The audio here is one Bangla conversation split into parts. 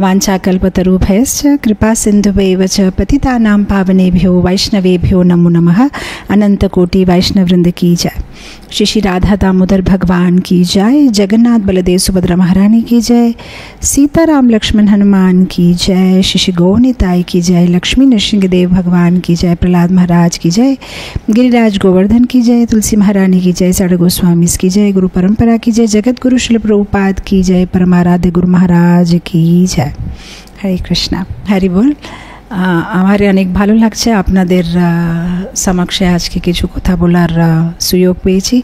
वाञ्छाकल्पतरुभ्यश्च कृपासिन्धुभैव च पतितानां पावनेभ्यो वैष्णवेभ्यो नमो नमः। अनंतकोटि वैष्णव वृंद की जय। श्री श्री राधा दामोदर भगवान की जय। जगन्नाथ बलदेव सुभद्रा महारानी की जय। सीताराम लक्ष्मण हनुमान की जय। श्री श्री गौनिताई की जय। लक्ष्मी नृसिंहदेव भगवान की जय। प्रहलाद महाराज की जय। गिरिराज गोवर्धन की जय। तुलसी महारानी की जय। साढ़े गोस्वामी की जय। गुरु परंपरा की जय। जगत गुरु श्रील प्रभुपाद की जय। परमाराध्य गुरु महाराज की जय। हरे कृष्णा, हरि बोल। আমার অনেক ভালো লাগছে আপনাদের সমক্ষে আজকে কিছু কথা বলার সুযোগ পেয়েছি।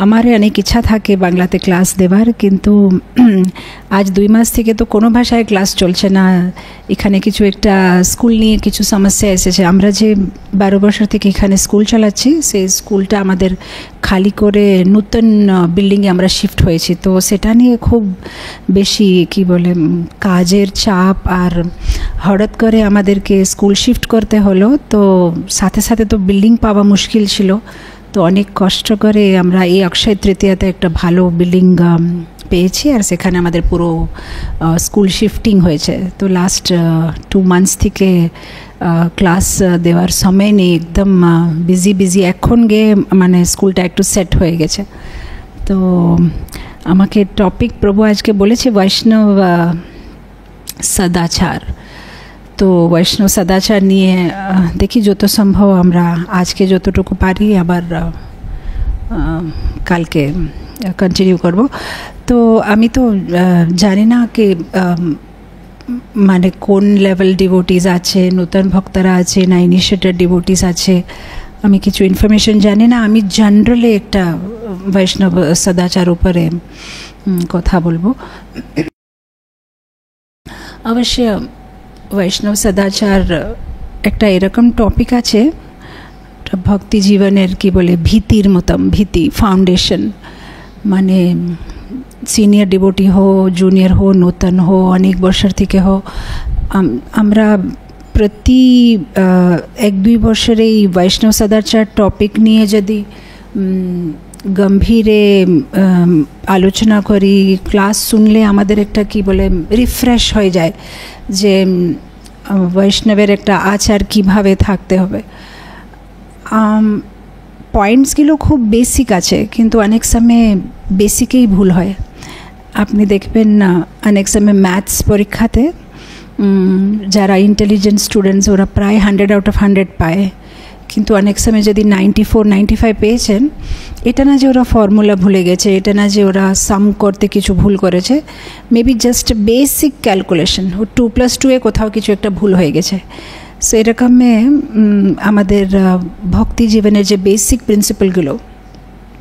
আমার অনেক ইচ্ছা থাকে বাংলাতে ক্লাস দেওয়ার, কিন্তু আজ 2 মাস থেকে তো কোনো ভাষায় ক্লাস চলছে না। এখানে কিছু একটা স্কুল নিয়ে কিছু সমস্যা এসেছে। আমরা যে 12 বছর থেকে এখানে স্কুল চালাচ্ছি, সেই স্কুলটা আমাদের খালি করে নতুন বিল্ডিংয়ে আমরা শিফট হয়েছি। তো সেটা নিয়ে খুব বেশি কি বলে কাজের চাপ, আর হঠাৎ করে আমাদেরকে স্কুল শিফট করতে হলো। তো সাথে সাথে তো বিল্ডিং পাওয়া মুশকিল ছিল। তো অনেক কষ্ট করে আমরা এই অক্ষয় তৃতীয়াতে একটা ভালো বিল্ডিং পেয়েছি, আর সেখানে আমাদের পুরো স্কুল শিফটিং হয়েছে। তো লাস্ট 2 মান্থস থেকে ক্লাস দেওয়ার সময় নেই, একদম বিজি। এখন গিয়ে মানে স্কুলটা একটু সেট হয়ে গেছে। তো আমাকে টপিক প্রভু আজকে বলেছে বৈষ্ণব সদাচার। তো বৈষ্ণব সদাচার নিয়ে দেখি যত সম্ভব আমরা আজকে যতটুকু পারি, আবার কালকে কন্টিনিউ করব। তো আমি তো জানি না কি মানে কোন লেভেল ডিভোটিস আছে, নতুন ভক্তরা আছে না ইনিশিয়েটেড ডিভোটিস আছে, আমি কিছু ইনফরমেশন জানি না। আমি জেনারেলি একটা বৈষ্ণব সদাচার উপরে কথা বলবো। অবশ্য বৈষ্ণব সদাচার একটা এরকম টপিক আছে ভক্তি জীবনের কি বলে ভীতির মতন, ভীতি ফাউন্ডেশন। মানে সিনিয়র ডিভোটি হো, জুনিয়র হো, নতুন হো, অনেক বছর থেকে হো, আমরা প্রতি 1-2 বছরে এই বৈষ্ণব সদাচার টপিক নিয়ে যদি গম্ভীরে আলোচনা করি, ক্লাস শুনলে আমাদের একটা কি বলে রিফ্রেশ হয়ে যায় যে বৈষ্ণবের একটা আচার কিভাবে থাকতে হবে। পয়েন্টসগুলো খুব বেসিক আছে, কিন্তু অনেক সময় বেসিকেই ভুল হয়। আপনি দেখবেন না অনেক সময় ম্যাথস পরীক্ষাতে যারা ইন্টেলিজেন্ট স্টুডেন্টস ওরা প্রায় 100 আউট অফ 100 পায়, কিন্তু অনেক সময় যদি 94-95 পেয়েছেন, এটা না যে ওরা ফর্মুলা ভুলে গেছে, এটা না যে ওরা সাম করতে কিছু ভুল করেছে, মেবি জাস্ট বেসিক ক্যালকুলেশন, ও 2+2 কোথাও কিছু একটা ভুল হয়ে গেছে। সো এরকমে আমাদের ভক্তি জীবনের যে বেসিক প্রিন্সিপালগুলো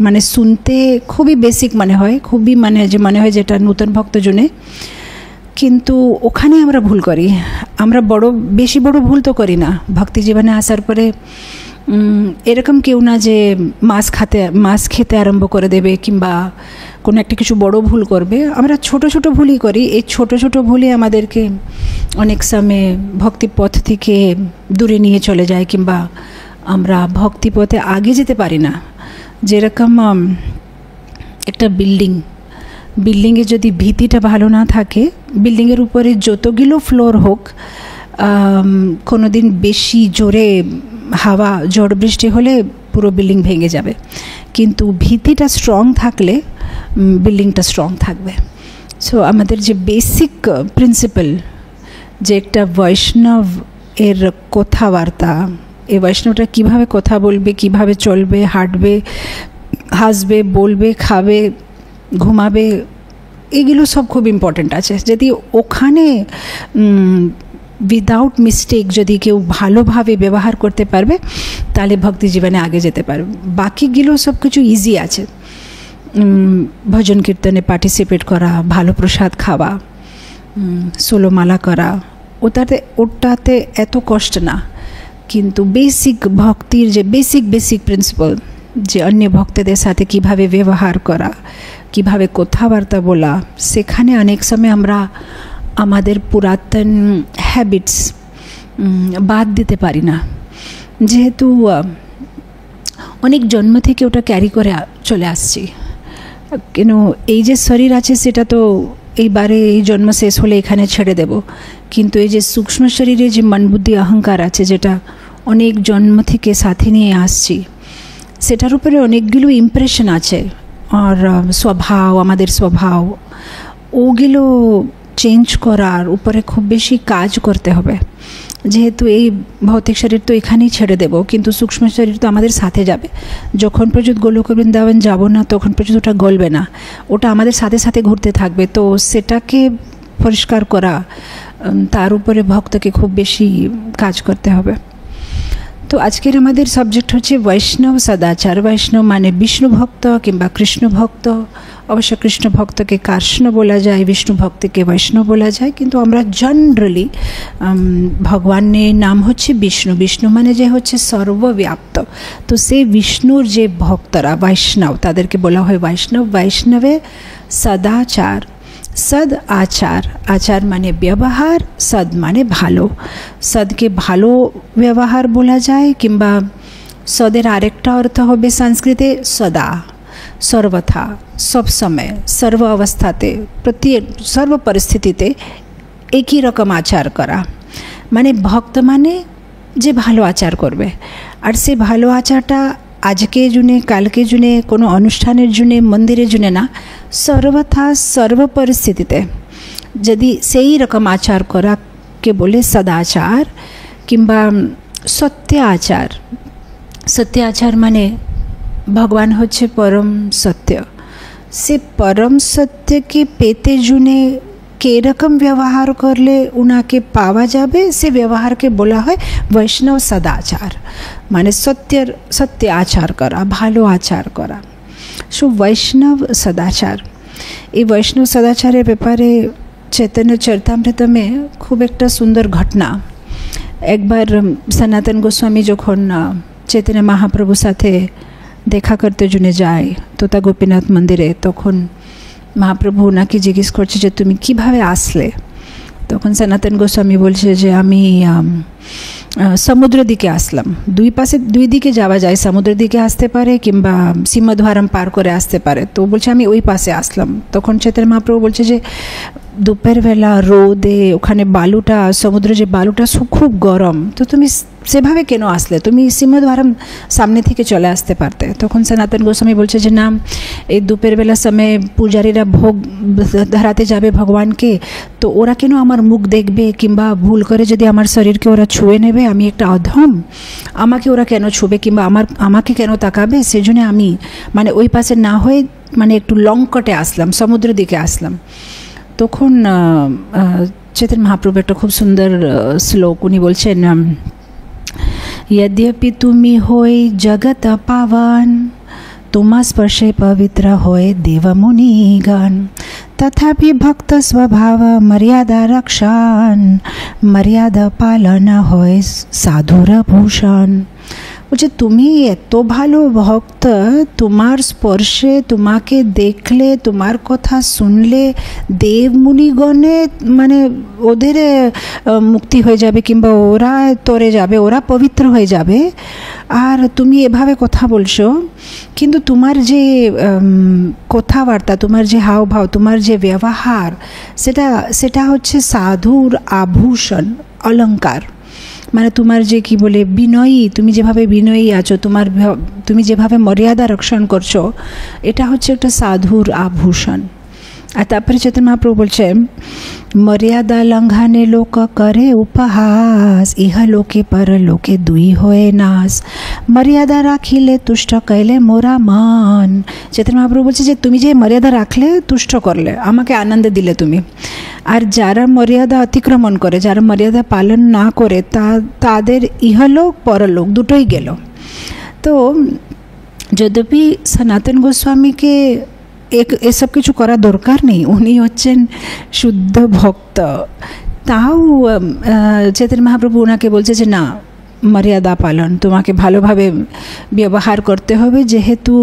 মানে শুনতে খুবই বেসিক মনে হয়, খুবই মনে হয় যেটা নতুন ভক্তজনে, কিন্তু ওখানে আমরা ভুল করি। আমরা বেশি বড় ভুল তো করি না। ভক্তি জীবনে আসার পরে এরকম কেউ না যে মাছ খেতে আরম্ভ করে দেবে কিংবা কোনো একটা কিছু বড় ভুল করবে। আমরা ছোট ছোট ভুলই করি। এই ছোট ছোট ভুলই আমাদেরকে অনেক সময় ভক্তিপথ থেকে দূরে নিয়ে চলে যায়, কিংবা আমরা ভক্তিপথে আগে যেতে পারি না। যেরকম একটা বিল্ডিংয়ে যদি ভিত্তিটা ভালো না থাকে, বিল্ডিংয়ের উপরে যতগুলো ফ্লোর হোক, কোনো দিন বেশি জোরে হাওয়া ঝড় বৃষ্টি হলে পুরো বিল্ডিং ভেঙে যাবে, কিন্তু ভিত্তিটা স্ট্রং থাকলে বিল্ডিংটা স্ট্রং থাকবে। সো আমাদের যে বেসিক প্রিন্সিপাল, যে একটা বৈষ্ণব এর কথাবার্তা, এই বৈষ্ণবটা কীভাবে কথা বলবে, কিভাবে চলবে, হাঁটবে, হাসবে, বলবে, খাবে, ঘুমাবে, এগুলো সব খুব ইম্পর্ট্যান্ট আছে। যদি ওখানে উইদাউট মিস্টেক যদি কেউ ভালোভাবে ব্যবহার করতে পারবে, তাহলে ভক্তি জীবনে আগে যেতে পারবে। বাকিগুলো সব কিছু ইজি আছে। ভজন কীর্তনে পার্টিসিপেট করা, ভালো প্রসাদ খাওয়া, ষোলমালা করা, ওটাতে এত কষ্ট না। কিন্তু বেসিক ভক্তির যে বেসিক প্রিন্সিপাল, যে অন্য ভক্তদের সাথে কিভাবে ব্যবহার করা, কিভাবে কথাবার্তা বলা, সেখানে অনেক সময় আমরা আমাদের পুরাতন হ্যাবিটস বাদ দিতে পারি না, যেহেতু অনেক জন্ম থেকে ওটা ক্যারি করে চলে আসছি। কেন এই যে শরীর আছে সেটা তো এইবারে এই জন্ম শেষ হলে এখানে ছেড়ে দেব, কিন্তু এই যে সূক্ষ্ম শরীরে যে মন বুদ্ধি অহংকার আছে, যেটা অনেক জন্ম থেকে সাথে নিয়ে আসছি, সেটার উপরে অনেকগুলো ইমপ্রেশন আছে। আর স্বভাব, আমাদের স্বভাব, ওগুলো চেঞ্জ করার উপরে খুব বেশি কাজ করতে হবে। যেহেতু এই ভৌতিক শরীর তো এখানেই ছেড়ে দেব, কিন্তু সূক্ষ্ম শরীর তো আমাদের সাথে যাবে। যখন পর্যন্ত গোলক বৃন্দাবন যাব না তখন পর্যন্ত ওটা গলবে না, ওটা আমাদের সাথে সাথে ঘুরতে থাকবে। তো সেটাকে পরিষ্কার করা, তার উপরে ভক্তকে খুব বেশি কাজ করতে হবে। তো আজকের আমাদের সাবজেক্ট হচ্ছে বৈষ্ণব সদাচার। বৈষ্ণব মানে বিষ্ণু ভক্ত কিংবা কৃষ্ণ ভক্ত। অবশ্য কৃষ্ণ ভক্তকে কৃষ্ণ বলা যায়, বিষ্ণু ভক্তকে বৈষ্ণব বলা যায়, কিন্তু আমরা জেনারেলি ভগবানের নাম হচ্ছে বিষ্ণু। বিষ্ণু মানে যে হচ্ছে সর্বব্যাপ্ত। তো সেই বিষ্ণুর যে ভক্তরা বৈষ্ণব, তাদেরকে বলা হয় বৈষ্ণব। বৈষ্ণবে সদাচার, সদ আচার, আচার মানে ব্যবহার, সদ মানে ভালো। সদকে ভালো ব্যবহার বলা যায়, কিংবা সদের আরেকটা অর্থ হবে সংস্কৃতে সদা, সর্বথা, সব সময়, সর্ব অবস্থাতে, প্রত্যেক সর্ব পরিস্থিতিতে একই রকম আচার করা। মানে ভক্ত মানে যে ভালো আচার করবে। আর সে ভালো আচারটা আজকে জুনে, কালকে জুনে, কোনো অনুষ্ঠানের জুনে, মন্দিরের জুনে না, সর্বথা সর্ব পরিস্থিতিতে যদি সেই রকম আচার করাকে বলে সদাচার কিংবা সত্য আচার। সত্য আচার মানে ভগবান হচ্ছে পরম সত্য। সে পরম সত্যকে পেতে জুনে কীরকম ব্যবহার করলে উনাকে পাওয়া যাবে, সে ব্যবহারকে বলা হয় বৈষ্ণব সদাচার। মানে সত্য আচার করা, ভালো আচার করা। সো বৈষ্ণব সদাচার, এই বৈষ্ণব সদাচারের ব্যাপারে চৈতন্য চরিতামৃতমে খুব একটা সুন্দর ঘটনা। একবার সনাতন গোস্বামী যখন চৈতন্য মহাপ্রভুর সাথে দেখা করতে জন্য যায় তোতা গোপীনাথ মন্দিরে, তখন মহাপ্রভু ওনাকে জিজ্ঞেস করছে যে তুমি কিভাবে আসলে? তখন সনাতন গোস্বামী বলছে যে আমি সমুদ্র দিকে আসলাম। দুই দিকে যাওয়া যায়, সমুদ্র দিকে আসতে পারে কিংবা সিংহদ্বারম পার করে আসতে পারে। তো বলছে আমি ওই পাশে আসলাম। তখন চৈতন্য মহাপ্রভু বলছে যে দুপুরবেলা রোদে ওখানে বালুটা, সমুদ্র যে বালুটা খুব গরম, তো তুমি সেভাবে কেন আসলে? তুমি সিংহদ্বারম সামনে থেকে চলে আসতে পারতে। তখন সনাতন গোস্বামী বলছে যে না, এই দুপুরবেলার সময় পূজারীরা ভোগ ধরাতে যাবে ভগবানকে, তো ওরা কেন আমার মুখ দেখবে, কিংবা ভুল করে যদি আমার শরীরকে ওরা ছুঁয়ে নেবে, আমি একটা অধম, আমাকে ওরা কেন ছুঁবে কিংবা আমাকে কেন তাকাবে? সেজন্য আমি মানে ওই পাশে না হয়ে মানে একটু লং কটে আসলাম, সমুদ্র দিকে আসলাম। তখন চৈতন্য মহাপ্রভু একটা খুব সুন্দর শ্লোক উনি বলছেন, यद्यपि तुम्ही होय जगत पावन, तुम्हा स्पर्शे पवित्र होय देवमुनिगण, तथापि भक्त स्वभाव मर्यादा रक्षण, मर्यादा पालन होय साधुर भूषण। বলছে তুমি এত ভালো ভক্ত, তোমার স্পর্শে, তোমাকে দেখলে, তোমার কথা শুনলে দেবমুনিগণে মানে ওদের মুক্তি হয়ে যাবে কিংবা ওরা তরে যাবে, ওরা পবিত্র হয়ে যাবে। আর তুমি এভাবে কথা বলছো, কিন্তু তোমার যে কথাবার্তা, তোমার যে হাবভাব, তোমার যে ব্যবহার, সেটা হচ্ছে সাধুর আভূষণ, অলঙ্কার। মানে তোমার যে কি বলে বিনয়ী, তুমি যেভাবে বিনয়ী আছো, তুমি যেভাবে মর্যাদা রক্ষণ করছো, এটা হচ্ছে একটা সাধুর আভূষণ। আর তারপরে চৈতন্য মহাপ্রভু বলছে মর্যাদা লঙ্ঘনে লোক করে উপহাস, ইহা লোকে পর লোকে দুই হয়ে নাশ, মর্যাদা রাখিলে তুষ্ট কইলে মোরা মান। চৈতন্য মহাপ্রভু বলছে যে তুমি যে মর্যাদা রাখলে, তুষ্ট করলে, আমাকে আনন্দ দিলে তুমি, আর যারা মর্যাদা অতিক্রমণ করে, যারা মর্যাদা পালন না করে, তাদের ইহলোক পরলোক দুটোই গেল। তো যদ্যপি সনাতন গোস্বামীকে এসব কিছু করা দরকার নেই, উনি হচ্ছেন শুদ্ধ ভক্ত, তাও চৈতন্য মহাপ্রভু ওনাকে বলছে যে না, মর্যাদা পালন, তোমাকে ভালোভাবে ব্যবহার করতে হবে, যেহেতু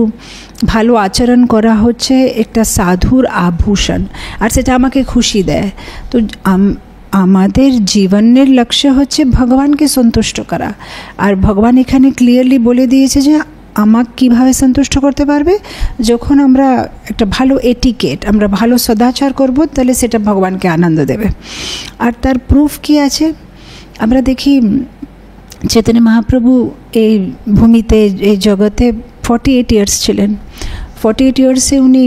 ভালো আচরণ করা হচ্ছে একটা সাধুর আভূষণ, আর সেটা আমাকে খুশি দেয়। তো আমাদের জীবনের লক্ষ্য হচ্ছে ভগবানকে সন্তুষ্ট করা। আর ভগবান এখানে ক্লিয়ারলি বলে দিয়েছে যে আমাকে কীভাবে সন্তুষ্ট করতে পারবে? যখন আমরা একটা ভালো এটিকেট, আমরা ভালো সদাচার করব, তাহলে সেটা ভগবানকে আনন্দ দেবে। আর তার প্রুফ কি আছে? আমরা দেখি চৈতন্য মহাপ্রভু এই ভূমিতে, এই জগতে 48 ইয়ার্স ছিলেন। 48 ইয়ার্সে উনি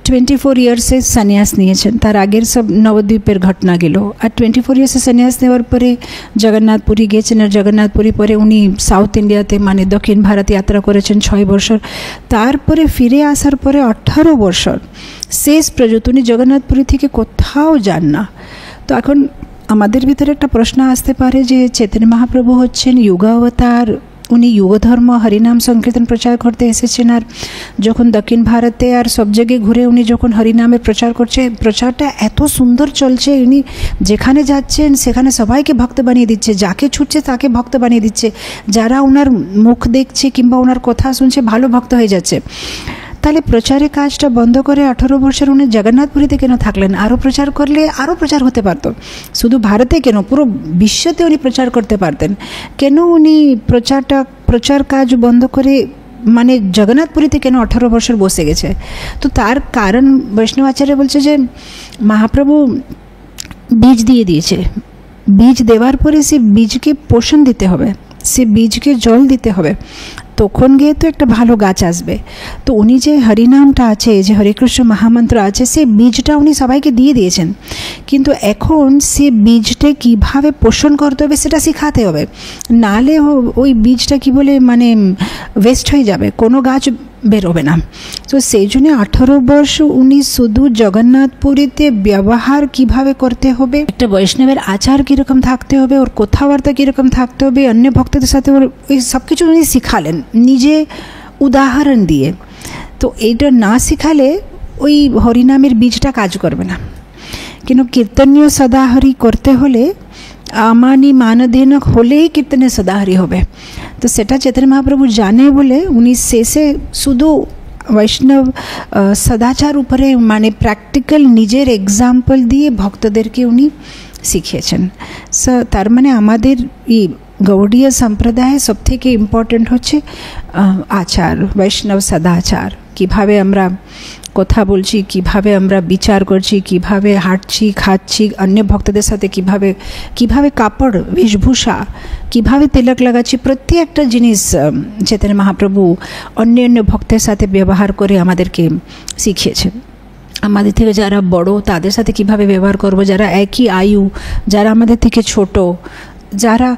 24 ইয়ার্সে সন্ন্যাস নিয়েছেন। তার আগের সব নবদ্বীপের ঘটনা গেল। আর 24 ইয়ার্সে সন্ন্যাস নেওয়ার পরে জগন্নাথপুরী গেছেন। আর জগন্নাথপুরী পরে উনি সাউথ ইন্ডিয়াতে মানে দক্ষিণ ভারত যাত্রা করেছেন 6 বছর। তারপরে ফিরে আসার পরে 18 বছর শেষ পর্যন্ত উনি জগন্নাথপুরী থেকে কোথাও যান না। তো এখন আমাদের ভিতরে একটা প্রশ্ন আসতে পারে যে চৈতন্য মহাপ্রভু হচ্ছেন যুগাবতার, উনি যুগধর্ম হরিনাম সংকীর্তন প্রচার করতে এসেছেন। আর যখন দক্ষিণ ভারতে আর সব জায়গায় ঘুরে উনি যখন হরিনামের প্রচার করছে, প্রচারটা এত সুন্দর চলছে, উনি যেখানে যাচ্ছেন সেখানে সবাইকে ভক্ত বানিয়ে দিচ্ছে, যাকে ছুটছে তাকে ভক্ত বানিয়ে দিচ্ছে, যারা ওনার মুখ দেখছে কিংবা ওনার কথা শুনছে ভালো ভক্ত হয়ে যাচ্ছে। তাহলে প্রচারের কাজটা বন্ধ করে 18 বছর উনি জগন্নাথপুরীতে কেন থাকলেন? আরও প্রচার করলে আরও প্রচার হতে পারত। শুধু ভারতে কেন, পুরো বিশ্বতে উনি প্রচার করতে পারতেন। কেন উনি প্রচার কাজ বন্ধ করে মানে জগন্নাথপুরীতে কেন 18 বছর বসে গেছে? তো তার কারণ বৈষ্ণবাচার্য বলছে যে মহাপ্রভু বীজ দিয়ে দিয়েছে, বীজ দেওয়ার পরে সে বীজকে পোষণ দিতে হবে, সে বীজকে জল দিতে হবে, তখন গিয়ে তো একটা ভালো গাছ আসবে। তো উনি যে হরিনামটা আছে, যে হরে কৃষ্ণ মহামন্ত্র আছে, সে বীজটা উনি সবাইকে দিয়ে দিয়েছেন। কিন্তু এখন সে বীজটা কীভাবে পোষণ করতে হবে সেটা শেখাতে হবে, নাহলে ওই বীজটা কি বলে মানে ওয়েস্ট হয়ে যাবে, কোনো গাছ বেরোবে না। তো সেই জন্য 18 বর্ষ উনি শুধু জগন্নাথপুরীতে ব্যবহার কিভাবে করতে হবে, একটা বৈষ্ণবের আচার কীরকম থাকতে হবে, ওর কথাবার্তা কীরকম থাকতে হবে, অন্য ভক্তদের সাথে ওর ওই সব কিছু উনি শিখালেন নিজে উদাহরণ দিয়ে। তো এইটা না শিখালে ওই হরিনামের বীজটা কাজ করবে না। কিন্তু কীর্তনীয় সদাহরি করতে হলে আমানি মানধীনক হলেই কীর্তনে সদাহরি হবে। তো সেটা চৈতন্য মহাপ্রভু জানে বলে উনি শেষে শুধু বৈষ্ণব সদাচার উপরে মানে প্র্যাকটিক্যাল নিজের এক্সাম্পল দিয়ে ভক্তদেরকে উনি শিখিয়েছেন। তার মানে আমাদের এই গৌড়ীয় সম্প্রদায়ে সবথেকে ইম্পর্টেন্ট হচ্ছে আচার, বৈষ্ণব সদাচার। কীভাবে আমরা কথা বলছি, কিভাবে আমরা বিচার করছি, কিভাবে হাঁটছি খাচ্ছি, অন্য ভক্তদের সাথে কিভাবে কাপড় বেশভূষা, কিভাবে তিলক লাগাচ্ছি, প্রত্যেকটা জিনিস চৈতন্য মহাপ্রভু অন্য ভক্তের সাথে ব্যবহার করে আমাদেরকে শিখিয়েছেন। আমাদের থেকে যারা বড় তাদের সাথে কিভাবে ব্যবহার করব, যারা একই আয়ু, যারা আমাদের থেকে ছোট, যারা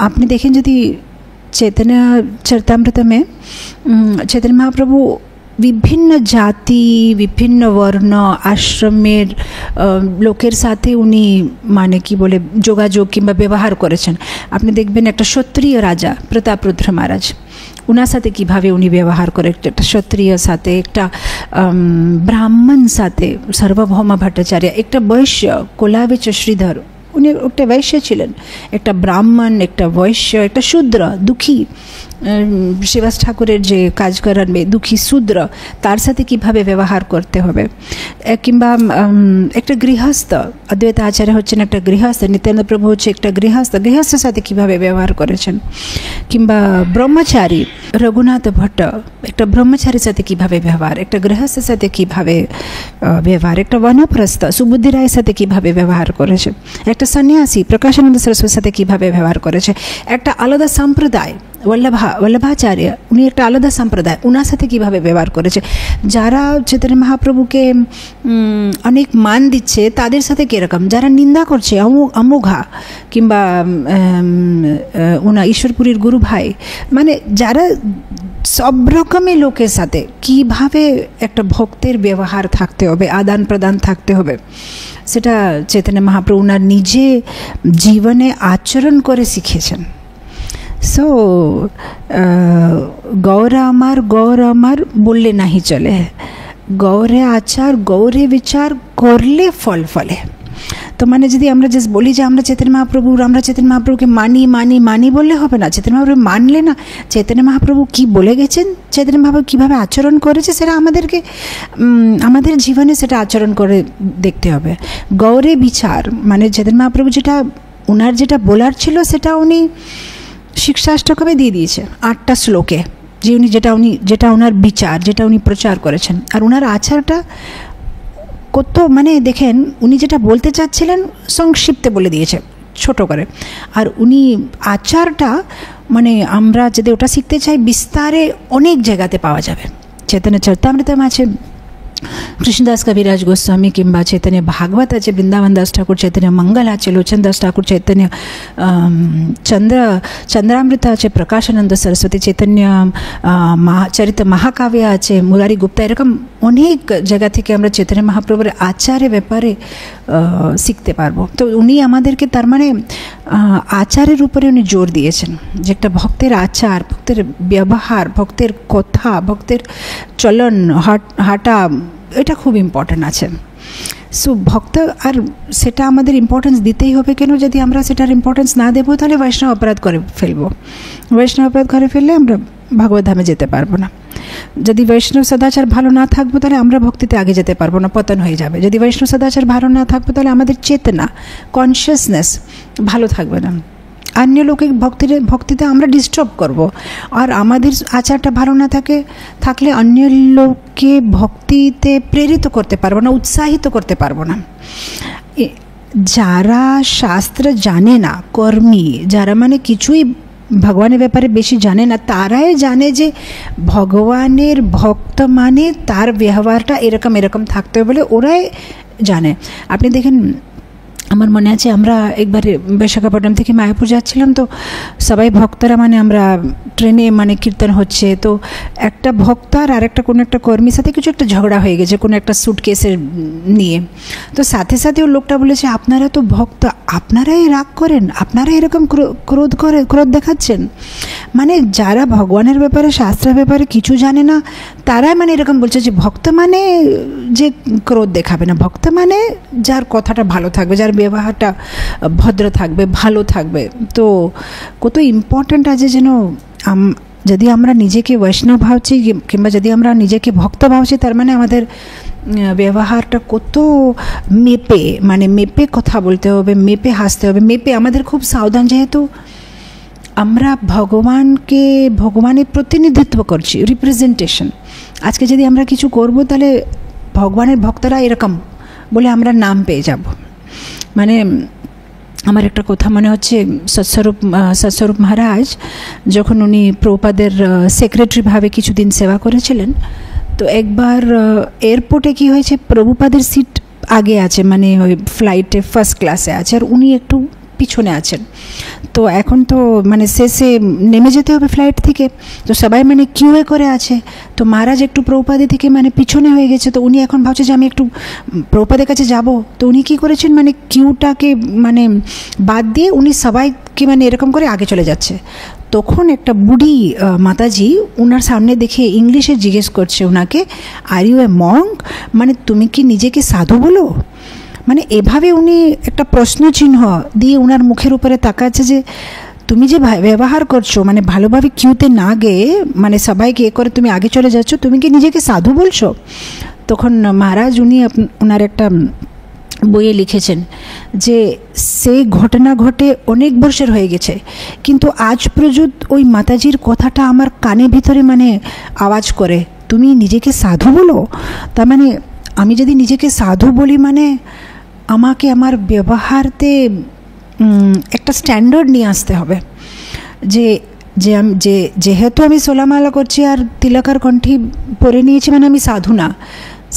আপনি দেখেন যদি চৈতন্য চরিতামৃতমে চৈতন্য মহাপ্রভু বিভিন্ন জাতি, বিভিন্ন বর্ণ আশ্রমের লোকের সাথে উনি মানে কি বলে যোগাযোগ কিংবা ব্যবহার করেছেন। আপনি দেখবেন একটা ক্ষত্রিয় রাজা প্রতাপরুদ্র মহারাজ, ওনার সাথে কীভাবে উনি ব্যবহার করে, একটা ক্ষত্রিয় সাথে, একটা ব্রাহ্মণ সাথে সার্বভৌম ভট্টাচার্য, একটা বৈশ্য কোলাবিচ শ্রীধর, উনি একটা বৈশ্য ছিলেন, একটা ব্রাহ্মণ, একটা বৈশ্য, একটা শূদ্র দুঃখী, শিবাস ঠাকুরের যে কাজ করার মেয়ে দুঃখী শূদ্র, তার সাথে কিভাবে ব্যবহার করতে হবে। কিংবা একটা গৃহস্থ, অদ্বৈত আচার্য হচ্ছেন একটা গৃহস্থ, নিত্যানন্দ প্রভু হচ্ছে একটা গৃহস্থের সাথে কিভাবে ব্যবহার করেছেন। কিংবা ব্রহ্মচারী রঘুনাথ ভট্ট, একটা ব্রহ্মচারীর সাথে কিভাবে ব্যবহার, একটা গৃহস্থের সাথে কিভাবে ব্যবহার, একটা বনপ্রস্থ সুবুদ্ধি রায়ের সাথে কিভাবে ব্যবহার করেছে, একটা সন্ন্যাসী প্রকাশানন্দ সরস্বতীর সাথে কিভাবে ব্যবহার করেছে, একটা আলাদা সম্প্রদায় বল্লভাচার্য, উনি একটা আলাদা সম্প্রদায়, ওনার সাথে কীভাবে ব্যবহার করেছে। যারা চৈতন্য মহাপ্রভুকে অনেক মান দিচ্ছে তাদের সাথে কীরকম, যারা নিন্দা করছে অমোঘা কিংবা ওনা ঈশ্বরপুরীর গুরু ভাই, মানে যারা সব রকমের লোকের সাথে কিভাবে একটা ভক্তের ব্যবহার থাকতে হবে, আদান প্রদান থাকতে হবে, সেটা চৈতন্য মহাপ্রভু ওনার নিজে জীবনে আচরণ করে শিখেছেন। সো গৌর আমার বললে নাহি চলে, গৌরে আচার গৌরে বিচার করলে ফল ফলে। তো মানে যদি আমরা জাস্ট বলি যে আমরা চৈতন্য মহাপ্রভুকে মানি বললে হবে না। চৈতন্য মহাপ্রভু মানলে না, চৈতন্য মহাপ্রভু কী বলে গেছেন, চৈতন্য মহাপ্রভু কীভাবে আচরণ করেছে, সেটা আমাদেরকে আমাদের জীবনে সেটা আচরণ করে দেখতে হবে। গৌরে বিচার মানে চৈতন্য মহাপ্রভু ওনার যেটা বলার ছিল সেটা উনি শিক্ষাষ্টকমে দিয়ে দিয়েছে 8টা শ্লোকে। যে যেটা ওনার বিচার, যেটা উনি প্রচার করেছেন। আর ওনার আচারটা কত মানে দেখেন, উনি যেটা বলতে চাচ্ছিলেন সংক্ষিপ্তে বলে দিয়েছে, ছোট করে। আর উনি আচারটা মানে আমরা যদি ওটা শিখতে চাই, বিস্তারে অনেক জায়গাতে পাওয়া যাবে। চৈতন্য চরিতামৃতম আছে, কৃষ্ণদাস কবিরাজ গোস্বামী, কিংবা চৈতন্য ভাগবত আছে, বৃন্দাবন দাস ঠাকুর, চৈতন্য মঙ্গল আছে, লোচন দাস ঠাকুর, চৈতন্য চন্দ্রামৃত আছে, প্রকাশানন্দ সরস্বতী, চৈতন্য চরিত মহাকাব্য আছে, মুরারি গুপ্তা, এরকম অনেক জায়গা থেকে আমরা চৈতন্য মহাপ্রভুর আচারের ব্যাপারে শিখতে পারবো। তো উনি আমাদেরকে তার মানে আচারের উপরে উনি জোর দিয়েছেন, যে একটা ভক্তের আচার, ভক্তের ব্যবহার, ভক্তের কথা, ভক্তের চলন হাঁটা, এটা খুব ইম্পর্ট্যান্ট আছে। সো ভক্ত, আর সেটা আমাদের ইম্পর্টেন্স দিতেই হবে। কেন, যদি আমরা সেটার ইম্পর্টেন্স না দেবো তাহলে বৈষ্ণব অপরাধ করে ফেলবো। বৈষ্ণব অপরাধ করে ফেললে আমরা ভগবত ধামে যেতে পারবো না। যদি বৈষ্ণব সদাচার ভালো না থাকবো তাহলে আমরা ভক্তিতে আগে যেতে পারবো না, পতন হয়ে যাবে। যদি বৈষ্ণব সদাচার ভালো না থাকবো তাহলে আমাদের চেতনা, কনসিয়াসনেস ভালো থাকবে না। অন্য লোকের ভক্তিতে আমরা ডিস্টার্ব করব। আর আমাদের আচারটা ভালো না থাকলে অন্য লোককে ভক্তিতে প্রেরিত করতে পারবো না, উৎসাহিত করতে পারবো না। যারা শাস্ত্র জানে না, কর্মী যারা, মানে কিছুই ভগবানের ব্যাপারে বেশি জানে না, তারাই জানে যে ভগবানের ভক্ত মানে তার ব্যবহারটা এরকম এরকম থাকতে হবে বলে ওরাই জানে। আপনি দেখেন, আমার মনে আছে আমরা একবার বিশাখাপট্টনম থেকে মায়াপুর যাচ্ছিলাম, তো সবাই ভক্তরা, মানে আমরা ট্রেনে মানে কীর্তন হচ্ছে, তো একটা ভক্ত আর একটা কোনো একটা কর্মীর সাথে কিছু একটা ঝগড়া হয়ে গেছে কোনো একটা সুটকেসের নিয়ে। তো সাথে সাথে ওই লোকটা বলেছে, আপনারা তো ভক্ত, আপনারাই রাগ করেন, আপনারাই এরকম ক্রোধ দেখাচ্ছেন। মানে যারা ভগবানের ব্যাপারে, শাস্ত্রের ব্যাপারে কিছু জানে না, তারাই মানে এরকম বলছে যে ভক্ত মানে যে ক্রোধ দেখাবে না, ভক্ত মানে যার কথাটা ভালো থাকবে, যার ব্যবহারটা ভদ্র থাকবে, ভালো থাকবে। তো কত ইম্পর্ট্যান্ট আছে যেন যদি আমরা নিজেকে বৈষ্ণব ভাবছি, কিংবা যদি আমরা নিজেকে ভক্ত ভাবছি, তার মানে আমাদের ব্যবহারটা কত মেপে কথা বলতে হবে, মেপে হাসতে হবে, মেপে আমাদের খুব সাবধান, যেহেতু আমরা ভগবানের প্রতিনিধিত্ব করছি, রিপ্রেজেন্টেশন। আজকে যদি আমরা কিছু করব তাহলে ভগবানের ভক্তরা এরকম বলে আমরা নাম পেয়ে যাব। মানে আমার একটা কথা মনে হচ্ছে, সৎস্বরূপ মহারাজ যখন উনি প্রভুপাদের সেক্রেটারি ভাবে কিছুদিন সেবা করেছিলেন, তো একবার এয়ারপোর্টে কি হয়েছে, প্রভুপাদের সিট আগে আছে, মানে ওই ফ্লাইটে ফার্স্ট ক্লাসে আছে, আর উনি একটু পিছনে আছেন। তো এখন তো মানে শেষে নেমে যেতে হবে ফ্লাইট থেকে, তো সবাই মানে কিউয়ে করে আছে। তো মহারাজ একটু প্রভুপাদের থেকে মানে পিছনে হয়ে গেছে, তো উনি এখন ভাবছে যে আমি একটু প্রভুপাদের কাছে যাব। তো উনি কী করেছেন, মানে কিউটাকে মানে বাদ দিয়ে উনি সবাইকে মানে এরকম করে আগে চলে যাচ্ছে। তখন একটা বুড়ি মাতাজি ওনার সামনে দেখে ইংলিশে জিজ্ঞেস করছে ওনাকে, আর ইউ এ মঙ্ক, মানে তুমি কি নিজেকে সাধু বলো? মানে এভাবে উনি একটা প্রশ্ন চিহ্ন দিয়ে ওনার মুখের উপরে তাকাচ্ছে যে তুমি যে ব্যবহার করছো, মানে ভালোভাবে কিউতে না গিয়ে মানে সবাইকে করে তুমি আগে চলে যাচ্ছ, তুমি কি নিজেকে সাধু বলছো? তখন মহারাজ উনি ওনার একটা বইয়ে লিখেছেন যে সেই ঘটনা ঘটে অনেক বছর হয়ে গেছে, কিন্তু আজ পর্যন্ত ওই মাতাজির কথাটা আমার কানে ভিতরে মানে আওয়াজ করে, তুমি নিজেকে সাধু বলো। তার মানে আমি যদি নিজেকে সাধু বলি, মানে আমাকে আমার ব্যবহারতে একটা স্ট্যান্ডার্ড নিয়ে আসতে হবে, যেহেতু আমি সোলামালা করছি আর তিলকার কণ্ঠী পরে নিয়েছি, মানে আমি সাধু না।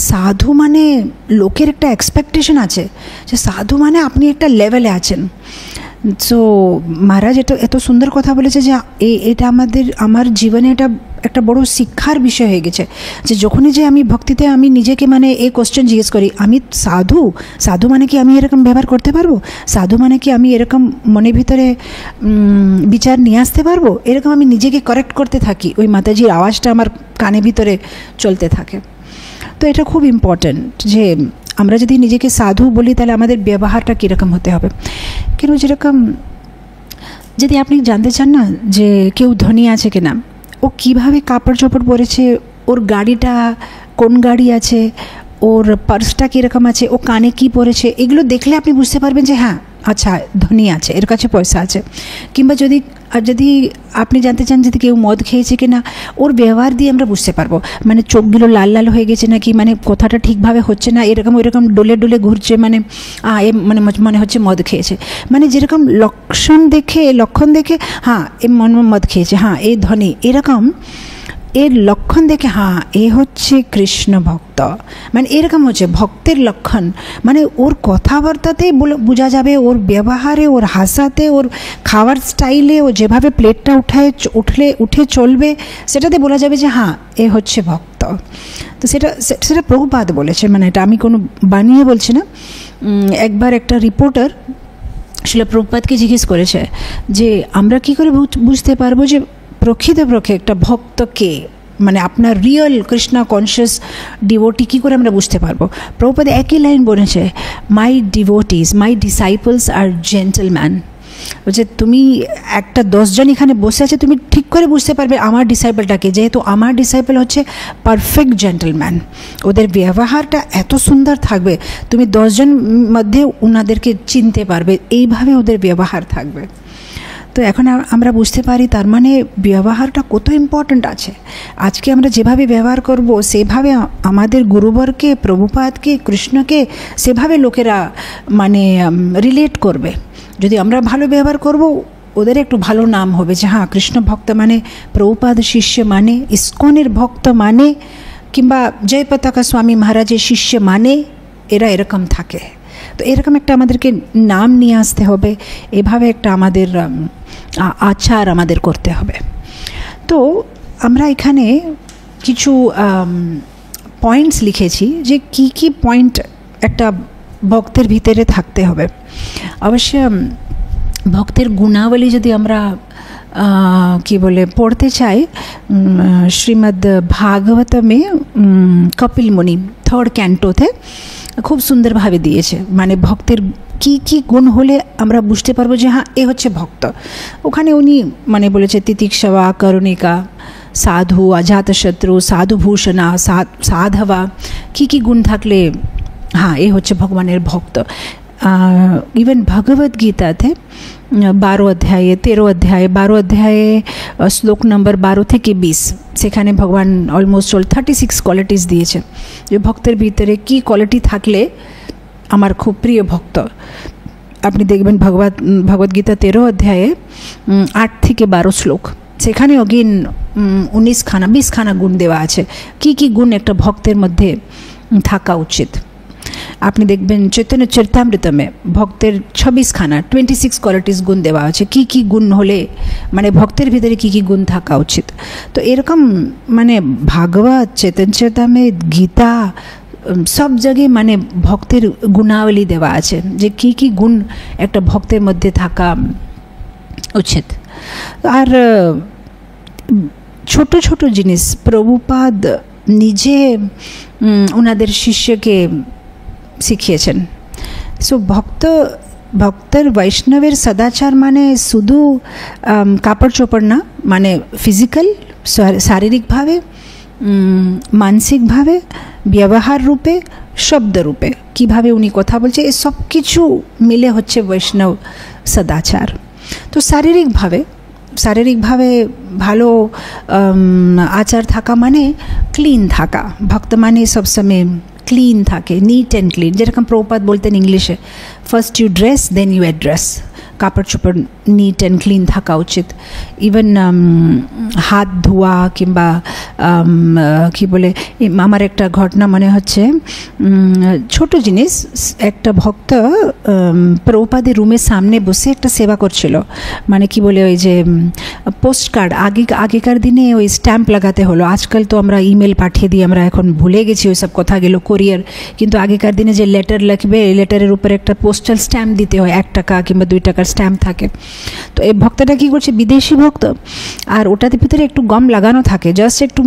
সাধু মানে লোকের একটা এক্সপেকটেশন আছে যে সাধু মানে আপনি একটা লেভেলে আছেন। সো মহারাজ এত সুন্দর কথা বলেছে যে এটা আমার জীবনে এটা একটা বড় শিক্ষার বিষয় হয়ে গেছে, যে যখনই যে আমি ভক্তিতে আমি নিজেকে মানে এই কোশ্চেন জিজ্ঞেস করি, আমি সাধু মানে কি আমি এরকম ব্যবহার করতে পারবো? সাধু মানে কি আমি এরকম মনের ভিতরে বিচার নিয়ে আসতে পারবো? এরকম আমি নিজেকে কারেক্ট করতে থাকি, ওই মাতাজির আওয়াজটা আমার কানে ভিতরে চলতে থাকে। তো এটা খুব ইম্পর্ট্যান্ট যে আমরা যদি নিজেকে সাধু বলি তাহলে আমাদের ব্যবহারটা কীরকম হতে হবে। কেন, যেরকম যদি আপনি জানতে চান না যে কেউ ধনী আছে কিনা, ও কীভাবে কাপড় চোপড় পরেছে, ওর গাড়িটা কোন গাড়ি আছে, ওর পার্সটা কীরকম আছে, ও কানে কী পরেছে, এগুলো দেখলে আপনি বুঝতে পারবেন যে হ্যাঁ আচ্ছা ধনী আছে, এর কাছে পয়সা আছে। কিংবা যদি আপনি জানতে চান যদি কেউ মদ খেয়েছে কি না, ওর ব্যবহার দিয়ে আমরা বুঝতে পারবো, মানে চোখগুলো লাল লাল হয়ে গেছে নাকি, মানে কথাটা ঠিকভাবে হচ্ছে না, এরকম ওইরকম ডোলে ডোলে ঘুরছে, মানে এ মনে হচ্ছে মদ খেয়েছে। মানে যেরকম লক্ষণ দেখে হ্যাঁ এ মদ খেয়েছে, হ্যাঁ এ ধনী, এরকম এর লক্ষণ দেখে হ্যাঁ এ হচ্ছে কৃষ্ণ ভক্ত, মানে এরকম হচ্ছে ভক্তের লক্ষণ। মানে ওর কথাবার্তাতেই বোঝা যাবে, ওর ব্যবহারে, ওর হাসাতে, ওর খাওয়ার স্টাইলে, ও যেভাবে প্লেটটা উঠে চলবে, সেটাতে বলা যাবে যে হ্যাঁ এ হচ্ছে ভক্ত। তো সেটা প্রভুপাদ বলেছে, মানে এটা আমি কোনো বানিয়ে বলছি না। একবার একটা রিপোর্টার শিল প্রভুপাদকে জিজ্ঞেস করেছে যে আমরা কি করে বুঝতে পারবো যে প্রকৃতপক্ষে একটা ভক্ত কে, মানে আপনার রিয়েল কৃষ্ণ কনসিয়াস ডিভোটি কী করে আমরা বুঝতে পারবো। প্রভুপাদ একই লাইন বলেছে, মাই ডিভোটিস, মাই ডিসাইপলস আর জেন্টলম্যান। বলছে তুমি একটা 10 জন এখানে বসে আছে, তুমি ঠিক করে বুঝতে পারবে আমার ডিসাইপলটাকে, যেহেতু আমার ডিসাইপল হচ্ছে পারফেক্ট জেন্টলম্যান, ওদের ব্যবহারটা এত সুন্দর থাকবে, তুমি 10 জন মধ্যে ওনাদেরকে চিনতে পারবে, এইভাবে ওদের ব্যবহার থাকবে। তো এখন আমরা বুঝতে পারি তার মানে ব্যবহারটা কত ইম্পর্ট্যান্ট আছে। আজকে আমরা যেভাবে ব্যবহার করব সেভাবে আমাদের গুরুবরকে, প্রভুপাদকে, কৃষ্ণকে সেভাবে লোকেরা মানে রিলেট করবে। যদি আমরা ভালো ব্যবহার করব, ওদের একটু ভালো নাম হবে যে হ্যাঁ কৃষ্ণ ভক্ত মানে, প্রভুপাদ শিষ্য মানে, ইস্কনের ভক্ত মানে, কিংবা জয় পতাকা স্বামী মহারাজের শিষ্য মানে, এরা এরকম থাকে। তো এরকম একটা আমাদেরকে নাম নিয়ে আসতে হবে, এভাবে একটা আমাদের আচার আমাদের করতে হবে। তো আমরা এখানে কিছু পয়েন্টস লিখেছি যে কি কি পয়েন্ট একটা ভক্তের ভিতরে থাকতে হবে। অবশ্য ভক্তের গুণাবলী যদি আমরা কি বলে পড়তে চাই, শ্রীমদ্ ভাগবতমে কপিল মুনি 3rd ক্যান্টোতে খুব সুন্দরভাবে দিয়েছে, মানে ভক্তের কি কি গুণ হলে আমরা বুঝতে পারবো যে হ্যাঁ এ হচ্ছে ভক্ত। ওখানে উনি মানে বলেছে তিতিক্ষবা, করুণিকা, সাধু, অজাতশত্রু, সাধুভূষণা, সাধবা, কি গুণ থাকলে হ্যাঁ এ হচ্ছে ভগবানের ভক্ত। ইভেন ভগবদ্গীতাতে 12 অধ্যায়ে, 13 অধ্যায়ে, 12 অধ্যায়ে শ্লোক নম্বর 12 থেকে 20, সেখানে ভগবান অলমোস্ট 36 কোয়ালিটিস দিয়েছে যে ভক্তের ভিতরে কি কোয়ালিটি থাকলে আমার খুব প্রিয় ভক্ত। আপনি দেখবেন ভগবদ্গীতা 13 অধ্যায়ে 8 থেকে 12 শ্লোক, সেখানে অগেন 19 খানা গুণ দেওয়া আছে, কি গুণ একটা ভক্তের মধ্যে থাকা উচিত। আপনি দেখবেন চৈতন্য চরিতামৃতমে ভক্তের 26 কোয়ালিটিস গুণ দেওয়া আছে, কি গুণ হলে মানে ভক্তের ভিতরে কি গুণ থাকা উচিত। তো এরকম মানে ভাগবত, চৈতন্য চরিতামৃত, গীতা সব জায়গায় মানে ভক্তের গুণাবলী দেওয়া আছে যে কি গুণ একটা ভক্তের মধ্যে থাকা উচিত। আর ছোট ছোট জিনিস প্রভুপাদ নিজে ওনাদের শিষ্যকে শিখিয়েছেন। সো ভক্তের বৈষ্ণবের সদাচার মানে শুধু কাপড় চোপড় না, মানে ফিজিক্যাল, শারীরিকভাবে, মানসিকভাবে, ব্যবহার রূপে, শব্দ রূপে, কীভাবে উনি কথা বলছে, এ সব কিছু মিলে হচ্ছে বৈষ্ণব সদাচার। তো শারীরিকভাবে ভালো আচার থাকা মানে ক্লিন থাকা, ভক্ত মানে সবসময় ক্লিন থাকে, নিট অ্যান্ড ক্লিন। যেরকম প্রভুপাদ বলতেন ইংলিশে, first you dress then you address, কাপড় চোপড় নিট অ্যান্ড ক্লিন থাকা উচিত। ইভেন হাত ধোয়া কিংবা কি বলে, আমার একটা ঘটনা মনে হচ্ছে, ছোট জিনিস, একটা ভক্ত প্রভুপাদের রুমের সামনে বসে একটা সেবা করছিল, মানে কি বলে ওই যে পোস্ট কার্ড, আগেকার দিনে ওই স্ট্যাম্প লাগাতে হলো, আজকাল তো আমরা ইমেল পাঠিয়ে দিই, আমরা এখন ভুলে গেছি ওই সব কথা গেলো কোরিয়ার, কিন্তু আগেকার দিনে যে লেটার লিখবে, লেটারের উপরে একটা পোস্টাল স্ট্যাম্প দিতে হয়, 1 টাকা কিংবা 2 টাকার স্ট্যাম্প থাকে। তো এই ভক্তটা কী করছে, বিদেশি ভক্ত, আর ওটাতে ভিতরে একটু গম লাগানো থাকে, জাস্ট একটু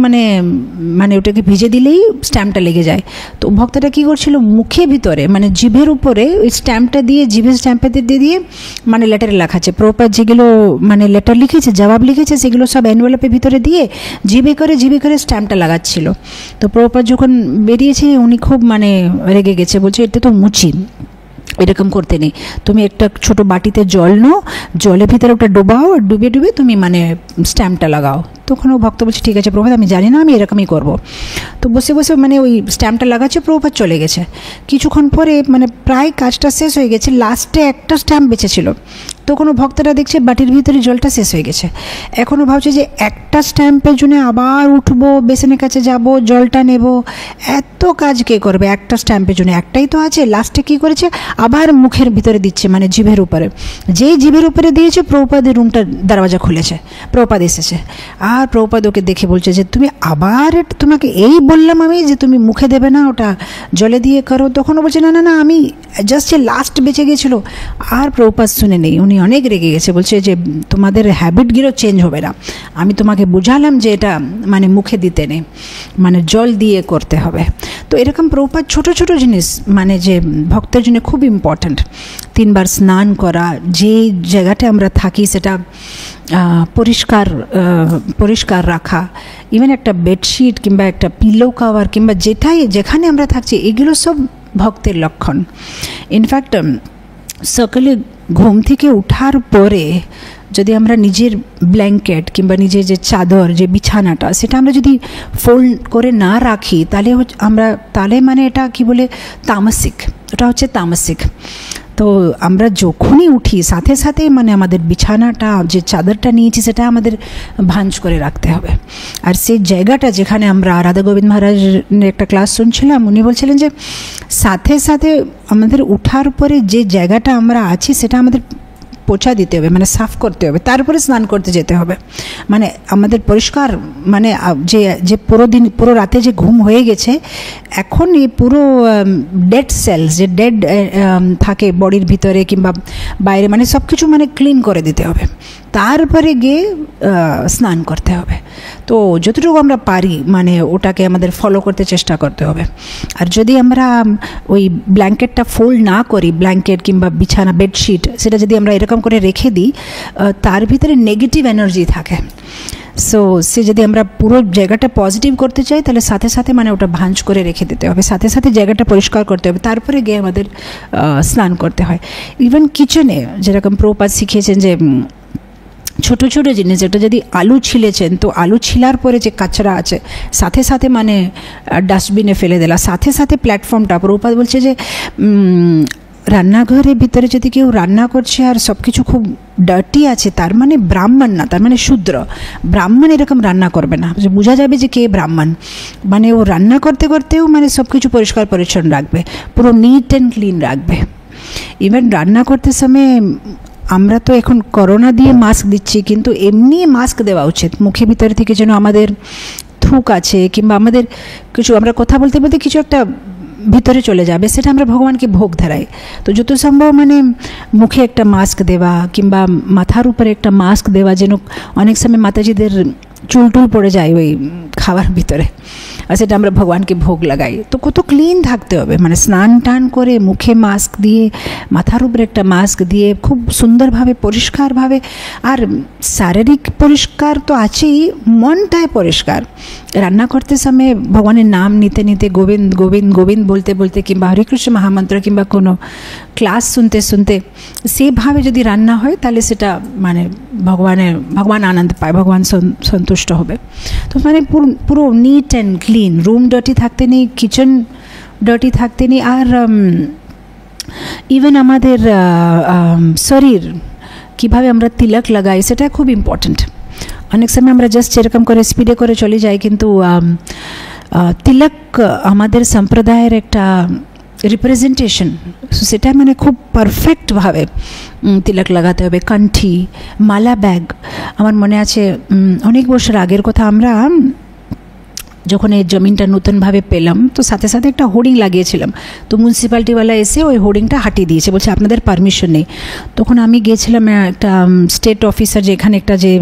মানে ওটাকে ভিজে দিলেই স্ট্যাম্পটা লেগে যায়। তো ভক্তটা কী করছিল, মুখে ভিতরে মানে জিভের উপরে ওই স্ট্যাম্পটা দিয়ে, জিভের স্ট্যাম্পটা দিয়ে মানে লেটারে লেখাচ্ছে, প্রপার যেগুলো মানে লেটার লিখেছে, জবাব লিখেছে, সেগুলো সব এনভেলপের ভিতরে দিয়ে জিভে করে স্ট্যাম্পটা লাগাচ্ছিল। তো প্রপার যখন বেরিয়েছে উনি খুব মানে রেগে গেছে, বলছে এটা তো মুচি, এরকম করতে নেই। তুমি একটা ছোট বাটিতে জল নাও, জলের ভিতরে ওটা ডোবাও, আর ডুবে ডুবে তুমি মানে স্ট্যাম্পটা লাগাও। তখন ও ভক্ত বলছে ঠিক আছে প্রভুপাদ, আমি জানি না, আমি এরকমই করব। তো বসে বসে মানে ওই স্ট্যাম্পটা লাগাচ্ছে, প্রভুপাদ চলে গেছে। কিছুক্ষণ পরে মানে প্রায় কাজটা শেষ হয়ে গেছে, লাস্টে একটা স্ট্যাম্প বেঁচেছিল। তখন ও ভক্তরা দেখছে বাটির ভিতরে জলটা শেষ হয়ে গেছে। এখনও ভাবছে যে একটা স্ট্যাম্পের জন্য আবার উঠবো, বেসিনের কাছে যাব, জলটা নেব, এত কাজ কে করবে একটা স্ট্যাম্পের জন্য? একটাই তো আছে। লাস্টে কী করেছে, আবার মুখের ভিতরে দিচ্ছে, মানে জিভের উপরে। যেই জিভের উপরে দিয়েছে, প্রভুপাদের রুমটার দরওয়াজা খুলেছে, প্রভুপাদ এসেছে। আর প্রভুপাদ ওকে দেখে বলছে যে তুমি আবার, তোমাকে এই বললাম আমি যে তুমি মুখে দেবে না, ওটা জলে দিয়ে করো। তখনও বলছে না না না, আমি জাস্ট যে লাস্ট বেঁচে গেছিলো। আর প্রভুপাদ শুনে নেই, উনি অনেক রেগে গেছে, বলছে যে তোমাদের হ্যাবিটগুলো চেঞ্জ হবে না, আমি তোমাকে বুঝালাম যে এটা মানে মুখে দিতে নেই, মানে জল দিয়ে করতে হবে। তো এরকম প্রভুপাদ ছোটো ছোটো জিনিস মানে যে ভক্তের জন্য খুব ইম্পর্ট্যান্ট। 3 বার স্নান করা, যে জায়গাটা আমরা থাকি সেটা পরিষ্কার রাখা, ইভেন একটা বেডশিট কিংবা একটা পিলো কাভার কিংবা যেখানে আমরা থাকছি, এগুলো সব ভক্তের লক্ষণ। ইনফ্যাক্ট সকালে ঘুম থেকে ওঠার পরে যদি আমরা নিজের ব্ল্যাঙ্কেট কিংবা নিজের যে চাদর, যে বিছানাটা, সেটা আমরা যদি ফোল্ড করে না রাখি, তাহলে মানে এটা কি বলে, তামসিক, এটা হচ্ছে তামসিক। তো আমরা যখনই উঠি সাথে সাথে মানে আমাদের বিছানাটা, যে চাদরটা নিয়েছি, সেটা আমাদের ভাঁজ করে রাখতে হবে। আর সেই জায়গাটা যেখানে আমরা রাধা গোবিন্দ মহারাজের একটা ক্লাস শুনছিলাম, উনি বলছিলেন যে সাথে সাথে আমাদের উঠার পরে যে জায়গাটা আমরা আছি সেটা আমাদের পোছা দিতে হবে, মানে সাফ করতে হবে, তারপরে স্নান করতে যেতে হবে। মানে আমাদের পরিষ্কার, মানে যে পুরো রাতে যে ঘুম হয়ে গেছে, এখন এই পুরো ডেড সেলস, যে ডেড থাকে বডির ভিতরে কিংবা বাইরে, মানে সব কিছু মানে ক্লিন করে দিতে হবে, তারপরে গিয়ে স্নান করতে হবে। তো যতটুকু আমরা পারি মানে ওটাকে আমাদের ফলো করতে চেষ্টা করতে হবে। আর যদি আমরা ওই ব্ল্যাঙ্কেটটা ফোল্ড না করি, ব্ল্যাঙ্কেট কিংবা বিছানা, বেডশিট, সেটা যদি আমরা এরকম করে রেখে দিই, তার ভিতরে নেগেটিভ এনার্জি থাকে। সো সে যদি আমরা পুরো জায়গাটা পজিটিভ করতে চাই, তাহলে সাথে সাথে মানে ওটা ভাঁজ করে রেখে দিতে হবে, সাথে সাথে জায়গাটা পরিষ্কার করতে হবে, তারপরে গিয়ে আমাদের স্নান করতে হয়। ইভেন কিচেনে যেরকম প্রভুপাদ শিখিয়েছেন যে ছোটো ছোটো জিনিস, যেটা যদি আলু ছিলেছেন, তো আলু ছিলার পরে যে কাঁচরা আছে সাথে সাথে মানে ডাস্টবিনে ফেলে দিলা, সাথে সাথে প্ল্যাটফর্মটা, প্রভুপাদ বলছে যে রান্নাঘরের ভিতরে যদি কেউ রান্না করছে আর সব কিছু খুব ডার্টি আছে, তার মানে ব্রাহ্মণ না, তার মানে শূদ্র। ব্রাহ্মণ এরকম রান্না করবে না, যে বোঝা যাবে যে কে ব্রাহ্মণ। মানে ও রান্না করতে করতেও মানে সব কিছু পরিষ্কার পরিচ্ছন্ন রাখবে, পুরো নিট অ্যান্ড ক্লিন রাখবে। ইভেন রান্না করতে সময় আমরা তো এখন করোনা দিয়ে মাস্ক দিচ্ছি, কিন্তু এমনি মাস্ক দেওয়া উচিত, মুখের ভিতরে থেকে যেন আমাদের থুক আছে কিংবা আমাদের কিছু, আমরা কথা বলতে বলতে কিছু একটা ভিতরে চলে যাবে, সেটা আমরা ভগবানকে ভোগ ধরাই। তো যত সম্ভব মানে মুখে একটা মাস্ক দেওয়া কিংবা মাথার উপরে একটা মাস্ক দেওয়া, যেন অনেক সময় মাতাজিদের চুল টুল পড়ে যায় ওই খাবার ভিতরে, আর সেটা আমরা ভগবানকে ভোগ লাগাই। তো কত ক্লিন থাকতে হবে, মানে স্নান টান করে মুখে মাস্ক দিয়ে, মাথার উপরে একটা মাস্ক দিয়ে খুব সুন্দরভাবে পরিষ্কারভাবে, আর শারীরিক পরিষ্কার তো আছেই, মনটায় পরিষ্কার। রান্না করতে সময় ভগবানের নাম নিতে নিতে, গোবিন্দ গোবিন্দ গোবিন্দ বলতে বলতে কিংবা হরিকৃষ্ণ মহামন্ত্র কিংবা কোনো ক্লাস শুনতে শুনতে সেভাবে যদি রান্না হয়, তাহলে সেটা মানে ভগবান আনন্দ পায়, ভগবান সন্তুষ্ট হবে। তো মানে পুরো neat and clean, room dirty থাকতে নেই, কিচেন ডার্টি থাকতে নেই। আর ইভেন আমাদের শরীর কীভাবে আমরা তিলক লাগাই, সেটা খুব ইম্পর্ট্যান্ট। অনেক সময় আমরা জাস্ট এরকম করে স্পিডে করে চলে যাই, কিন্তু তিলক আমাদের সম্প্রদায়ের একটা রিপ্রেজেন্টেশন, সেটা মানে খুব পারফেক্টভাবে তিলক লাগাতে হবে। কান্ঠি, মালা ব্যাগ, আমার মনে আছে অনেক বছর আগের কথা, আমরা যখন এই জমিনটা নতুনভাবে পেলাম, তো সাথে সাথে একটা হোর্ডিং লাগিয়েছিলাম। তো মিউনিসিপ্যালিটিওয়ালা এসে ওই হোর্ডিংটা হাটিয়ে দিয়েছে, বলছে আপনাদের পারমিশন নেই। তখন আমি গিয়েছিলাম একটা স্টেট অফিসার, যে এখানে একটা যে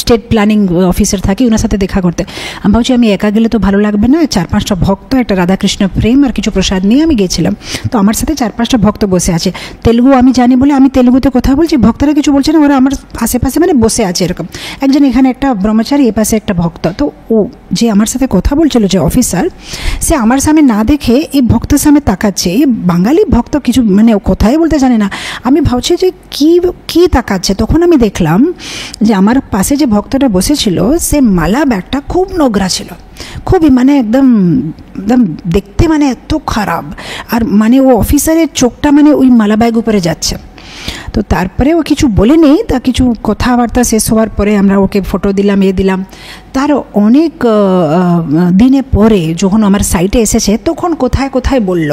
স্টেট প্ল্যানিং অফিসার থাকে, ওনার সাথে দেখা করতে। আমি ভাবছি আমি একা গেলে তো ভালো লাগবে না, 4-5টা ভক্ত, একটা রাধাকৃষ্ণ প্রেম আর কিছু প্রসাদ নিয়ে আমি গিয়েছিলাম। তো আমার সাথে 4-5টা ভক্ত বসে আছে, তেলুগু আমি জানি বলে আমি তেলুগুতে কথা বলছি, ভক্তরা কিছু বলছে না, ওরা আমার আশেপাশে মানে বসে আছে এরকম। একজন এখানে একটা ব্রহ্মচারী, এ পাশে একটা ভক্ত। তো ও যে আমার সাথে কথা বলছিল যে অফিসার, সে আমার সামনে না দেখে এই ভক্তের সামনে তাকাচ্ছে। এই বাঙালি ভক্ত কিছু মানে কথাই বলতে জানে না। আমি ভাবছি যে কি তাকাচ্ছে। তখন আমি দেখলাম যে আমার পাশে যে ভক্তটা বসেছিল সে মালা ব্যাগটা খুব নোংরা ছিল, খুবই মানে একদম দেখতে মানে এত খারাপ। আর মানে ও অফিসারের চোখটা মানে ওই মালা ব্যাগ উপরে যাচ্ছে। তো তারপরে ও কিছু বলেনি, তা কিছু কথাবার্তা শেষ হওয়ার পরে আমরা ওকে ফটো দিলাম, দিলাম। তার অনেক দিনে পরে যখন আমার সাইটে এসেছে তখন কোথায় কোথায় বলল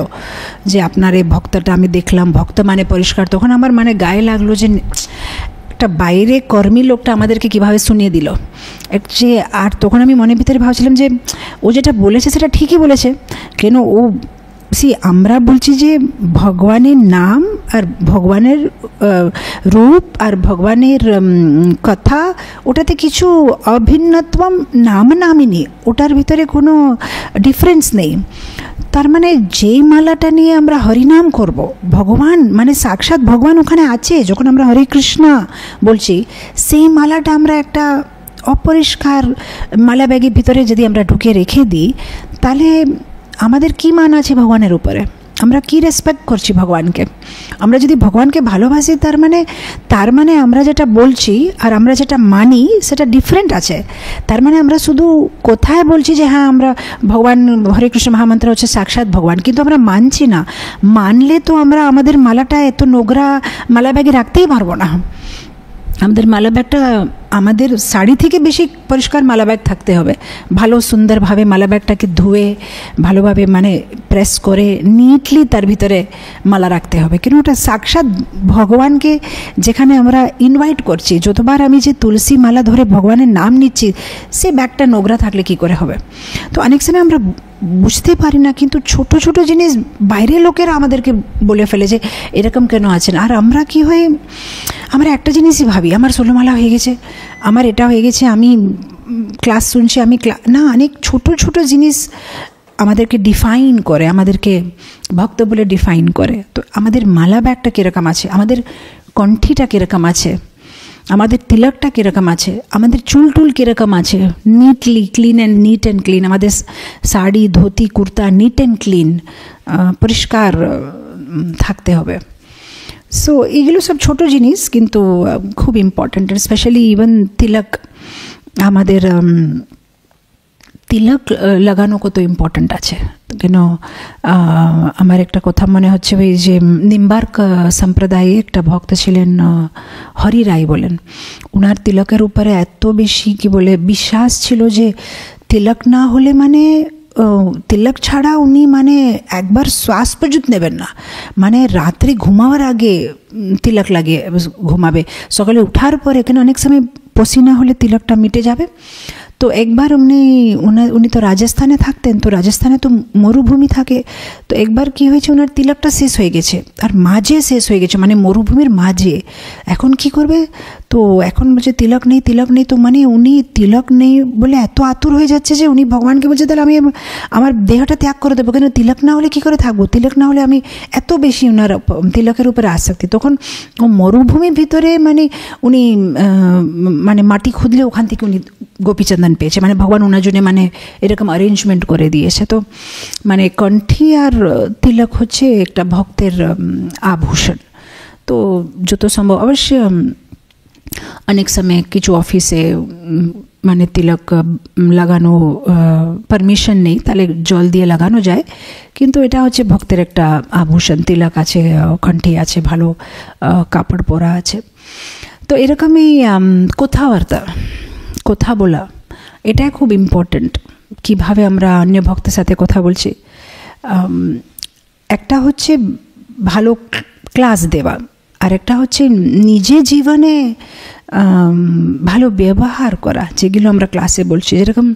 যে আপনার এই ভক্তটা আমি দেখলাম, ভক্ত মানে পরিষ্কার। তখন আমার মানে গায়ে লাগলো যে একটা বাইরে কর্মী লোকটা আমাদেরকে কিভাবে শুনিয়ে দিল যে। আর তখন আমি মনের ভিতরে ভাবছিলাম যে ও যেটা বলেছে সেটা ঠিকই বলেছে। কেন ও আমরা বলছি যে ভগবানের নাম আর ভগবানের রূপ আর ভগবানের কথা, ওটাতে কিছু অভিন্নত্বম নামই নেই, ওটার ভিতরে কোনো ডিফারেন্স নেই। তার মানে যেই মালাটা নিয়ে আমরা হরিনাম করব, ভগবান মানে সাক্ষাৎ ভগবান ওখানে আছে। যখন আমরা হরে কৃষ্ণ বলছি, সেই মালাটা আমরা একটা অপরিষ্কার মালা ব্যাগের ভিতরে যদি আমরা ঢুকে রেখে দিই, তাহলে আমাদের কি মান আছে ভগবানের উপরে? আমরা কি রেসপেক্ট করছি ভগবানকে? আমরা যদি ভগবানকে ভালোবাসি, তার মানে আমরা যেটা বলছি আর আমরা যেটা মানি সেটা ডিফারেন্ট আছে। তার মানে আমরা শুধু কোথায় বলছি যে হ্যাঁ আমরা ভগবান, হরে কৃষ্ণ মহামন্ত্র হচ্ছে সাক্ষাৎ ভগবান, কিন্তু আমরা মানছি না। মানলে তো আমরা আমাদের মালাটা এত নোংরা মালা ব্যাগে রাখতেই পারবো না। আমাদের মালা ব্যাগটা আমাদের শাড়ি থেকে বেশি পরিষ্কার মালা ব্যাগ থাকতে হবে। ভালো সুন্দরভাবে মালা ব্যাগটাকে ধুয়ে ভালোভাবে মানে প্রেস করে নিটলি তার ভিতরে মালা রাখতে হবে। কিন্তু ওটা সাক্ষাৎ ভগবানকে যেখানে আমরা ইনভাইট করছি, যতবার আমি যে তুলসী মালা ধরে ভগবানের নাম নিচ্ছি, সে ব্যাগটা নোংরা থাকলে কি করে হবে? তো অনেক সময় আমরা বুঝতে পারি না, কিন্তু ছোট ছোট জিনিস বাইরের লোকেরা আমাদেরকে বলে ফেলে যে এরকম কেন আছেন। আর আমরা কি হয়, আমরা একটা জিনিসই ভাবি, আমার 16 মালা হয়ে গেছে, আমার এটা হয়ে গেছে, আমি ক্লাস শুনছি, না, অনেক ছোট ছোট জিনিস আমাদেরকে ডিফাইন করে, আমাদেরকে ভক্ত বলে ডিফাইন করে। তো আমাদের মালা ব্যাগটা কীরকম আছে, আমাদের কণ্ঠিটা কীরকম আছে, আমাদের তিলকটা কীরকম আছে, আমাদের চুল টুল কীরকম আছে, নিট অ্যান্ড ক্লিন, আমাদের sari dhoti kurta neat and clean, পরিষ্কার থাকতে হবে। সো এগুলো সব ছোট জিনিস কিন্তু খুব ইম্পর্ট্যান্ট। স্পেশালি ইভেন তিলক, আমাদের তিলক লাগানো কত ইম্পর্ট্যান্ট আছে। কেন আমার একটা কথা মনে হচ্ছে, ওই যে নিম্বার্ক সম্প্রদায়ে একটা ভক্ত ছিলেন হরি রায় বলেন, ওনার তিলকের উপরে এত বেশি কি বলে বিশ্বাস ছিল যে তিলক না হলে মানে তিলক ছাড়া উনি মানে একবার শ্বাস পর্যন্ত নেবেন না। মানে রাত্রে ঘুমাবার আগে তিলক লাগিয়ে ঘুমাবে, সকালে উঠার পরে এখানে অনেক সময় পসিনা হলে তিলকটা মিটে যাবে। তো একবার উনি তো রাজস্থানে থাকতেন, তো রাজস্থানে তো মরুভূমি থাকে। তো একবার কি হয়েছে, ওনার তিলকটা শেষ হয়ে গেছে, আর মাঝে শেষ হয়ে গেছে, মানে মরুভূমির মাঝে। এখন কি করবে? তো এখন বলছে তিলক নেই। তো মানে উনি তিলক নেই বলে এত আতুর হয়ে যাচ্ছে যে উনি ভগবানকে বলছে তাহলে আমি আমার দেহটা ত্যাগ করে দেবো, কেন তিলক না হলে কী করে থাকবো? তিলক না হলে আমি এত বেশি ওনার তিলকের উপরে আসক্তি। তখন ও মরুভূমির ভিতরে মানে উনি মানে মাটি খুঁজলে ওখান থেকে উনি গোপীচন্দন পেয়েছে, মানে ভগবান ওনার জন্য মানে এরকম অ্যারেঞ্জমেন্ট করে দিয়েছে। তো মানে কণ্ঠী আর তিলক হচ্ছে একটা ভক্তের আভূষণ। তো যত সম্ভব অবশ্যই অনেক সময় কিছু অফিসে মানে তিলক লাগানো পারমিশন নেই, তাহলে জল দিয়ে লাগানো যায়, কিন্তু এটা হচ্ছে ভক্তের একটা আভূষণ। তিলক আছে, কণ্ঠী আছে, ভালো কাপড় পরা আছে। তো এরকমই কথা বলা, এটাই খুব ইম্পর্ট্যান্ট। কীভাবে আমরা অন্য ভক্তের সাথে কথা বলছি, একটা হচ্ছে ভালো ক্লাস দেওয়া, আর একটা হচ্ছে নিজে জীবনে ভালো ব্যবহার করা, যেগুলো আমরা ক্লাসে বলছি। যেরকম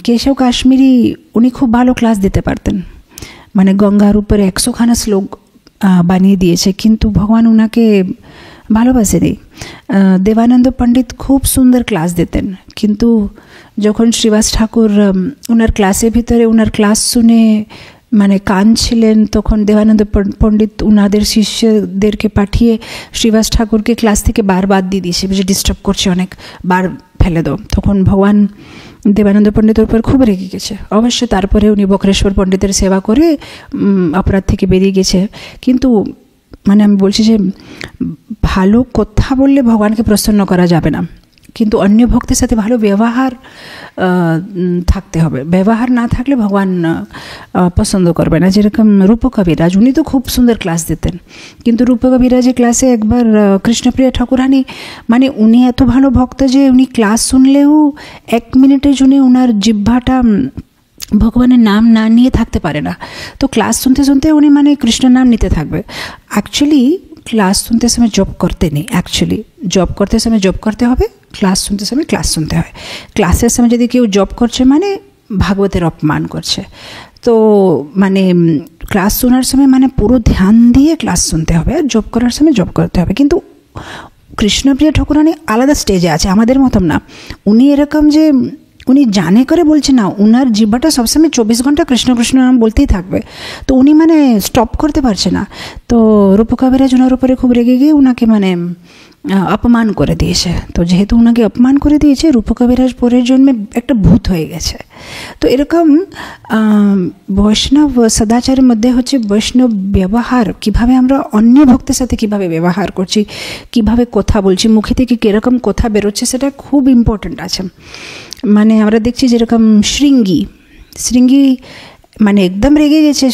কেশব কাশ্মীরি, উনি খুব ভালো ক্লাস দিতে পারতেন, মানে গঙ্গার উপরে 100খানা শ্লোক বানিয়ে দিয়েছে, কিন্তু ভগবান ওনাকে ভালোবাসেনি। দেবানন্দ পণ্ডিত খুব সুন্দর ক্লাস দিতেন, কিন্তু যখন শ্রীবাস ঠাকুর ওনার ক্লাসের ভিতরে ওনার ক্লাস শুনে মানে কাঁদছিলেন, তখন দেবানন্দ পণ্ডিত ওনাদের শিষ্যদেরকে পাঠিয়ে শ্রীবাস ঠাকুরকে ক্লাস থেকে বাদ দিয়ে দিয়েছে, যে ডিস্টার্ব করছে, অনেক বার ফেলে দাও। তখন ভগবান দেবানন্দ পণ্ডিতের উপর খুব রেগে গেছে। অবশ্য তারপরে উনি বক্রেশ্বর পণ্ডিতের সেবা করে অপরাধ থেকে বেরিয়ে গেছে। কিন্তু মানে আমি বলছি যে ভালো কথা বললে ভগবানকে প্রসন্ন করা যাবে না, কিন্তু অন্য ভক্তের সাথে ভালো ব্যবহার থাকতে হবে। ব্যবহার না থাকলে ভগবান পছন্দ করবে না। যেরকম রূপকবিরাজ, উনি তো খুব সুন্দর ক্লাস দিতেন, কিন্তু রূপকবিরাজের ক্লাসে একবার কৃষ্ণপ্রিয়া ঠাকুরানী, মানে উনি এত ভালো ভক্ত যে উনি ক্লাস শুনলেও 1 মিনিটের জন্য ওনার জিহ্বাটা ভগবানের নাম না নিয়ে থাকতে পারে না। তো ক্লাস শুনতে শুনতে উনি মানে কৃষ্ণ নাম নিতে থাকবে। অ্যাকচুয়ালি ক্লাস শুনতে সময় জব করতে নেই, অ্যাকচুয়ালি জব করতে সময় জব করতে হবে, ক্লাস শুনতে সময় ক্লাস শুনতে হয়। ক্লাসের সময় যদি কেউ জব করছে মানে ভাগবতের অপমান করছে। তো মানে ক্লাস শোনার সময় মানে পুরো ধ্যান দিয়ে ক্লাস শুনতে হবে, আর জব করার সময় জব করতে হবে। কিন্তু কৃষ্ণপ্রিয়া ঠাকুরানী আলাদা স্টেজে আছে, আমাদের মতন না। উনি এরকম যে উনি জানে করে বলছে না, উনার জিহ্বাটা সবসময় 24 ঘন্টা কৃষ্ণ কৃষ্ণ নাম বলতেই থাকবে। তো উনি মানে স্টপ করতে পারছে না। তো রূপকবিরাজ ওনার উপরে খুব রেগে গিয়ে ওনাকে মানে অপমান করে দিয়েছে। তো যেহেতু ওনাকে অপমান করে দিয়েছে, রূপকবিরাজ পরের জন্মে একটা ভূত হয়ে গেছে। তো এরকম বৈষ্ণব সদাচারের মধ্যে হচ্ছে বৈষ্ণব ব্যবহার, কিভাবে আমরা অন্য ভক্তের সাথে কিভাবে ব্যবহার করছি, কিভাবে কথা বলছি, মুখে থেকে কীরকম কথা বেরোচ্ছে, সেটা খুব ইম্পর্ট্যান্ট আছে। মানে আমরা দেখছি যেরকম শৃঙ্গি মানে একদম রেগে গেছে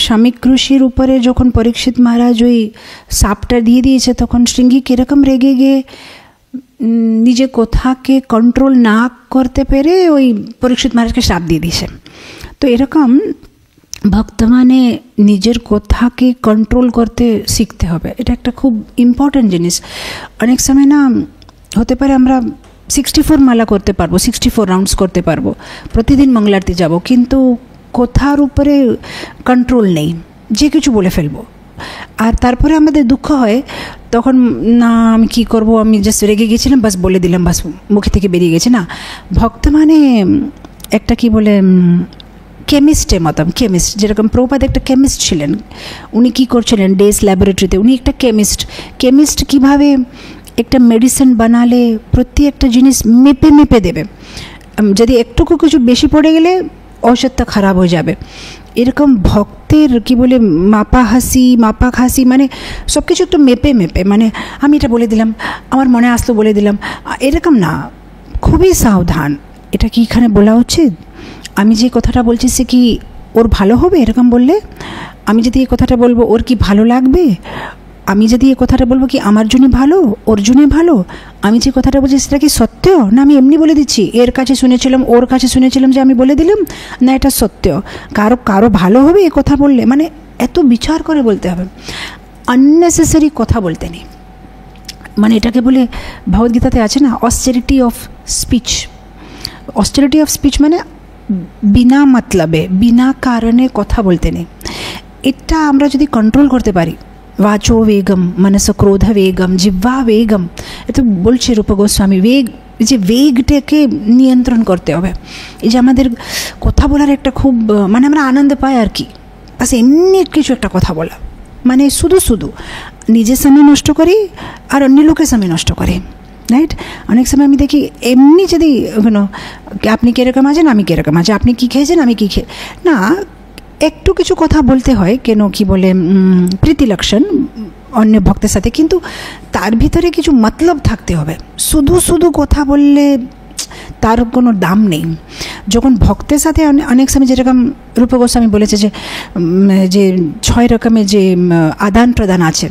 স্বামী ঋষির উপরে। যখন পরীক্ষিত মহারাজ ওই সাপটা দিয়ে দিয়েছে, তখন শৃঙ্গি কীরকম রেগে গিয়ে নিজের কথাকে কন্ট্রোল না করতে পেরে ওই পরীক্ষিত মহারাজকে সাপ দিয়ে দিয়েছে। তো এরকম ভক্তমানে নিজের কথাকে কন্ট্রোল করতে শিখতে হবে। এটা একটা খুব ইম্পর্ট্যান্ট জিনিস। অনেক সময় না হতে পারে আমরা 64 মালা করতে পারবো, 64 রাউন্ডস করতে পারবো, প্রতিদিন মঙ্গলারতি যাব, কিন্তু কথার উপরে কন্ট্রোল নেই, যে কিছু বলে ফেলবো। আর তারপরে আমাদের দুঃখ হয় তখন, না আমি কী করবো, আমি জাস্ট রেগে গেছিলাম, বাস বলে দিলাম, বাস মুখে থেকে বেরিয়ে গেছে। না, ভক্ত মানে একটা কি বলে কেমিস্টের মতন, কেমিস্ট। যেরকম প্রভুপাদ একটা কেমিস্ট ছিলেন, উনি কী করছিলেন ডেস ল্যাবরেটরিতে, উনি একটা কেমিস্ট কীভাবে একটা মেডিসিন বানালে প্রত্যেকটা জিনিস মেপে মেপে দেবে। যদি একটুকু কিছু বেশি পড়ে গেলে ঔষধটা খারাপ হয়ে যাবে। এরকম ভক্তের কি বলে মাপাখাসি মানে সব কিছু একটু মেপে মানে আমি এটা বলে দিলাম, আমার মনে আসলো বলে দিলাম, এরকম না, খুবই সাবধান। এটা কি এখানে বলা উচিত? আমি যে কথাটা বলছি সে কি ওর ভালো হবে? এরকম বললে আমি যদি এই কথাটা বলবো ওর কি ভালো লাগবে? আমি যদি এই কথাটা বলবো কি আমার জন্য ভালো, ওর জন্য ভালো? আমি যে কথাটা বলছি সেটা কি সত্য, না আমি এমনি বলে দিচ্ছি, এর কাছে শুনেছিলাম, ওর কাছে শুনেছিলাম যে আমি বলে দিলাম, না এটা সত্য? কারো ভালো হবে এ কথা বললে? মানে এত বিচার করে বলতে হবে, আননেসেসারি কথা বলতে নেই। মানে এটাকে বলে ভগবদ্গীতাতে আছে না, অস্টেরিটি অফ স্পিচ মানে বিনা মতলবে বিনা কারণে কথা বলতে নেই। এটা আমরা যদি কন্ট্রোল করতে পারি, वाचो वेगम मनस क्रोध वेगम जिह्वा वेगम, এত বলছে রূপ গোস্বামী, যে বেগটাকে নিয়ন্ত্রণ করতে হবে। এই যে আমাদের কথা বলার একটা খুব মানে আমরা আনন্দ পাই আর কি, বাস এমনি কিছু একটা কথা বলা, মানে শুধু নিজের সময় নষ্ট করি আর অন্য লোকের সময় নষ্ট করি, রাইট? অনেক সময় আমি দেখি এমনি যদি আপনি কীরকম আছেন, আমি কীরকম আছি, আপনি কী খেয়েছেন, আমি কী না, একটু কিছু কথা বলতে হয়, কেন কি বলে প্রীতি লক্ষণ অন্য ভক্তের সাথে, কিন্তু তার ভিতরে কিছু মতলব থাকতে হবে। শুধু কথা বললে তার কোনো দাম নেই। যখন ভক্তের সাথে অনেক সময় যেরকম রূপ গোস্বামী বলেছে যে 6 রকমের যে আদান প্রদান আছে,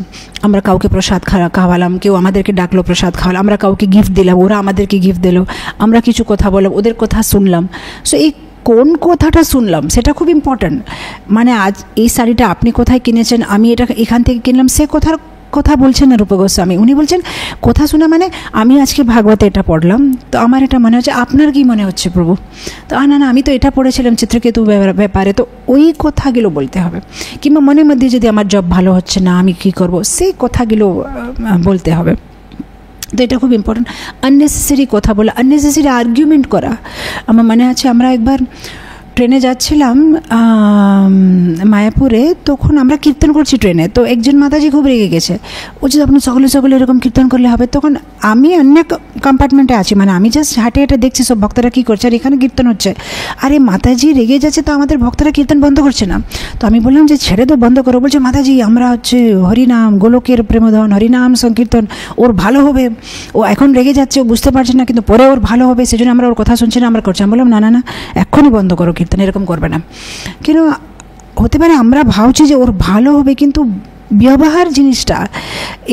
আমরা কাউকে প্রসাদ খাওয়ালাম, কেউ আমাদেরকে ডাকলো প্রসাদ খাওয়ালাম, আমরা কাউকে গিফট দিলাম, ওরা আমাদেরকে গিফট দিল, আমরা কিছু কথা বললাম, ওদের কথা শুনলাম। সো এই কোন কথাটা শুনলাম সেটা খুব ইম্পর্ট্যান্ট। মানে আজ এই শাড়িটা আপনি কোথায় কিনেছেন, আমি এটা এখান থেকে কিনলাম, সে কথা বলছেন না রূপ গোস্বামী। উনি বলছেন কথা শোনা মানে আমি আজকে ভাগবতে এটা পড়লাম, তো আমার এটা মনে হচ্ছে, আপনার কি মনে হচ্ছে প্রভু? তো না আমি তো এটা পড়েছিলাম চিত্রকেতু ব্যাপারে, তো ওই কথাগুলো বলতে হবে। কিংবা মনের মধ্যে যদি আমার জব ভালো হচ্ছে না, আমি কি করব, সেই কথাগুলো বলতে হবে। তো এটা খুব ইম্পর্টেন্ট। আননেসেসারি কথা বলা, আননেসেসারি আর্গুমেন্ট করা। আমার মনে আছে আমরা একবার ট্রেনে যাচ্ছিলাম মায়াপুরে, তখন আমরা কীর্তন করছি ট্রেনে। তো একজন মাতাজি খুব রেগে গেছে, বলছে আপনি সকলে সকলে এরকম কীর্তন করলে হবে। তখন আমি অন্য কম্পার্টমেন্টে আছি, মানে আমি জাস্ট হাঁটে হাঁটে দেখছি সব ভক্তরা কী করছে, আর এখানে কীর্তন হচ্ছে। আরে মাতাজি রেগে যাচ্ছে, তো আমাদের ভক্তরা কীর্তন বন্ধ করছে না। তো আমি বললাম যে ছেড়ে তো, বন্ধ করো। বলছে মাতাজি আমরা হচ্ছে হরিনাম, গোলকের প্রেমধন হরিনাম সংকীর্তন, ওর ভালো হবে, ও এখন রেগে যাচ্ছে, ও বুঝতে পারছে না, কিন্তু পরে ওর ভালো হবে, সেজন্য আমরা ওর কথা শুনছি না, আমরা করছি। আমি বললাম না না না, এক্ষুনি বন্ধ করো কীর্তন, এরকম করবে না। কেন হতে পারে আমরা ভাবছি যে ওর ভালো হবে, কিন্তু ব্যবহার জিনিসটা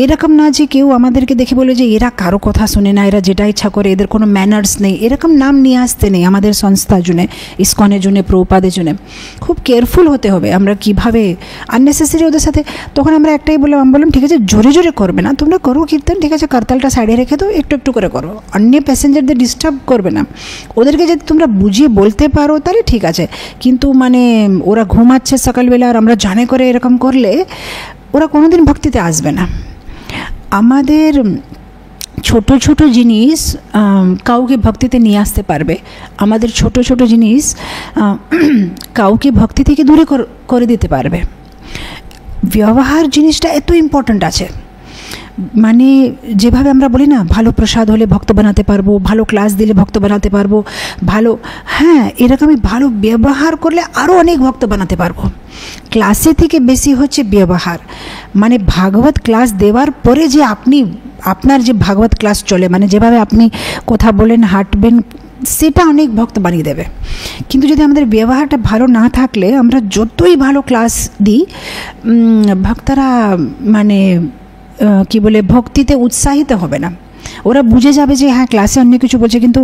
এরকম না যে কেউ আমাদেরকে দেখে বলে যে এরা কারো কথা শোনে না, এরা যেটা ইচ্ছা করে, এদের কোনো ম্যানার্স নেই, এরকম নাম নিয়ে আসতে নেই আমাদের সংস্থার জন্যে, ইসকনের জন্যে, প্রভুপাদের জন্যে। খুব কেয়ারফুল হতে হবে আমরা কীভাবে আননেসেসারি ওদের সাথে। তখন আমরা একটাই বললাম, আমি বললাম ঠিক আছে জোরে জোরে করবে না, তোমরা করো কীর্তন, ঠিক আছে করতালটা সাইডে রেখে দাও, একটু একটু করে করো, অন্য প্যাসেঞ্জারদের ডিস্টার্ব করবে না। ওদেরকে যদি তোমরা বুঝিয়ে বলতে পারো তাহলে ঠিক আছে, কিন্তু মানে ওরা ঘুমাচ্ছে সকালবেলা আর আমরা জানে করে এরকম করলে ওরা কোনোদিন ভক্তিতে আসবে না। আমাদের ছোট ছোট জিনিস কাউকে ভক্তিতে নিয়ে আসতে পারবে, আমাদের ছোট ছোট জিনিস কাউকে ভক্তি থেকে দূরে করে দিতে পারবে। ব্যবহার জিনিসটা এত ইম্পর্ট্যান্ট আছে, মানে যেভাবে আমরা বলি না ভালো প্রসাদ হলে ভক্ত বানাতে পারবো, ভালো ক্লাস দিলে ভক্ত বানাতে পারবো, ভালো, হ্যাঁ এরকমই ভালো ব্যবহার করলে আরও অনেক ভক্ত বানাতে পারবো। ক্লাসে থেকে বেশি হচ্ছে ব্যবহার, মানে ভাগবত ক্লাস দেওয়ার পরে যে আপনি আপনার যে ভাগবত ক্লাস চলে, মানে যেভাবে আপনি কথা বলেন হাঁটবেন, সেটা অনেক ভক্ত বানিয়ে দেবে। কিন্তু যদি আমাদের ব্যবহারটা ভালো না থাকলে আমরা যতই ভালো ক্লাস দিই, ভক্তরা মানে কি বলে ভক্তিতে উৎসাহিত হবে না। ওরা বুঝে যাবে যে হ্যাঁ ক্লাসে অন্য কিছু বলছে, কিন্তু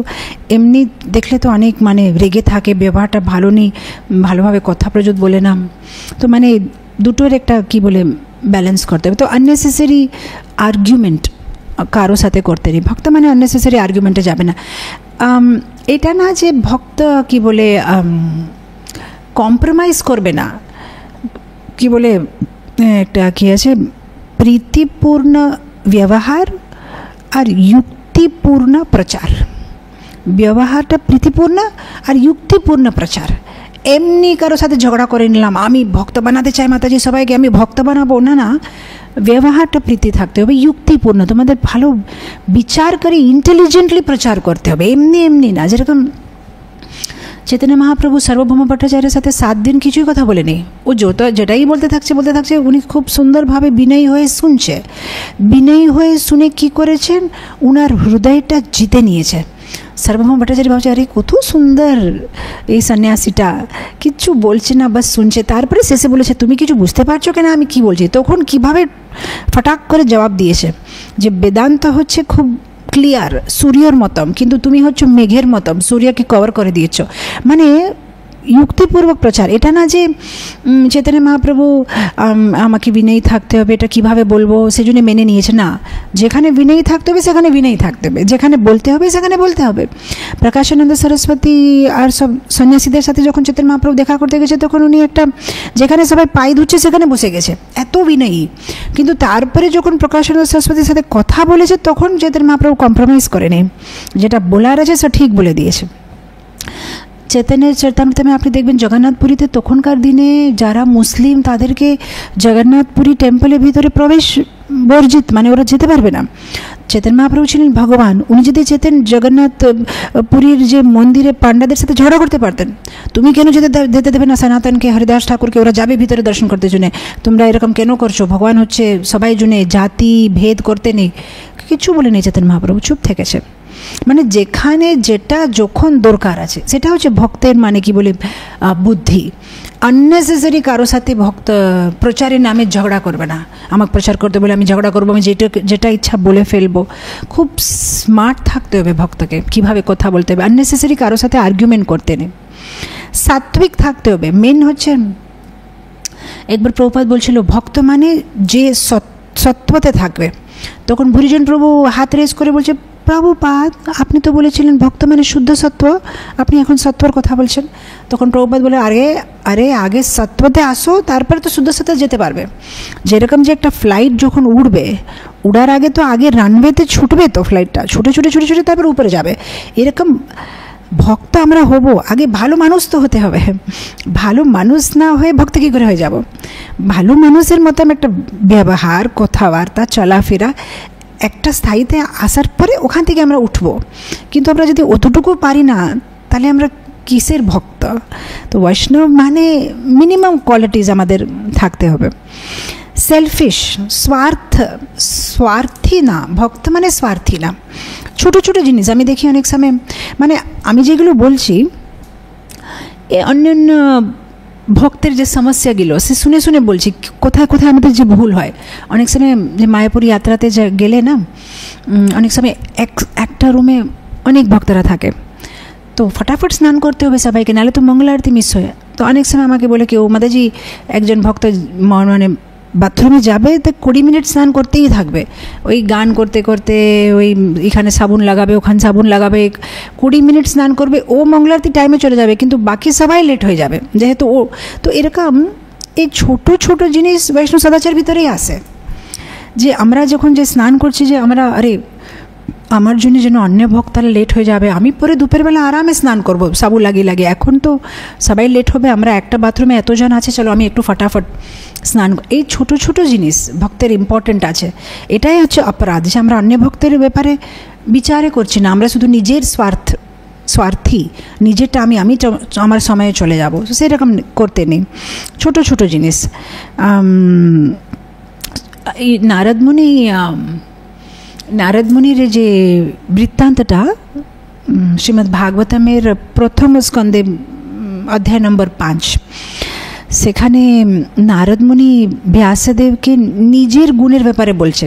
এমনি দেখলে তো অনেক মানে রেগে থাকে, ব্যবহারটা ভালো নেই, ভালোভাবে কথা প্রযোজ্য বলে না। তো মানে দুটোর একটা কি বলে ব্যালেন্স করতে হবে। তো আননেসেসারি আর্গুমেন্ট কারোর সাথে করতে নেই, ভক্ত মানে আননেসেসারি আর্গুমেন্টে যাবে না। এটা না যে ভক্ত কি বলে কম্প্রোমাইজ করবে না, কি বলে একটা কি আছে, প্রীতিপূর্ণ ব্যবহার আর যুক্তিপূর্ণ প্রচার। ব্যবহারটা প্রীতিপূর্ণ আর যুক্তিপূর্ণ প্রচার। এমনি কারোর সাথে ঝগড়া করে নিলাম, আমি ভক্ত বানাতে চাই মাতাজি সবাইকে, আমি ভক্ত বানাবো, না না, ব্যবহারটা প্রীতি থাকতে হবে, যুক্তিপূর্ণ, তোমাদের ভালো বিচার করে ইন্টেলিজেন্টলি প্রচার করতে হবে, এমনি এমনি না। যেরকম চৈতন্য মহাপ্রভু সার্বভৌম ভট্টাচার্যের সাথে 7 দিন কিছুই কথা বলেনি, ও যেটাই বলতে থাকছে, উনি খুব সুন্দরভাবে বিনয়ী হয়ে শুনছে। বিনয়ী হয়ে শুনে কি করেছেন, উনার হৃদয়টা জিতে নিয়েছে। সার্বভৌম ভট্টাচার্য ভাবছে আরে কত সুন্দর এই সন্ন্যাসীটা, কিচ্ছু বলছে না, বাস শুনছে। তারপরে শেষে বলেছে তুমি কিছু বুঝতে পারছো কেন আমি কি বলছি? তখন কিভাবে ফটাক করে জবাব দিয়েছে যে বেদান্ত হচ্ছে খুব ক্লিয়ার, সূর্যের মতন, কিন্তু তুমি হচ্ছে মেঘের মতন, সূর্যকে কভার করে দিয়েছ। মানে যুক্তিপূর্বক প্রচার, এটা না যে চৈতন্য মহাপ্রভু আমাকে বিনয়ী থাকতে হবে, এটা কিভাবে বলবো সেজন্য মেনে নিয়েছে না। যেখানে বিনয়ী থাকতে হবে সেখানে বিনয়ী থাকতে হবে, যেখানে বলতে হবে সেখানে বলতে হবে। প্রকাশানন্দ সরস্বতী আর সব সন্ন্যাসীদের সাথে যখন চৈতন্য মহাপ্রভু দেখা করতে গেছে, তখন উনি একটা যেখানে সবাই পায়ে ধুচ্ছে সেখানে বসে গেছে, এত বিনয়ী। কিন্তু তারপরে যখন প্রকাশানন্দ সরস্বতীর সাথে কথা বলেছে, তখন চৈতন্য মহাপ্রভু কম্প্রোমাইজ করেনি, যেটা বলার আছে সে ঠিক বলে দিয়েছে। চৈতন্যের চরিতামৃতমে আপনি দেখবেন জগন্নাথপুরীতে তখনকার দিনে যারা মুসলিম তাদেরকে জগন্নাথপুরী টেম্পলের ভিতরে প্রবেশ বর্জিত, মানে ওরা যেতে পারবে না। চৈতন্য মহাপ্রভু ছিলেন ভগবান, উনি যদি যেতেন জগন্নাথ পুরীর যে মন্দিরে পাণ্ডাদের সাথে ঝগড়া করতে পারতেন, তুমি কেন যেতে দেবে না সনাতনকে, হরিদাস ঠাকুরকে, ওরা যাবে ভিতরে দর্শন করতে জন্য, তোমরা এরকম কেন করছো, ভগবান হচ্ছে সবাই জন্য, জাতি ভেদ করতে নেই, কিছু বলে নেই। চৈতন্য মহাপ্রভু চুপ থেকেছে, মানে যেখানে যেটা যখন দরকার আছে, সেটা হচ্ছে ভক্তের মানে কি বলে বুদ্ধি। আননেসেসারি কারোর সাথে ভক্ত প্রচারের নামে ঝগড়া করবে না, আমাকে প্রচার করতে বলে আমি ঝগড়া করবো, আমি যেটা ইচ্ছা বলে ফেলবো। খুব স্মার্ট থাকতে হবে ভক্তকে, কিভাবে কথা বলতে হবে, আননেসেসারি কারোর সাথে আর্গুমেন্ট করতে নেই। সাত্বিক থাকতে হবে, মেন হচ্ছে। একবার প্রভুপাদ বলছিল ভক্ত মানে যে সত্ত্বতে থাকবে, তখন ভুরিজন প্রভু হাত রেজ করে বলছে প্রভুপাদ আপনি তো বলেছিলেন ভক্ত মানে শুদ্ধ সত্ত্ব, আপনি এখন সত্ত্বর কথা বলছেন। তখন প্রভুপাদ বলে আরে আগে সত্ত্বতে আসো, তারপরে তো শুদ্ধ সত্ত্বে যেতে পারবে। যেরকম যে একটা ফ্লাইট যখন উড়বে, উড়ার আগে তো আগে রানওয়েতে ছুটবে, তো ফ্লাইটটা ছুটে ছুটে ছুটে ছুটে তারপরে উপরে যাবে। এরকম ভক্ত আমরা হব, আগে ভালো মানুষ তো হতে হবে। ভালো মানুষ না হয়ে ভক্ত কী করে হয়ে যাব? ভালো মানুষের মতো একটা ব্যবহার, কথাবার্তা, চলাফেরা একটা স্থায়ীতে আসার পরে ওখান থেকে আমরা উঠব। কিন্তু আমরা যদি অতটুকু পারি না, তাহলে আমরা কিসের ভক্ত? তো বৈষ্ণব মানে মিনিমাম কোয়ালিটিজ আমাদের থাকতে হবে। সেলফিশ, স্বার্থী না, ভক্ত মানে স্বার্থী না। ছোটো ছোটো জিনিস আমি দেখি অনেক সময়, মানে আমি যেগুলো বলছি অন্যান্য ভক্তের যে সমস্যাগুলো সে শুনে শুনে বলছি, কোথায় কোথায় আমাদের যে ভুল হয়। অনেক সময় যে মায়াপুর যাত্রাতে গেলে না, অনেক সময় একটা রুমে অনেক ভক্তরা থাকে, তো ফটাফট স্নান করতে হবে সবাইকে, নাহলে তো মঙ্গল আরতি মিস হয়। তো অনেক সময় আমাকে বলে কেউ, মাদাজি একজন ভক্ত মানে বাথরুমে যাবে তো 20 মিনিট স্নান করতেই থাকবে, ওই গান করতে করতে, ওই এখানে সাবুন লাগাবে, ওখানে সাবুন লাগাবে, 20 মিনিট স্নান করবে, ও মঙ্গল আরতি টাইমে চলে যাবে, কিন্তু বাকি সবাই লেট হয়ে যাবে যেহেতু ও। তো এরকম এই ছোট ছোট জিনিস বৈষ্ণব সদাচার ভিতরেই আসে, যে আমরা যখন যে স্নান করছি, যে আমরা আরে আমার জন্য যেন অন্য ভক্তরা লেট হয়ে যাবে, আমি পরে দুপুরবেলা আরামে স্নান করব সাবু লাগিয়ে লাগিয়ে, এখন তো সবাই লেট হবে, আমরা একটা বাথরুমে এতজন আছে, চলো আমি একটু ফটাফট স্নান। এই ছোট ছোট জিনিস ভক্তের ইম্পর্টেন্ট আছে। এটাই হচ্ছে অপরাধ, যে আমরা অন্য ভক্তের ব্যাপারে বিচারে করছি না, আমরা শুধু নিজের স্বার্থী, নিজেরটা আমি আমার সময়ে চলে যাব, সেরকম করতে নেই। ছোট ছোট জিনিস। এই নারদ মুনির যে বৃত্তান্তটা শ্রীমদ্ ভাগবতমের প্রথম স্কন্ধে অধ্যায় নম্বর 5, সেখানে নারদ মুনি ব্যাসদেবকে নিজের গুণের ব্যাপারে বলছে,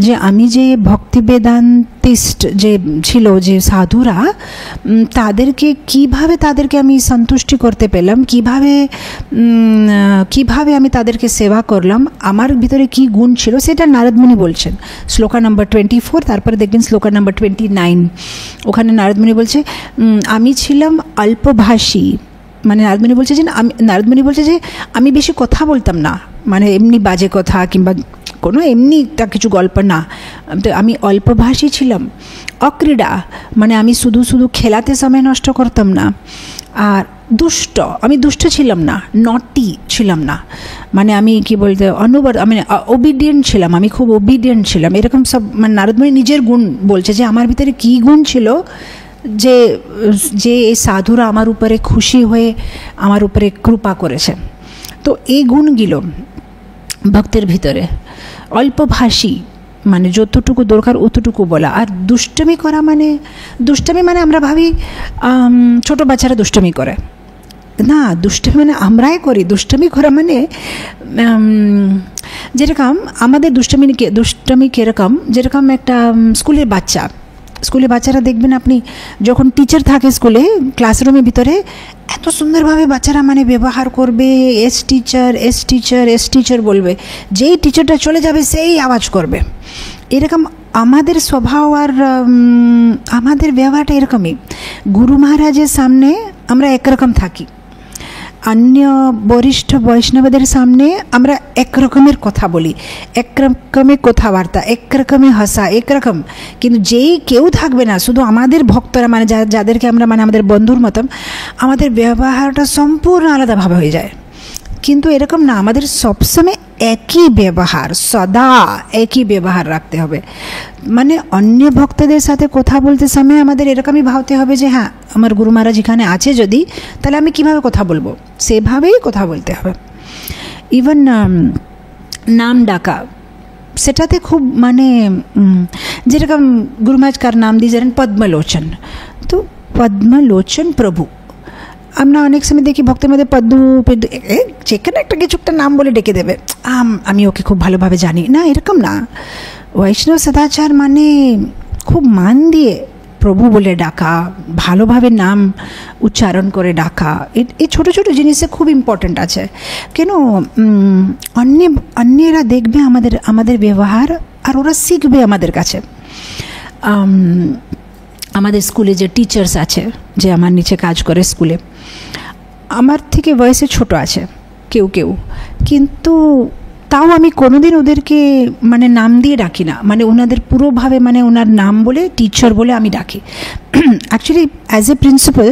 যে আমি যে ভক্তি বেদান্তিস্ট যে ছিল, যে সাধুরা, তাদেরকে আমি সন্তুষ্টি করতে পেলাম, কিভাবে আমি তাদেরকে সেবা করলাম, আমার ভিতরে কি গুণ ছিল, সেটা নারদ মুনি বলছেন। শ্লোকা নম্বর 24, তারপরে দেখবেন শ্লোকা নম্বর 29, ওখানে নারদ মুনি বলছে আমি ছিলাম অল্পভাষী। মানে নারদ মুনি বলছে যে আমি বেশি কথা বলতাম না, মানে এমনি বাজে কথা কিংবা কোনো এমনি কিছু গল্প না, তো আমি অল্পভাষী ছিলাম। অক্রীড়া মানে আমি শুধু খেলাতে সময় নষ্ট করতাম না। আর আমি দুষ্ট ছিলাম না, নটি ছিলাম না, মানে আমি কি বলতে আমি ওবিডিয়েন্ট ছিলাম, আমি খুব ওবিডিয়েন্ট ছিলাম। এরকম সব মানে নারদ মুনি নিজের গুণ বলছে, যে আমার ভিতরে কী গুণ ছিল, যে এই সাধুরা আমার উপরে খুশি হয়ে আমার উপরে কৃপা করেছে। তো এই গুণগুলো ভক্তের ভিতরে। অল্পভাষী মানে যতটুকু দরকার অতটুকু বলা। আর দুষ্টমি করা মানে আমরা ভাবি ছোট বাচ্চারা দুষ্টমি করে, না, দুষ্টমি মানে আমরাই করি। দুষ্টমি করা মানে যেরকম আমাদের দুষ্টমি কীরকম, যেরকম একটা স্কুলের বাচ্চারা দেখবেন আপনি, যখন টিচার থাকে স্কুলে ক্লাসরুমের ভিতরে, এত সুন্দরভাবে বাচ্চারা মানে ব্যবহার করবে, এস টিচার বলবে, যেই টিচারটা চলে যাবে সেই আওয়াজ করবে। এরকম আমাদের স্বভাব আর আমাদের ব্যবহারটা এরকমই। গুরু মহারাজের সামনে আমরা একরকম থাকি, অন্য বরিষ্ঠ বৈষ্ণবদের সামনে আমরা একরকমের কথা বলি, একরকমের কথাবার্তা, একরকমের হাসা, একরকম। কিন্তু যেই কেউ থাকবে না, শুধু আমাদের ভক্তরা মানে যাদেরকে আমরা মানে আমাদের বন্ধুর মতন, আমাদের ব্যবহারটা সম্পূর্ণ আলাদাভাবে হয়ে যায়। কিন্তু এরকম না, আমাদের সবসময় একই ব্যবহার, সদা একই ব্যবহার রাখতে হবে। মানে অন্য ভক্তদের সাথে কথা বলতে সময় আমাদের এরকমই ভাবতে হবে যে হ্যাঁ, আমার গুরু মহারাজ এখানে আছে যদি, তাহলে আমি কিভাবে কথা বলবো, সেভাবেই কথা বলতে হবে। ইভেন নাম ডাকা, সেটাতে খুব মানে যেরকম গুরু মহারাজ কার নাম দিয়েছিলেন পদ্মলোচন, তো পদ্মলোচন প্রভু। আমরা অনেক সময় দেখি ভক্তের মধ্যে যেখানে কিছু একটা নাম বলে ডেকে দেবে, আমি ওকে খুব ভালোভাবে জানি না, এরকম না। বৈষ্ণব সদাচার মানে খুব মান দিয়ে প্রভু বলে ডাকা, ভালোভাবে নাম উচ্চারণ করে ডাকা, এই ছোটো ছোটো জিনিসে খুব ইম্পর্ট্যান্ট আছে। কেন অন্যেরা দেখবে আমাদের ব্যবহার, আর ওরা শিখবে আমাদের কাছে। আমাদের স্কুলে যে টিচার্স আছে, যে আমার নিচে কাজ করে স্কুলে, আমার থেকে বয়সে ছোট আছে কেউ, কিন্তু তাও আমি কোনোদিন ওদেরকে মানে নাম দিয়ে ডাকি না, মানে ওনাদের পুরোভাবে মানে ওনার নাম বলে টিচার বলে আমি ডাকি। অ্যাকচুয়ালি অ্যাজ এ প্রিন্সিপাল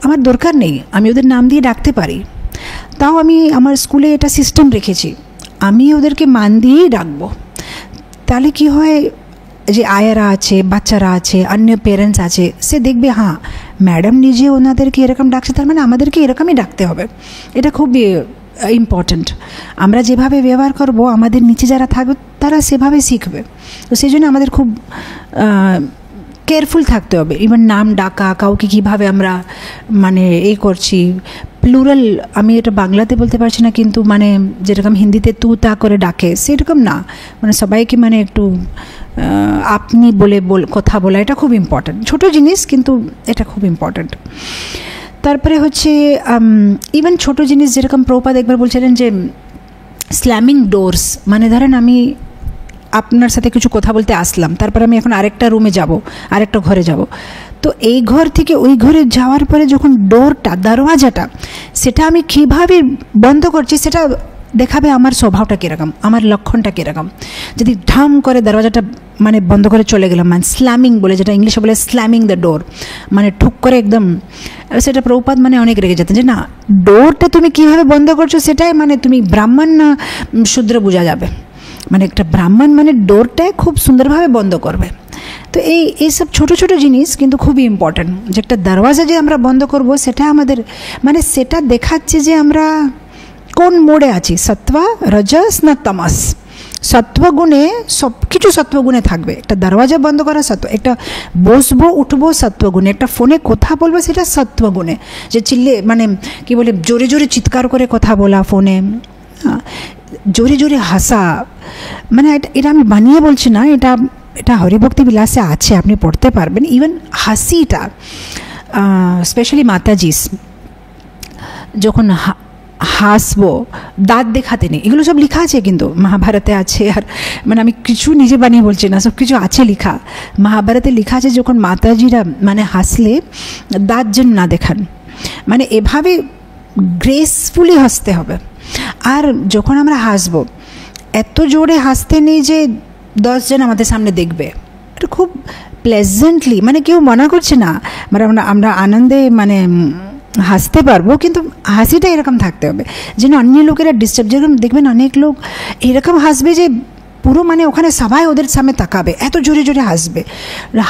আমার দরকার নেই, আমি ওদের নাম দিয়ে ডাকতে পারি। তাও আমি আমার স্কুলে এটা সিস্টেম রেখেছি, আমি ওদেরকে মান দিয়েই ডাকবো। তাহলে কি হয়, যে আয়ারা আছে, বাচ্চারা আছে, অন্য পেরেন্টস আছে, সে দেখবে হ্যাঁ ম্যাডাম নিজে ওনাদেরকে এরকম ডাকছে, তার মানে আমাদেরকে এরকমই ডাকতে হবে। এটা খুব ইম্পর্ট্যান্ট। আমরা যেভাবে ব্যবহার করব আমাদের নিচে যারা থাকবে তারা সেভাবে শিখবে। তো সেই জন্য আমাদের খুব কেয়ারফুল থাকতে হবে। ইভেন নাম ডাকা, কাউকে কীভাবে আমরা মানে এই করছি, প্লুরাল আমি এটা বাংলাতে বলতে পারছি না, কিন্তু মানে যেরকম হিন্দিতে তু তা করে ডাকে সেরকম না, মানে সবাইকে মানে একটু আপনি বলে কথা বলা, এটা খুব ইম্পর্ট্যান্ট। ছোটো জিনিস কিন্তু এটা খুব ইম্পর্ট্যান্ট। তারপরে হচ্ছে ইভেন ছোটো জিনিস যেরকম প্রভুপাদ একবার বলছিলেন যে স্ল্যামিং ডোরস, মানে ধরেন আমি আপনার সাথে কিছু কথা বলতে আসলাম, তারপর আমি এখন আরেকটা রুমে যাব, আরেকটা ঘরে যাব, তো এই ঘর থেকে ওই ঘরে যাওয়ার পরে যখন ডোরটা, দরওয়াজাটা, সেটা আমি কীভাবে বন্ধ করছি সেটা দেখাবে আমার স্বভাবটা কীরকম, আমার লক্ষণটা কীরকম। যদি ঢাম করে দরওয়াজাটা মানে বন্ধ করে চলে গেলাম, মানে স্ল্যামিং বলে, যেটা ইংলিশে বলে স্ল্যামিং দ্য ডোর, মানে ঠুক করে একদম, সেটা প্রভুপাদ মানে অনেক রেগে যেতেন যে না, ডোরটা তুমি কীভাবে বন্ধ করছো সেটাই মানে তুমি ব্রাহ্মণ না শূদ্র বোঝা যাবে। মানে একটা ব্রাহ্মণ মানে ডোরটায় খুব সুন্দরভাবে বন্ধ করবে। তো এইসব ছোটো ছোটো জিনিস কিন্তু খুবই ইম্পর্ট্যান্ট। যে একটা দরওয়াজা যে আমরা বন্ধ করব সেটা আমাদের মানে সেটা দেখাচ্ছে যে আমরা কোন মোড়ে আছি, সত্ত্বা, রজস না তামাস। সত্ত্বগুণে সব কিছু সত্ত্বগুণে থাকবে। একটা দরওয়াজা বন্ধ করা সত্ত্ব, একটা বসবো উঠবো সত্ত্বগুণে, একটা ফোনে কথা বলবো সেটা সত্ত্বগুণে, যে চিল্লে মানে কি বলে জোরে জোরে চিৎকার করে কথা বলা ফোনে, জোরে জোরে হাসা, মানে এটা আমি বানিয়ে বলছি না, এটা হরিভক্তি বিলাসে আছে, আপনি পড়তে পারবেন। ইভেন হাসিটা স্পেশালি মাতাজিস যখন হাসবো, দাঁত দেখাতে নেই, এগুলো সব লেখা আছে কিন্তু মহাভারতে আছে। আর মানে আমি কিছু নিজে বানিয়ে বলছি না, সব কিছু আছে লেখা, মহাভারতে লেখা আছে যখন মাতাজিরা মানে হাসলে দাঁত যেন না দেখান, মানে এভাবে গ্রেসফুলি হাসতে হবে। আর যখন আমরা হাসবো এত জোরে হাসতে নেই যে 10 জন আমাদের সামনে দেখবে, এটা খুব প্লেজেন্টলি, মানে কেউ মনা করছে না, মানে আমরা আনন্দে মানে হাসতে পারবো, কিন্তু হাসিটা এরকম থাকতে হবে যেন অন্য লোকেরা ডিস্টার্ব। যেরকম দেখবেন অনেক লোক এরকম হাসবে যে পুরো মানে ওখানে সবাই ওদের সামনে তাকাবে, এত জোরে জোরে হাসবে।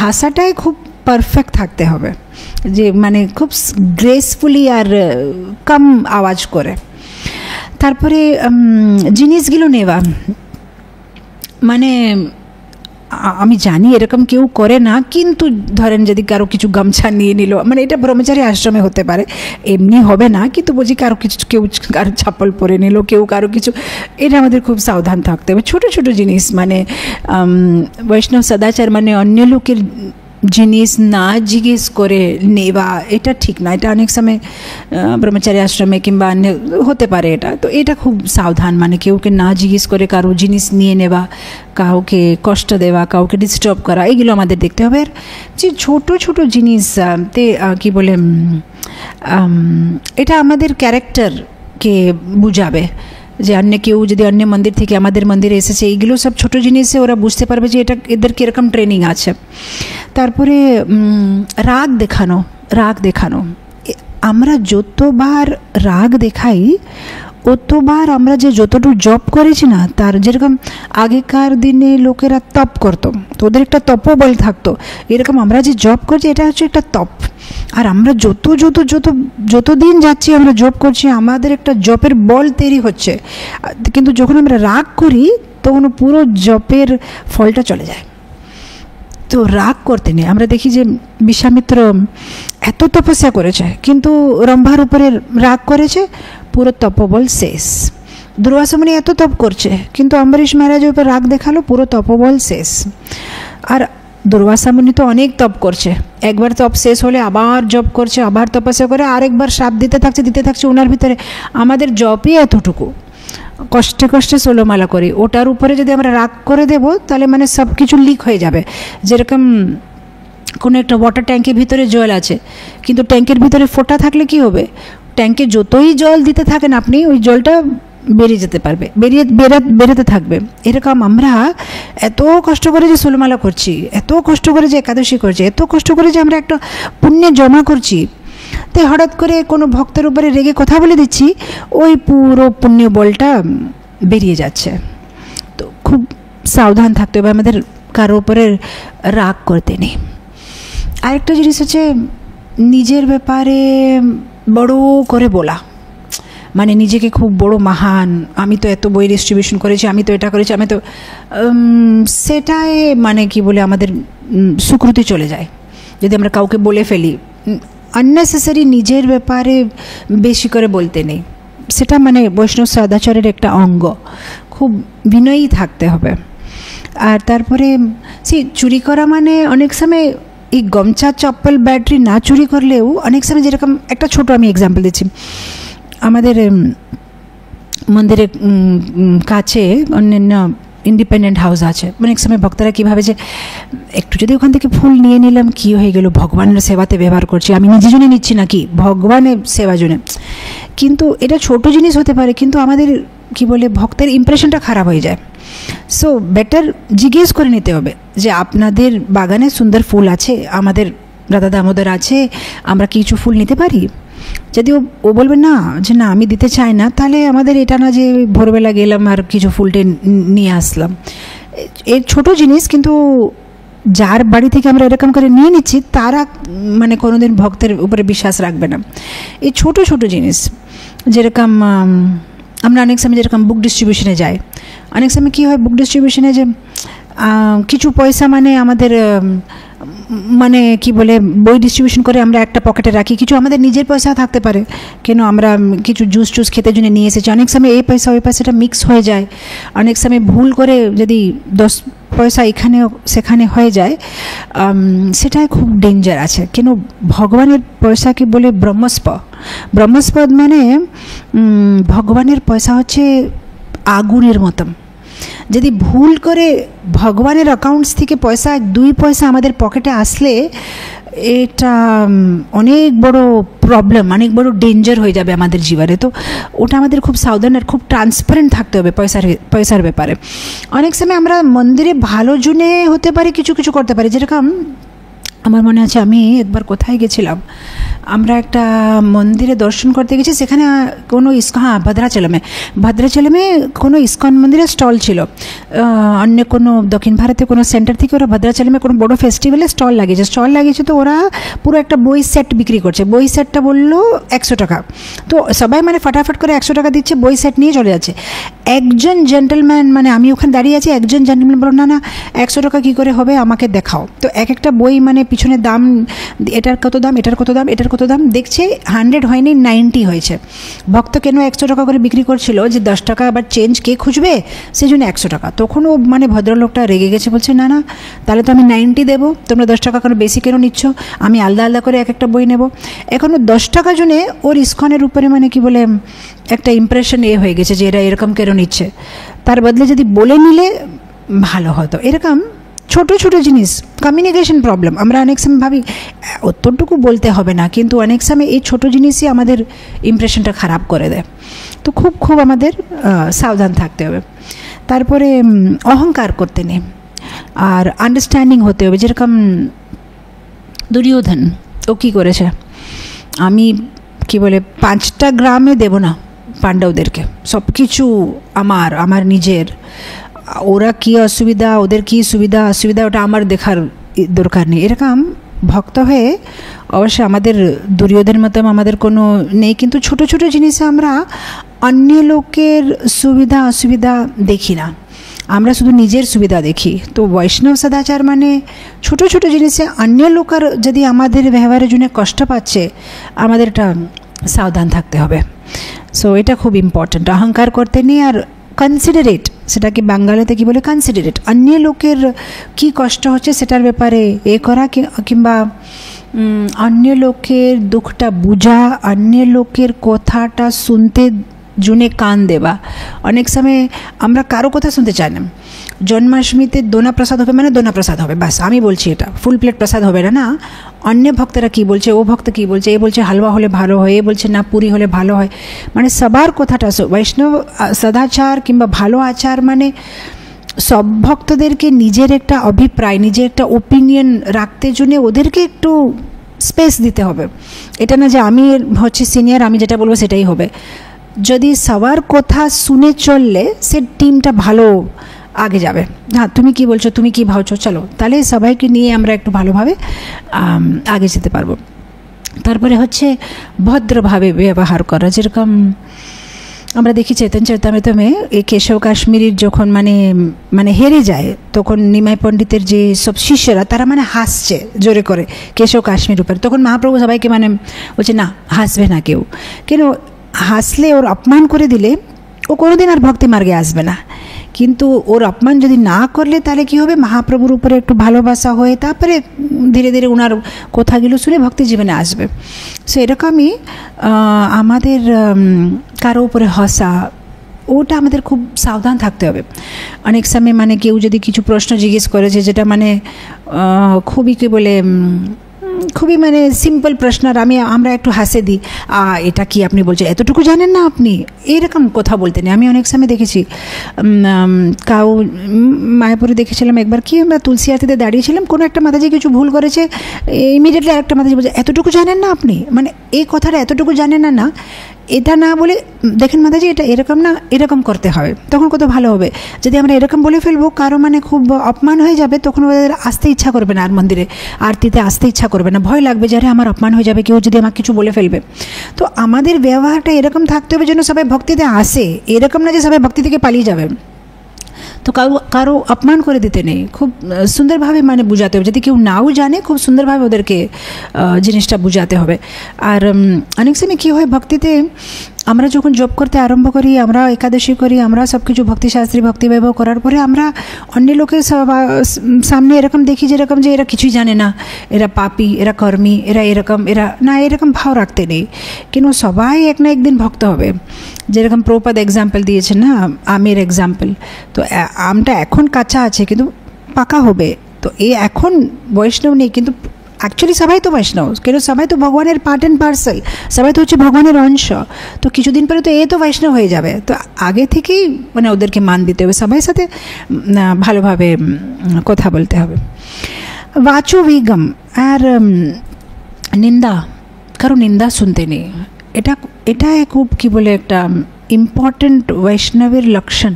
হাসাটাই খুব পারফেক্ট থাকতে হবে, যে মানে খুব গ্রেসফুলি আর কম আওয়াজ করে। তারপরে জিনিসগুলো নেওয়া, মানে আমি জানি এরকম কেউ করে না, কিন্তু ধরেন যদি কারো কিছু গামছা নিয়ে নিল, মানে এটা ব্রহ্মচারী আশ্রমে হতে পারে, এমনি হবে না, কিন্তু বলছি কারো কিছু, কেউ কারো ছাপ্পল পরে নিল, কেউ কারো কিছু, এটা আমাদের খুব সাবধান থাকতে হবে। ছোটো ছোটো জিনিস মানে বৈষ্ণব সদাচার মানে অন্য লোকের জিনিস না জিজ্ঞেস করে নেওয়া, এটা ঠিক না। এটা অনেক সময় ব্রহ্মচারী আশ্রমে কিংবা অন্য হতে পারে এটা, তো এটা খুব সাবধান, মানে কেউকে না জিজ্ঞেস করে কারো জিনিস নিয়ে নেওয়া, কাউকে কষ্ট দেওয়া, কাউকে ডিস্টার্ব করা, এগুলো আমাদের দেখতে হবে। আর যে ছোটো ছোটো জিনিস তে কী বলে এটা আমাদের ক্যারেক্টারকে বুঝাবে, যে অন্য কেউ যদি অন্য মন্দির থেকে আমাদের মন্দিরে এসেছে, এইগুলো সব ছোটো জিনিসে ওরা বুঝতে পারবে যে এটা এদের কীরকম ট্রেনিং আছে। তারপরে রাগ দেখানো, আমরা যতবার রাগ দেখাই অতবার আমরা যে যতটুকু জব করেছি না, তার যেরকম আগেকার দিনে লোকেরা তপ করতো, তো ওদের একটা তপবল থাকতো, এরকম আমরা যে জব করছি এটা হচ্ছে একটা তপ। আর আমরা যত দিন যাচ্ছি আমরা জব করছি, আমাদের একটা জপের বল তৈরি হচ্ছে, কিন্তু যখন আমরা রাগ করি তখন পুরো জপের ফলটা চলে যায়। তো রাগ করতে নেই। আমরা দেখি যে বিশ্বামিত্র এত তপস্যা করেছে, কিন্তু রম্ভার উপরে রাগ করেছে, পুরো তপবল শেষ। দুর্বাসা মুনি এত তপ করছে, কিন্তু অম্বরীশ মহারাজের উপর রাগ দেখালো, পুরো তপবল শেষ। আর দুর্বাসা মুনি তো অনেক তপ করছে, একবার তপ শেষ হলে আবার জপ করছে, আবার তপস্যা করে, আরেকবার শ্রাপ দিতে থাকছে ওনার ভিতরে। আমাদের জপই এতটুকু, কষ্টে কষ্টে 16 মালা করি, ওটার উপরে যদি আমরা রাগ করে দেব তাহলে মানে সব কিছু লিক হয়ে যাবে। যেরকম কোনো একটা ওয়াটার ট্যাঙ্কের ভিতরে জল আছে, কিন্তু ট্যাঙ্কের ভিতরে ফোঁটা থাকলে কি হবে, ট্যাঙ্কে যতই জল দিতে থাকেন আপনি, ওই জলটা বেরিয়ে যেতে পারবে, বেরোতে থাকবে। এরকম আমরা এত কষ্ট করে যে ষোলমালা করছি, এত কষ্ট করে যে একাদশী করছি, এত কষ্ট করে যে আমরা একটা পুণ্যে জমা করছি, তাই হঠাৎ করে কোনো ভক্তের উপরে রেগে কথা বলে দিচ্ছি, ওই পুরো পুণ্য বলটা বেরিয়ে যাচ্ছে। তো খুব সাবধান থাকতে হবে, আমাদের কারো উপরে রাগ করতে নেই। আরেকটা জিনিস হচ্ছে নিজের ব্যাপারে বড় করে বলা, মানে নিজেকে খুব বড় মহান, আমি তো এত বই ডিস্ট্রিবিউশন করেছি, আমি তো এটা করেছি, আমি তো সেটাই মানে কি বলে আমাদের সুকৃতি চলে যায় যদি আমরা কাউকে বলে ফেলি। আননেসেসারি নিজের ব্যাপারে বেশি করে বলতে নেই, সেটা মানে বৈষ্ণব সদাচারের একটা অঙ্গ। খুব বিনয়ী থাকতে হবে। আর তারপরে চুরি করা মানে অনেক সময় এই গমছা চপ্পল ব্যাটারি না চুরি করলেও অনেক সময়, যেরকম একটা ছোট আমি এক্সাম্পল দিচ্ছি, আমাদের মন্দিরের কাছে অন্যান্য ইন্ডিপেন্ডেন্ট হাউস আছে। অনেক সময় ভক্তরা কীভাবে যে একটু যদি ওখান থেকে ফুল নিয়ে নিলাম কী হয়ে গেল, ভগবানের সেবাতে ব্যবহার করছি, আমি নিজের জন্য নিচ্ছি নাকি, ভগবানের সেবা জন্য। কিন্তু এটা ছোট জিনিস হতে পারে, কিন্তু আমাদের কি বলে ভক্তের ইমপ্রেশনটা খারাপ হয়ে যায়। সো বেটার জিজ্ঞেস করে নিতে হবে যে আপনাদের বাগানে সুন্দর ফুল আছে, আমাদের রাধা দামোদর আছে, আমরা কিছু ফুল নিতে পারি। যদি ও বলবে না, যে না আমি দিতে চাই না, তাহলে আমাদের এটা না যে ভোরবেলা গেলাম আর কিছু ফুলটে নিয়ে আসলাম। এর ছোট জিনিস, কিন্তু যার বাড়ি থেকে আমরা এরকম করে নিয়ে নিচ্ছি তারা মানে কোনোদিন ভক্তের উপরে বিশ্বাস রাখবে না। এই ছোট ছোট জিনিস, যেরকম আমরা অনেক সময় যেরকম বুক ডিস্ট্রিবিউশনে যাই, অনেক সময় কী হয় বুক ডিস্ট্রিবিউশনে যে কিছু পয়সা মানে আমাদের মানে কি বলে বই ডিস্ট্রিবিউশন করে আমরা একটা পকেটে রাখি, কিছু আমাদের নিজের পয়সা থাকতে পারে, কেন আমরা কিছু জুস খেতে জন্য নিয়ে এসেছি। অনেক সময় এই পয়সা ওই পয়সাটা মিক্স হয়ে যায়, অনেক সময় ভুল করে যদি 10 পয়সা এখানে সেখানে হয়ে যায়, সেটাই খুব ডেঞ্জার আছে। কেন ভগবানের পয়সাকে বলে ব্রহ্মস্পদ মানে ভগবানের পয়সা হচ্ছে আগুনের মতন। যদি ভুল করে ভগবানের অ্যাকাউন্টস থেকে পয়সা 2 পয়সা আমাদের পকেটে আসলে এটা অনেক বড় প্রবলেম, অনেক বড় ডেঞ্জার হয়ে যাবে আমাদের জীবনে। তো ওটা আমাদের খুব সাবধান আর খুব ট্রান্সপারেন্ট থাকতে হবে পয়সার ব্যাপারে। অনেক সময় আমরা মন্দিরে ভালো জন্য হতে পারে, কিছু কিছু করতে পারি। যেরকম আমার মনে আছে আমি একবার কোথায় গেছিলাম, আমরা একটা মন্দিরে দর্শন করতে গেছি, সেখানে কোনো ভদ্রাচলমে কোনো ইস্কন মন্দিরের স্টল ছিল। অন্য কোনো দক্ষিণ ভারতে কোনো সেন্টার থেকে ওরা ভদ্রাচলমে কোনো বড়ো ফেস্টিভ্যালে স্টল লাগিয়েছে। তো ওরা পুরো একটা বই সেট বিক্রি করছে। বই সেটটা বললো 100 টাকা। তো সবাই মানে ফটাফট করে 100 টাকা দিচ্ছে, বই সেট নিয়ে চলে যাচ্ছে। একজন জেন্টলম্যান, মানে আমি ওখানে দাঁড়িয়ে আছি, একজন জেন্টলম্যান বলল না 100 টাকা কী করে হবে, আমাকে দেখাও। তো একটা বই মানে পিছনে দাম, এটার কত দাম, এটার কত দাম, এটার কত দাম, দেখছে 100 হয়নি 90 হয়েছে। ভক্ত কেন 100 টাকা করে বিক্রি করছিল, যে 10 টাকা আবার চেঞ্জ কে খুঁজবে, সেই জন্য 100 টাকা। তখন ও মানে ভদ্রলোকটা রেগে গেছে, বলছে না তাহলে তো আমি 90 দেবো, তোমরা 10 টাকা করে বেশি কেন নিচ্ছ, আমি আলাদা করে একটা বই নেব। এখনও 10 টাকা জন্য ওর ইস্কনের উপরে মানে কি বলে একটা ইমপ্রেশন হয়ে গেছে যে এরা এরকম কেন নিচ্ছে। তার বদলে যদি বলে নিলে ভালো হতো। এরকম ছোট ছোট জিনিস, কমিউনিকেশন প্রবলেম, আমরা অনেক সময় ভাবি অতটুকু বলতে হবে না, কিন্তু অনেক সময় এই ছোট জিনিসই আমাদের ইমপ্রেশনটা খারাপ করে দেয়। তো খুব আমাদের সাবধান থাকতে হবে। তারপরে অহংকার করতে নেই, আর আন্ডারস্ট্যান্ডিং হতে হবে। যেরকম দুর্যোধন, ও কী করেছে, আমি কি বলে 5টা গ্রামে দেব না পাণ্ডবদেরকে, সব কিছু আমার নিজের, ওরা কী অসুবিধা, ওদের কী অসুবিধা ওটা আমার দেখার দরকার নেই। এরকম ভক্ত হয়ে অবশ্যই আমাদের দুর্যোধনের মতো আমাদের কোনো নেই, কিন্তু ছোট ছোট জিনিসে আমরা অন্য লোকের সুবিধা অসুবিধা দেখি না, আমরা শুধু নিজের সুবিধা দেখি। তো বৈষ্ণব সদাচার মানে ছোট ছোট জিনিসে অন্য লোকের যদি আমাদের ব্যবহারের জন্য কষ্ট পাচ্ছে, আমাদের এটা সাবধান থাকতে হবে। সো এটা খুব ইম্পর্ট্যান্ট। অহংকার করতে নেই, আর কনসিডারেট, সেটাকে বাঙালিতে কী বলে, কনসিডারেট, অন্য লোকের কী কষ্ট হচ্ছে সেটার ব্যাপারে করা, কিংবা অন্য লোকের দুঃখটা বোঝা, অন্য লোকের কথাটা শুনতে জুনে কান দেওয়া। অনেক সময় আমরা কারো কথা শুনতে চাই না। জন্মাষ্টমীতে দোনা প্রসাদ হবে মানে দোনা প্রসাদ হবে, বাস আমি বলছি এটা ফুল প্লেট প্রসাদ হবে না। না, অন্য ভক্তরা কী বলছে, ও ভক্ত কী বলছে, এ বলছে হালুয়া হলে ভালো হয়, এ বলছে না পুরি হলে ভালো হয়। মানে সবার কথাটা বৈষ্ণব সদাচার কিংবা ভালো আচার মানে সব ভক্তদেরকে নিজের একটা অভিপ্রায়, নিজের একটা ওপিনিয়ন রাখতে জন্য ওদেরকে একটু স্পেস দিতে হবে। এটা না যে আমি হচ্ছে সিনিয়র, আমি যেটা বলবো সেটাই হবে। যদি সবার কথা শুনে চললে সে টিমটা ভালো আগে যাবে। হ্যাঁ, তুমি কি বলছো, তুমি কি ভাবছো, চলো তাহলে সবাইকে নিয়ে আমরা একটু ভালোভাবে আগে যেতে পারবো। তারপরে হচ্ছে ভদ্রভাবে ব্যবহার করা। যেরকম আমরা দেখি চৈতন্য চরিতামৃতমে এই কেশব কাশ্মীরির যখন মানে হেরে যায়, তখন নিমাই পণ্ডিতের যে সব শিষ্যরা তারা মানে হাসছে জোরে করে কেশব কাশ্মীর উপরে। তখন মহাপ্রভু সবাইকে মানে বলছে না, হাসবে না কেউ, কেন হাসলে ওর অপমান করে দিলে ও কোনোদিন আর ভক্তি মার্গে আসবে না। কিন্তু ওর অপমান যদি না করলে তাহলে কী হবে, মহাপ্রভুর উপরে একটু ভালোবাসা হয়ে তারপরে ধীরে ধীরে ওনার কথাগুলো শুনে ভক্তি জীবনে আসবে। সো এরকমই আমাদের কারো উপরে হসা, ওটা আমাদের খুব সাবধান থাকতে হবে। অনেক সময় মানে কেউ যদি কিছু প্রশ্ন জিজ্ঞেস করেছে যেটা মানে খুবই কী বলে খুবই মানে সিম্পল প্রশ্ন, আর আমরা একটু হাসে দিই, এটা কি আপনি বলছেন, এতটুকু জানেন না আপনি, এরকম কথা বলতে নেই। আমি অনেক সময় দেখেছি কাউ মায়াপুরে দেখেছিলাম একবার কি, আমরা তুলসী আরতিতে দাঁড়িয়েছিলাম, কোনো একটা মাতাজি কিছু ভুল করেছে, ইমিডিয়েটলি আরেকটা মাতাজি বলছে এতটুকু জানেন না আপনি, মানে এই কথাটা এতটুকু জানেন না, এটা না বলে দেখেন মাতাজি এটা এরকম না, এরকম করতে হবে, তখন কত ভালো হবে। যদি আমরা এরকম বলে ফেলবো কারো মানে খুব অপমান হয়ে যাবে, তখন ওদের আসতে ইচ্ছা করবে না, আর মন্দিরে আরতিতে আসতে ইচ্ছা করবে না, ভয় লাগবে যে আরে আমার অপমান হয়ে যাবে, কেউ যদি আমাকে কিছু বলে ফেলবে। তো আমাদের ব্যবহারটা এরকম থাকতে হবে যেন সবাই ভক্তিতে আসে, এরকম না যে সবাই ভক্তি থেকে পালিয়ে যাবে। তো কারো অপমান করে দিতে নেই, খুব সুন্দরভাবে মানে বুঝাতে হবে। যদি কেউ নাও জানে খুব সুন্দরভাবে ওদেরকে জিনিসটা বুঝাতে হবে। আর অনেক সময় কী হয়, ভক্তিতে আমরা যখন জব করতে আরম্ভ করি, আমরা একাদশী করি, আমরা সব কিছু ভক্তিশাস্ত্রী ভক্তিবৈভব করার পরে আমরা অন্য লোকের সামনে এরকম দেখি যেরকম যে এরা কিছুই জানে না, এরা পাপী, এরা কর্মী, এরা এরকম, এরা না, এরকম ভাব রাখতে নেই। কিন্তু সবাই এক না একদিন ভক্ত হবে। যেরকম প্রভুপাদ এক্সাম্পল দিয়েছেন না, আমের এক্সাম্পল, তো আমটা এখন কাঁচা আছে কিন্তু পাকা হবে। তো এখন বৈষ্ণব নেই কিন্তু অ্যাকচুয়ালি সবাই তো বৈষ্ণব, কেন সবাই তো ভগবানের পার্ট অ্যান্ড পার্সেল, সবাই তো হচ্ছে ভগবানের অংশ। তো কিছুদিন পরে তো তো বৈষ্ণব হয়ে যাবে। তো আগে থেকেই মানে ওদেরকে মান দিতে হবে, সবাই সাথে ভালোভাবে কথা বলতে হবে। বাচো বিগম, আর নিন্দা, কারো নিন্দা শুনতে নেই। এটা খুব কী বলে একটা ইম্পর্ট্যান্ট বৈষ্ণবের লক্ষণ,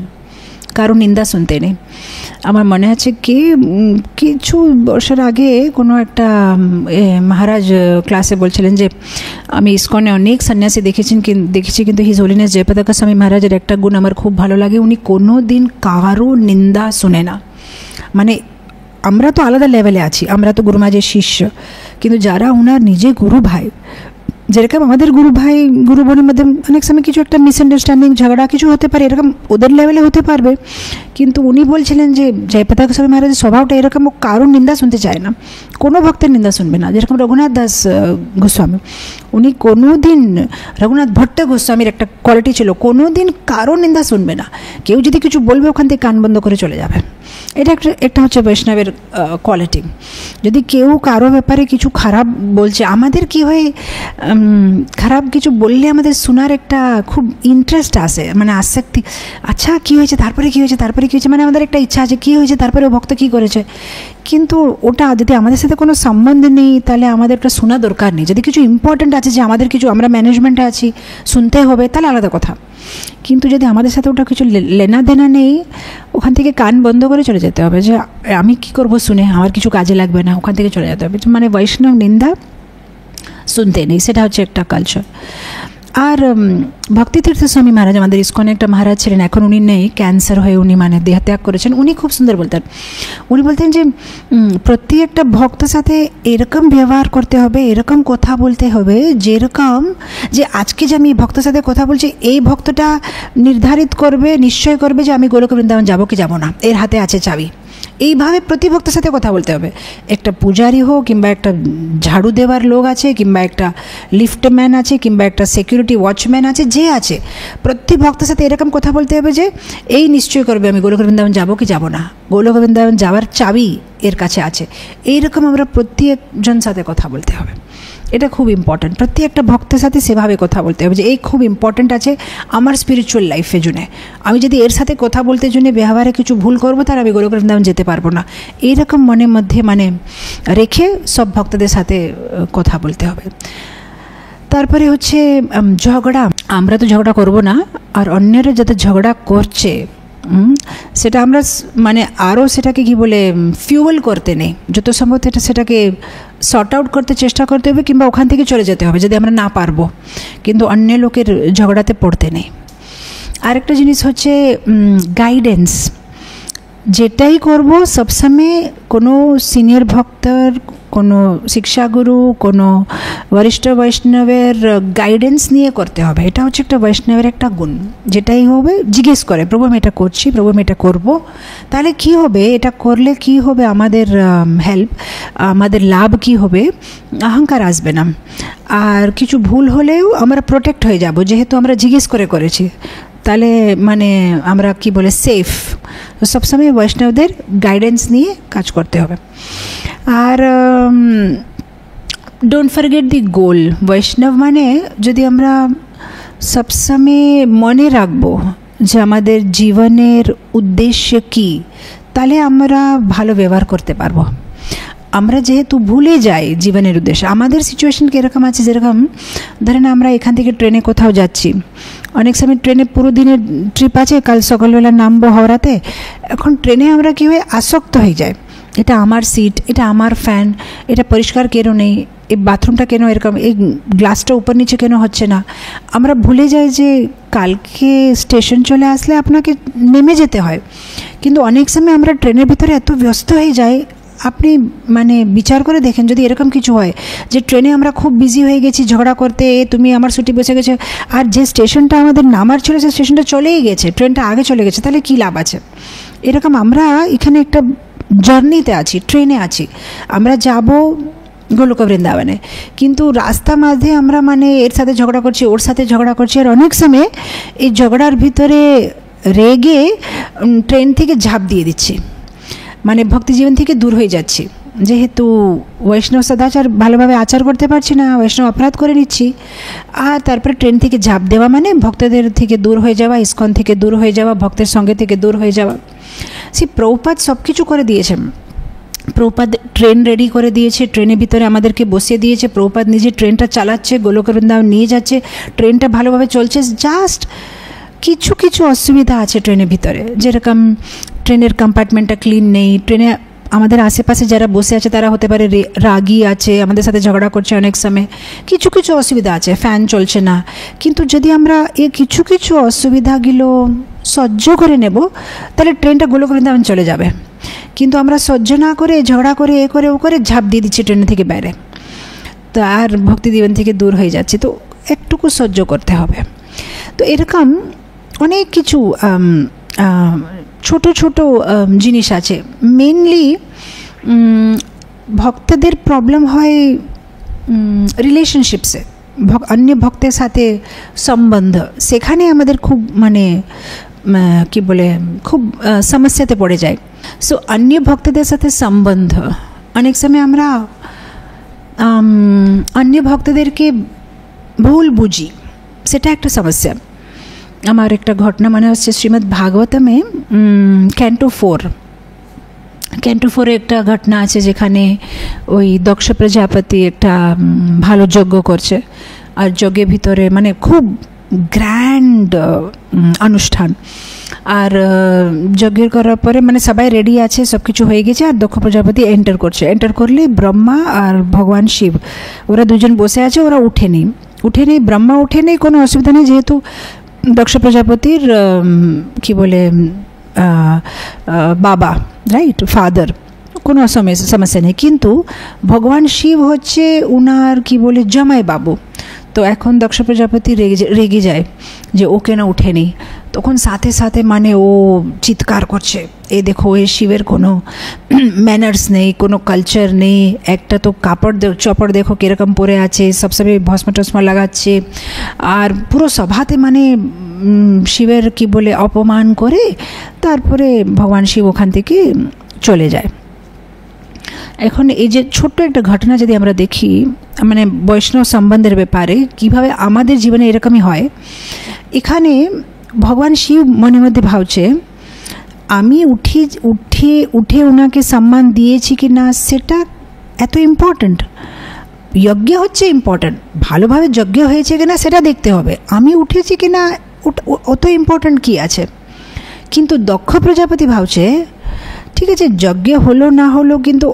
কারো নিন্দা শুনতে নেই। আমার মনে আছে কি কিছু বছর আগে কোনো একটা মহারাজ ক্লাসে বলছিলেন যে আমি ইসকনে অনেক সন্ন্যাসী দেখেছি কিন্তু হিজ হোলিনেস জয়পতাকা স্বামী মহারাজের একটা গুণ আমার খুব ভালো লাগে, উনি কোনো দিন কারো নিন্দা শুনে না। মানে আমরা তো আলাদা লেভেলে আছি, আমরা তো গুরুমাজের শিষ্য, কিন্তু যারা ওনার নিজে গুরু ভাই, যেরকম আমাদের গুরু ভাই গুরু বোনের মধ্যে অনেক সময় কিছু একটা মিসআন্ডারস্ট্যান্ডিং ঝগড়া কিছু হতে পারে, এরকম ওদের লেভেলে হতে পারবে, কিন্তু উনি বলছিলেন যে জয়পতাকা স্বামী মহারাজের স্বভাবটা এরকম, ও কারোর নিন্দা শুনতে চায় না, কোনো ভক্তের নিন্দা শুনবে না। যেরকম রঘুনাথ দাস গোস্বামী, উনি কোনো দিন, রঘুনাথ ভট্ট গোস্বামীর একটা কোয়ালিটি ছিল, কোনো দিন কারোর নিন্দা শুনবে না, কেউ যদি কিছু বলবে ওখান থেকে কান বন্ধ করে চলে যাবে। এটা একটা হচ্ছে বৈষ্ণবের কোয়ালিটি। যদি কেউ কারো ব্যাপারে কিছু খারাপ বলছে, আমাদের কি হয়, খারাপ কিছু বললে আমাদের শোনার একটা খুব ইন্টারেস্ট আসে, মানে আসক্তি, আচ্ছা কী হয়েছে, তারপরে কী হয়েছে, তারপরে কী হয়েছে, মানে আমাদের একটা ইচ্ছা আছে কী হয়েছে, তারপরে ও ভক্ত কী করেছে। কিন্তু ওটা যদি আমাদের সাথে কোনো সম্বন্ধ নেই তাহলে আমাদের ওটা শোনা দরকার নেই। যদি কিছু ইম্পর্ট্যান্ট আছে যে আমাদের কিছু, আমরা ম্যানেজমেন্টে আছি, শুনতে হবে, তাহলে আলাদা কথা। কিন্তু যদি আমাদের সাথে ওটা কিছু লেনা দেনা নেই, ওখান থেকে কান বন্ধ করে চলে যেতে হবে, যে আমি কি করব শুনে, আমার কিছু কাজে লাগবে না, ওখান থেকে চলে যেতে হবে। মানে বৈষ্ণব নিন্দা শুনতে নেই, সেটা হচ্ছে একটা কালচার। আর ভক্তিতীর্থ স্বামী মহারাজ, আমাদের ইসকনে একটা মহারাজ ছিলেন, এখন উনি নেই, ক্যান্সার হয়ে উনি মানে দেহত্যাগ করেছেন। উনি খুব সুন্দর বলতেন, উনি বলতেন যে প্রত্যেকটা ভক্তের সাথে এরকম ব্যবহার করতে হবে, এরকম কথা বলতে হবে, যেরকম যে আজকে যে আমি ভক্তের সাথে কথা বলছি, এই ভক্তটা নির্ধারিত করবে, নিশ্চয় করবে যে আমি গোলক বৃন্দাবন যাবো কি যাবো না, এর হাতে আছে চাবি। এইভাবে প্রতি ভক্তের সাথে কথা বলতে হবে। একটা পূজারি হোক, কিংবা একটা ঝাড়ু দেওয়ার লোক আছে, কিংবা একটা লিফটম্যান আছে, কিংবা একটা সিকিউরিটি ওয়াচম্যান আছে, যে আছে প্রতি ভক্তের সাথে এরকম কথা বলতে হবে যে এই নিশ্চয় করবে আমি গোলক বৃন্দাবন যাবো কি যাবো না, গোলক বৃন্দাবন যাওয়ার চাবি এর কাছে আছে। এইরকম আমরা প্রত্যেকজন সাথে কথা বলতে হবে। এটা খুব ইম্পর্ট্যান্ট, প্রত্যেকটা ভক্তের সাথে সেভাবে কথা বলতে হবে যে এই খুব ইম্পর্ট্যান্ট আছে আমার স্পিরিচুয়াল লাইফের জন্য। আমি যদি এর সাথে কথা বলতে জন্য ব্যবহারে কিছু ভুল করবো, তাহলে আমি গোলক বৃন্দাবন যেতে পারবো না। এইরকম মনের মধ্যে রেখে সব ভক্তদের সাথে কথা বলতে হবে। তারপরে হচ্ছে ঝগড়া। আমরা তো ঝগড়া করব না, আর অন্যরা যাতে ঝগড়া করছে সেটা আমরা আরও সেটাকে কি বলে ফিউয়েল করতে নেই, যত সম্ভব সেটাকে সর্ট আউট করতে চেষ্টা করতে হবে, কিংবা ওখান থেকে চলে যেতে হবে যদি আমরা না পারবো, কিন্তু অন্য লোকের ঝগড়াতে পড়তে নেই। আরেকটা জিনিস হচ্ছে গাইডেন্স। যেটাই করব সবসময় কোনো সিনিয়র ভক্তর, কোনো শিক্ষাগুরু, কোনো বরিষ্ঠ বৈষ্ণবের গাইডেন্স নিয়ে করতে হবে। এটা হচ্ছে একটা বৈষ্ণবের একটা গুণ। যেটাই হবে জিজ্ঞেস করে, প্রভু আমি এটা করছি, প্রভু আমি এটা করবো, তাহলে কি হবে, এটা করলে কি হবে, আমাদের হেল্প, আমাদের লাভ কি হবে, অহংকার আসবে না। আর কিছু ভুল হলেও আমরা প্রোটেক্ট হয়ে যাব, যেহেতু আমরা জিজ্ঞেস করে করেছি, তাহলে আমরা কি বলে সেফ। তো সবসময় বৈষ্ণবদের গাইডেন্স নিয়ে কাজ করতে হবে। আর ডোন্ট ফরগেট দি গোল। বৈষ্ণব যদি আমরা সবসময় মনে রাখবো যে আমাদের জীবনের উদ্দেশ্য কী, তাহলে আমরা ভালো ব্যবহার করতে পারবো। আমরা যেহেতু ভুলে যাই জীবনের উদ্দেশ্য, আমাদের সিচুয়েশন কীরকম আছে, যেরকম ধরেন আমরা এখান থেকে ট্রেনে কোথাও যাচ্ছি, অনেক সময় ট্রেনে পুরো দিনের ট্রিপ আছে, কাল সকালবেলা নামবো হাওড়াতে। এখন ট্রেনে আমরা কী হয়, আসক্ত হয়ে যায়, এটা আমার সিট, এটা আমার ফ্যান, এটা পরিষ্কার কেন নেই, এই বাথরুমটা কেন এরকম, এই গ্লাসটা উপর নিচে কেন হচ্ছে না। আমরা ভুলে যাই যে কালকে স্টেশন চলে আসলে আপনাকে নেমে যেতে হয়। কিন্তু অনেক সময় আমরা ট্রেনের ভিতরে এত ব্যস্ত হয়ে যাই, আপনি বিচার করে দেখেন যদি এরকম কিছু হয় যে ট্রেনে আমরা খুব বিজি হয়ে গেছি ঝগড়া করতে, তুমি আমার সিটে বসে গেছে, আর যে স্টেশনটা আমাদের নামার ছিল সেই স্টেশনটা চলেই গেছে, ট্রেনটা আগে চলে গেছে, তাহলে কী লাভ আছে। এরকম আমরা এখানে একটা জার্নিতে আছি, ট্রেনে আছি, আমরা যাব গোলক বৃন্দাবনে, কিন্তু রাস্তা মাঝে আমরা এর সাথে ঝগড়া করছি, ওর সাথে ঝগড়া করছি, আর অনেক সময় এই ঝগড়ার ভিতরে রেগে ট্রেন থেকে ঝাঁপ দিয়ে দিচ্ছি, ভক্তি জীবন থেকে দূর হয়ে যাচ্ছি। যেহেতু বৈষ্ণব সদাচার ভালোভাবে আচার করতে পারছি না, বৈষ্ণব অপরাধ করে নিচ্ছি, আর তারপরে ট্রেন থেকে ঝাঁপ দেওয়া ভক্তদের থেকে দূর হয়ে যাওয়া, ইস্কন থেকে দূর হয়ে যাওয়া, ভক্তের সঙ্গে থেকে দূর হয়ে যাওয়া। প্রভুপাদ সব কিছু করে দিয়েছেন। প্রভুপাদ ট্রেন রেডি করে দিয়েছে, ট্রেনের ভিতরে আমাদেরকে বসিয়ে দিয়েছে, প্রভুপাদ নিজে ট্রেনটা চালাচ্ছে, গোলক বৃন্দাবন নিয়ে যাচ্ছে, ট্রেনটা ভালোভাবে চলছে। জাস্ট কিছু কিছু অসুবিধা আছে ট্রেনের ভিতরে, যেরকম ট্রেনের কম্পার্টমেন্টটা ক্লিন নেই, ট্রেনে আমাদের আশেপাশে যারা বসে আছে তারা হতে পারে রাগী আছে, আমাদের সাথে ঝগড়া করছে, অনেক সময় কিছু কিছু অসুবিধা আছে, ফ্যান চলছে না। কিন্তু যদি আমরা এই কিছু কিছু অসুবিধাগুলো সহ্য করে নেব, তাহলে ট্রেনটা গোলক বৃন্দাবন চলে যাবে। কিন্তু আমরা সহ্য না করে, ঝগড়া করে, এ করে ও করে ঝাঁপ দিয়ে দিচ্ছি ট্রেন থেকে বাইরে, তো আর ভক্তি জীবন থেকে দূর হয়ে যাচ্ছে। তো একটুকু সহ্য করতে হবে। তো এরকম অনেক কিছু ছোট ছোট জিনিস আছে। মেনলি ভক্তদের প্রবলেম হয় রিলেশনশিপসে, অন্য ভক্তের সাথে সম্বন্ধ, সেখানে আমাদের খুব কি বলে খুব সমস্যাতে পড়ে যায়। সো অন্য ভক্তদের সাথে সম্বন্ধ, অনেক সময় আমরা অন্য ভক্তদেরকে ভুল বুঝি, সেটা একটা সমস্যা। আমার একটা ঘটনা মনে হচ্ছে, শ্রীমদ্ ভাগবতমে ক্যান্টো 4 একটা ঘটনা আছে, যেখানে ওই দক্ষ প্রজাপতি একটা ভালো যজ্ঞ করছে, আর যজ্ঞের ভিতরে খুব গ্র্যান্ড অনুষ্ঠান, আর যজ্ঞের করার পরে সবাই রেডি আছে, সব কিছু হয়ে গেছে, আর দক্ষ প্রজাপতি এন্টার করলে ব্রহ্মা আর ভগবান শিব ওরা দুজন বসে আছে, ওরা উঠে নেই, ব্রহ্মা উঠে নেই, কোনো অসুবিধা নেই, যেহেতু দক্ষ প্রজাপতির কি বলে বাবা, রাইট, ফাদার, কোনো সমস্যা নেই। কিন্তু ভগবান শিব হচ্ছে উনার কি বলে জামাই বাবু। তো এখন দক্ষ প্রজাপতি রেগে যায় যে ও কেন উঠেনি। তখন সাথে সাথে মানে ও চিৎকার করছে, এ দেখো এ শিবের কোনো ম্যানার্স নেই, কোনো কালচার নেই, একটা তো কাপড় চপড় দেখো কীরকম পরে আছে, সবসময় ভস্ম টস্ম লাগাচ্ছে, আর পুরো সভাতে মানে শিবের কি বলে অপমান করে তারপরে ভগবান শিব ওখান থেকে চলে যায়। এখন এই যে ছোট্ট একটা ঘটনা যদি আমরা দেখি মানে বৈষ্ণব সম্বন্ধের ব্যাপারে কিভাবে আমাদের জীবনে এরকমই হয়, এখানে ভগবান শিব মনের মধ্যে ভাবছে আমি উঠে ওনাকে সম্মান দিয়েছি কি না সেটা এত ইম্পর্ট্যান্ট, যজ্ঞ হচ্ছে ইম্পর্ট্যান্ট, ভালোভাবে যজ্ঞ হয়েছে কিনা সেটা দেখতে হবে, আমি উঠেছি কিনা অত ইম্পর্ট্যান্ট কি আছে। কিন্তু দক্ষ প্রজাপতি ভাবছে ঠিক আছে যজ্ঞ হলো না হলো, কিন্তু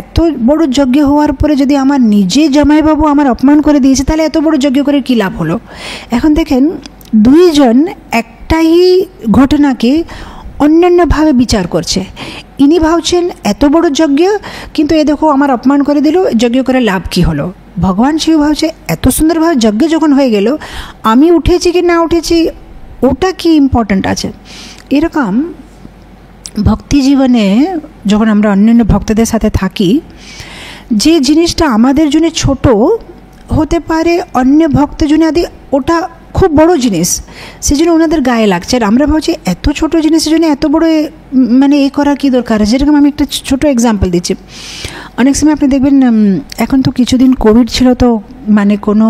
এত বড় যজ্ঞ হওয়ার পরে যদি আমার নিজে জামাইবাবু আমার অপমান করে দিয়েছে তাহলে এত বড় যজ্ঞ করে কী লাভ হলো। এখন দেখেন দুইজন একটাই ঘটনাকে অন্যান্যভাবে বিচার করছে। ইনি ভাবছেন এত বড় যজ্ঞ, কিন্তু এ দেখো আমার অপমান করে দিল, যজ্ঞ করে লাভ কি হলো। ভগবান শিব ভাবছে এত সুন্দরভাবে যজ্ঞ যখন হয়ে গেল, আমি উঠেছি কি না উঠেছি ওটা কি ইম্পর্ট্যান্ট আছে। এরকম ভক্তি জীবনে যখন আমরা অন্যান্য ভক্তদের সাথে থাকি, যে জিনিসটা আমাদের জন্য ছোট হতে পারে অন্য ভক্তের জন্য আদি ওটা খুব বড় জিনিস, সেজন্য ওনাদের গায়ে লাগছে। আর আমরা ভাবছি এত ছোট জিনিসের জন্য এত বড় মানে এ করার কী দরকার আছে। যেরকম আমি একটা ছোট এক্সাম্পল দিচ্ছি, অনেক সময় আপনি দেখবেন এখন তো কিছুদিন কোভিড ছিল, তো মানে কোনো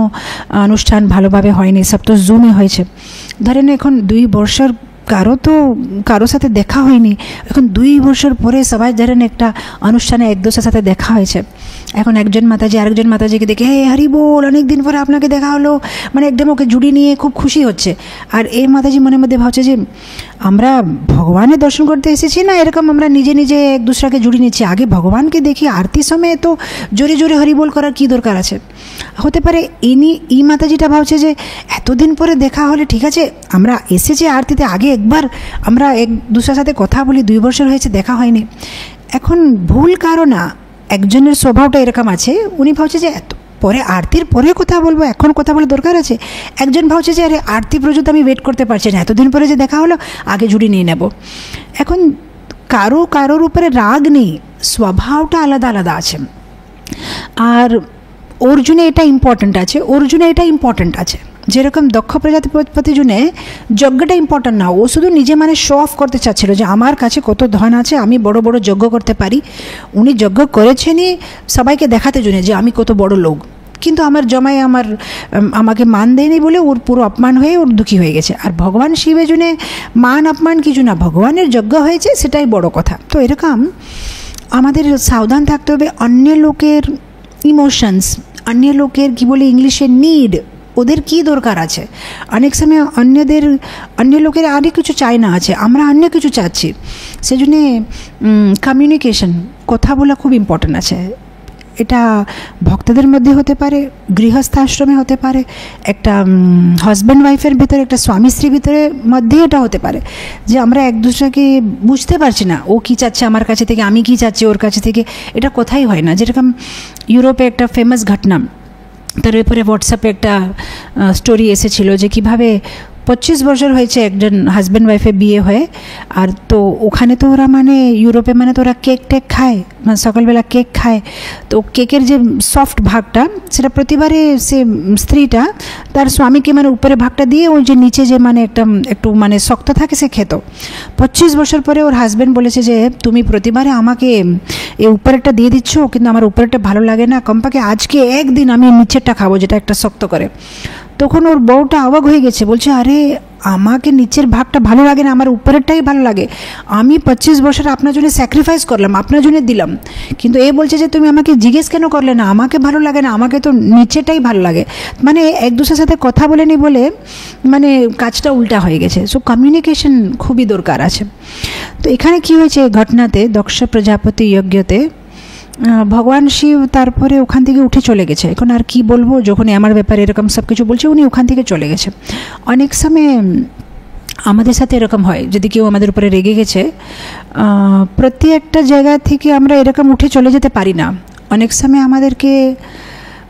অনুষ্ঠান ভালোভাবে হয়নি, সব তো জুমে হয়েছে। ধরেন এখন 2 বছর কারো সাথে দেখা হয়নি, এখন 2 বছর পরে সবাই ধরেন একটা অনুষ্ঠানে এক দোষের সাথে দেখা হয়েছে। এখন একজন মাতাজি আরেকজন মাতাজিকে দেখে হে হরি বল, অনেক দিন পরে আপনাকে দেখা হলো, মানে একদম ওকে জুড়ি নিয়ে খুব খুশি হচ্ছে। আর এই মাতাজি মনের মধ্যে ভাবছে যে আমরা ভগবানের দর্শন করতে এসেছি না, এরকম আমরা নিজে নিজে এক দুসরাকে জুড়ি নিচ্ছি, আগে ভগবানকে দেখি, আরতির সময় তো জোরে জোরে হরিবোল করার কী দরকার আছে। হতে পারে এই মাতাজিটা ভাবছে যে এতদিন পরে দেখা হলে ঠিক আছে আমরা এসেছি আরতিতে, আগে একবার আমরা এক দুসরার সাথে কথা বলি, 2 বছর হয়েছে দেখা হয়নি। এখন ভুল কারো না, একজনের স্বভাবটা এরকম আছে, উনি ভাবছে যে এত পরে আরতির পরে কথা বলবো, এখন কথা বলার দরকার আছে। একজন ভাবছে যে আরে আরতি পর্যন্ত আমি ওয়েট করতে পারছি না, এতদিন পরে যে দেখা হলো আগে জুড়ি নিয়ে নেব। এখন কারোর উপরে রাগ নেই, স্বভাবটা আলাদা আলাদা আছে। আর ওর জন্য এটা ইম্পর্ট্যান্ট আছে, ওর জন্য এটা ইম্পর্ট্যান্ট আছে। যেরকম দক্ষ প্রজাপতি জন্য যজ্ঞটা ইম্পর্ট্যান্ট না, ও শুধু নিজে মানে শো অফ করতে চাচ্ছিল যে আমার কাছে কত ধন আছে, আমি বড় বড় যজ্ঞ করতে পারি। উনি যজ্ঞ করেছেনই সবাইকে দেখাতে জন্য যে আমি কত বড় লোক, কিন্তু আমার জমাই আমাকে মান দেয়নি বলে ওর পুরো অপমান হয়ে ওর দুঃখী হয়ে গেছে। আর ভগবান শিবের জন্য মান অপমান কিছু না, ভগবানের যজ্ঞ হয়েছে সেটাই বড় কথা। তো এরকম আমাদের সাবধান থাকতে হবে অন্য লোকের ইমোশনস, অন্য লোকের কি বলে ইংলিশে নিড, ওদের কি দরকার আছে। অনেক সময় অন্য লোকের আরে কিছু চাই না আছে, আমরা অন্য কিছু চাচ্ছি। সেজন্যে কমিউনিকেশন, কথা বলা খুব ইম্পর্ট্যান্ট আছে। এটা ভক্তদের মধ্যে হতে পারে, গৃহস্থাশ্রমে হতে পারে, একটা হাজব্যান্ড ওয়াইফের ভিতরে, একটা স্বামী স্ত্রীর ভিতরে মধ্যে এটা হতে পারে যে আমরা এক দুসরাকে বুঝতে পারছি না, ও কী চাচ্ছে আমার কাছে থেকে, আমি কী চাচ্ছি ওর কাছে থেকে, এটা কোথায় হয় না। যেরকম ইউরোপে একটা ফেমাস ঘটনা, তার উপরে হোয়াটসঅ্যাপে একটা স্টোরি এসেছিল যে কীভাবে 25 বছর হয়েছে একজন হাজব্যান্ড ওয়াইফে বিয়ে হয়ে, আর তো ওখানে তো ওরা মানে ইউরোপে মানে তো ওরা কেক খায়, মানে সকালবেলা কেক খায়। তো কেকের যে সফট ভাগটা সেটা প্রতিবারে সে স্ত্রীটা তার স্বামীকে মানে উপরে ভাগটা দিয়ে ওই যে নিচে যে মানে একটু মানে শক্ত থাকে সে খেত। 25 বছর পরে ওর হাজব্যান্ড বলেছে যে তুমি প্রতিবারে আমাকে এই উপরেরটা দিয়ে দিচ্ছ, কিন্তু আমার উপরেরটা ভালো লাগে না, কমপক্ষে আজকে একদিন আমি নিচেরটা খাবো যেটা একটা শক্ত করে। তখন ওর বউটা অবাক হয়ে গেছে, বলছে আরে আমাকে নিচের ভাগটা ভালো লাগে না, আমার উপরেরটাই ভালো লাগে, আমি 25 বছর আপনার জন্য স্যাক্রিফাইস করলাম, আপনার জন্য দিলাম, কিন্তু এ বলছে যে তুমি আমাকে জিজ্ঞেস কেন করলে না, আমাকে ভালো লাগে না, আমাকে তো নিচেটাই ভালো লাগে। মানে এক দুসরের সাথে কথা বলেনি বলে মানে কাজটা উল্টা হয়ে গেছে। সো কমিউনিকেশন খুবই দরকার আছে। তো এখানে কি হয়েছে ঘটনাতে, দক্ষ প্রজাপতি যজ্ঞতে ভগবান শিব তারপরে ওখান থেকে উঠে চলে গেছে। এখন আর কি বলবো, যখন আমার ব্যাপারে এরকম সব কিছু বলছে উনি ওখান থেকে চলে গেছে। অনেক সময় আমাদের সাথে এরকম হয়, যদি কেউ আমাদের উপরে রেগে গেছে, প্রত্যেকটা জায়গা থেকে আমরা এরকম উঠে চলে যেতে পারি না। অনেক সময় আমাদেরকে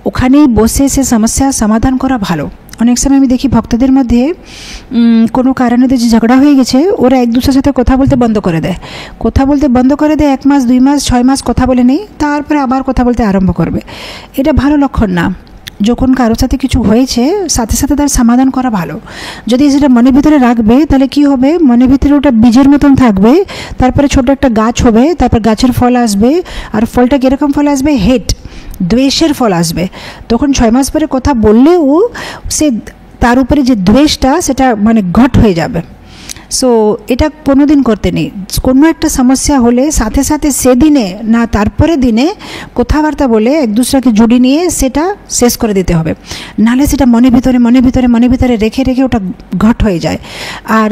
ওখানেই বসে সে সমস্যার সমাধান করা ভালো। অনেক সময় আমি দেখি ভক্তদের মধ্যে কোনো কারণে যে ঝগড়া হয়ে গেছে, ওরা এক দুসরের সাথে কথা বলতে বন্ধ করে দেয়। কথা বলতে বন্ধ করে দেয়, 1 মাস 2 মাস 6 মাস কথা বলে নেই, তারপরে আবার কথা বলতে আরম্ভ করবে। এটা ভালো লক্ষণ না। যখন কারোর সাথে কিছু হয়েছে সাথে সাথে তার সমাধান করা ভালো। যদি সেটা মনের ভিতরে রাখবে তাহলে কি হবে, মনের ভিতরে ওটা বীজের মতন থাকবে, তারপরে ছোট একটা গাছ হবে, তারপর গাছের ফল আসবে। আর ফলটা কীরকম ফল আসবে? হেট, দ্বেষের ফল আসবে। তখন 6 মাস পরে কথা বললেও সে তার উপরে যে দ্বেষটা সেটা মানে ঘট হয়ে যাবে। সো এটা কোনো দিন করতে নেই। কোনো একটা সমস্যা হলে সাথে সাথে সেদিনে না তারপরে দিনে কথাবার্তা বলে এক দুসরাকে জুড়ে নিয়ে সেটা শেষ করে দিতে হবে। নাহলে সেটা মনের ভিতরে রেখে রেখে ওটা ঘট হয়ে যায়। আর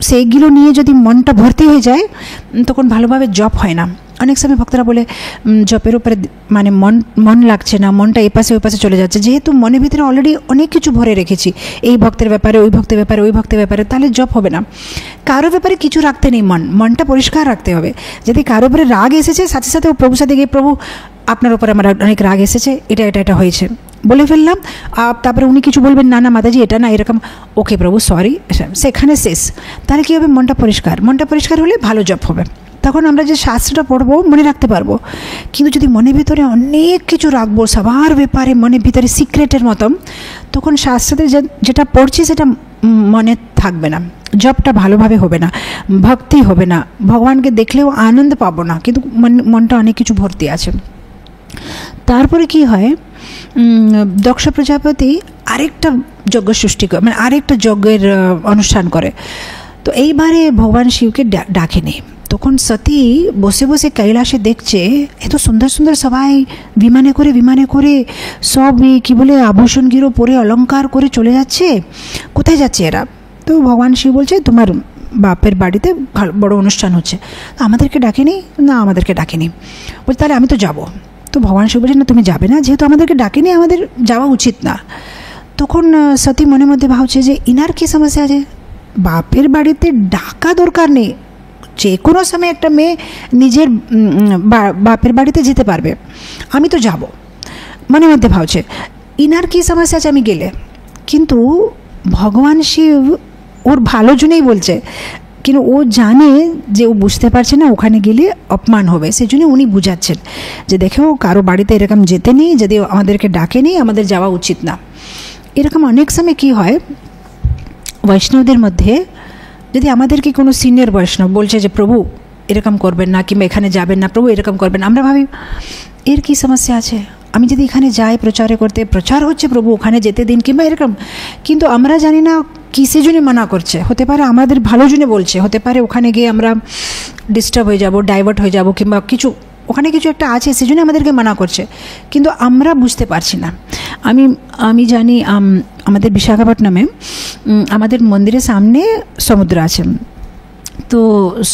সেইগুলো নিয়ে যদি মনটা ভর্তি হয়ে যায় তখন ভালোভাবে জপ হয় না। অনেক সময় ভক্তরা বলে জপের উপরে মানে মন লাগছে না, মনটা এপাশে ওই পাশে চলে যাচ্ছে। যেহেতু মনের ভিতরে অলরেডি অনেক কিছু ভরে রেখেছি, এই ভক্তের ব্যাপারে, ওই ভক্তের ব্যাপারে, ওই ভক্তের ব্যাপারে, তাহলে জপ হবে না। কারো ব্যাপারে কিছু রাখতে নেই, মনটা পরিষ্কার রাখতে হবে। যদি কারো উপরে রাগ এসেছে সাথে সাথে ও প্রভুর সাথে গিয়ে, প্রভু আপনার উপরে আমার অনেক রাগ এসেছে, এটা হয়েছে বলে ফেললাম। তারপরে উনি কিছু বলবেন, না মাতাজি এটা না এরকম, ওকে প্রভু সরি, সেখানে শেষ। তাহলে কী হবে? মনটা পরিষ্কার হলে ভালো জপ হবে। তখন আমরা যে শাস্ত্রটা পড়বো মনে রাখতে পারবো। কিন্তু যদি মনের ভিতরে অনেক কিছু রাখবো সবার ব্যাপারে, মনের ভিতরে সিক্রেটের মতন, তখন শাস্ত্রতে যেটা পড়ছি সেটা মনে থাকবে না, জপটা ভালোভাবে হবে না, ভক্তি হবে না, ভগবানকে দেখলেও আনন্দ পাবো না, কিন্তু মনটা অনেক কিছু ভর্তি আছে। তারপরে কি হয়, দক্ষ প্রজাপতি আরেকটা যজ্ঞ সৃষ্টি করে, মানে আরেকটা যজ্ঞের অনুষ্ঠান করে। তো এইবারে ভগবান শিবকে ডাকেনি। তখন সতী বসে বসে কৈলাসে দেখছে এত সুন্দর সুন্দর সবাই বিমানে করে সব কি বলে আভূষণগিরো পরে অলঙ্কার করে চলে যাচ্ছে, কোথায় যাচ্ছে এরা? তো ভগবান শিব বলছে তোমার বাপের বাড়িতে বড় অনুষ্ঠান হচ্ছে, আমাদেরকে ডাকেনি। না আমাদেরকে ডাকেনি। বলছে তাহলে আমি তো যাব। তো ভগবান শিব বলছে না তুমি যাবে না, যেহেতু আমাদেরকে ডাকেনি আমাদের যাওয়া উচিত না। তখন সতী মনের মধ্যে ভাবছে যে ইনার কী সমস্যা আছে, বাপের বাড়িতে ডাকা দরকার নেই, যে কোনো সময় একটা মেয়ে নিজের বাপের বাড়িতে যেতে পারবে, আমি তো যাব। মনের মধ্যে ভাবছে ইনার কী সমস্যা আছে আমি গেলে। কিন্তু ভগবান শিব ওর ভালোর জন্যই বলছে, কিন্তু ও জানে যে ও বুঝতে পারছে না ওখানে গেলে অপমান হবে, সেই জন্য উনি বুঝাচ্ছেন যে দেখো কারো বাড়িতে এরকম যেতে নেই, যদি আমাদেরকে ডাকে নেই আমাদের যাওয়া উচিত না। এরকম অনেক সময় কি হয়, বৈষ্ণবদের মধ্যে যদি আমাদেরকে কোনো সিনিয়র বৈষ্ণব বলছে যে প্রভু এরকম করবেন না, কিংবা এখানে যাবেন না, প্রভু এরকম করবেন, আমরা ভাবি এর কী সমস্যা আছে, আমি যদি এখানে যাই প্রচারে করতে, প্রচার হচ্ছে প্রভু ওখানে যেতে দিন, কিংবা এরকম। কিন্তু আমরা জানি না কিসের জন্য মানা করছে। হতে পারে আমাদের ভালোর জন্য বলছে, হতে পারে ওখানে গিয়ে আমরা ডিস্টার্ব হয়ে যাব, ডাইভার্ট হয়ে যাব, কিংবা কিছু ওখানে কিছু একটা আছে সেজন্য আমাদেরকে মানা করছে, কিন্তু আমরা বুঝতে পারছি না। আমি জানি আমাদের বিশাখাপট্টনমে আমাদের মন্দিরের সামনে সমুদ্র আছে। তো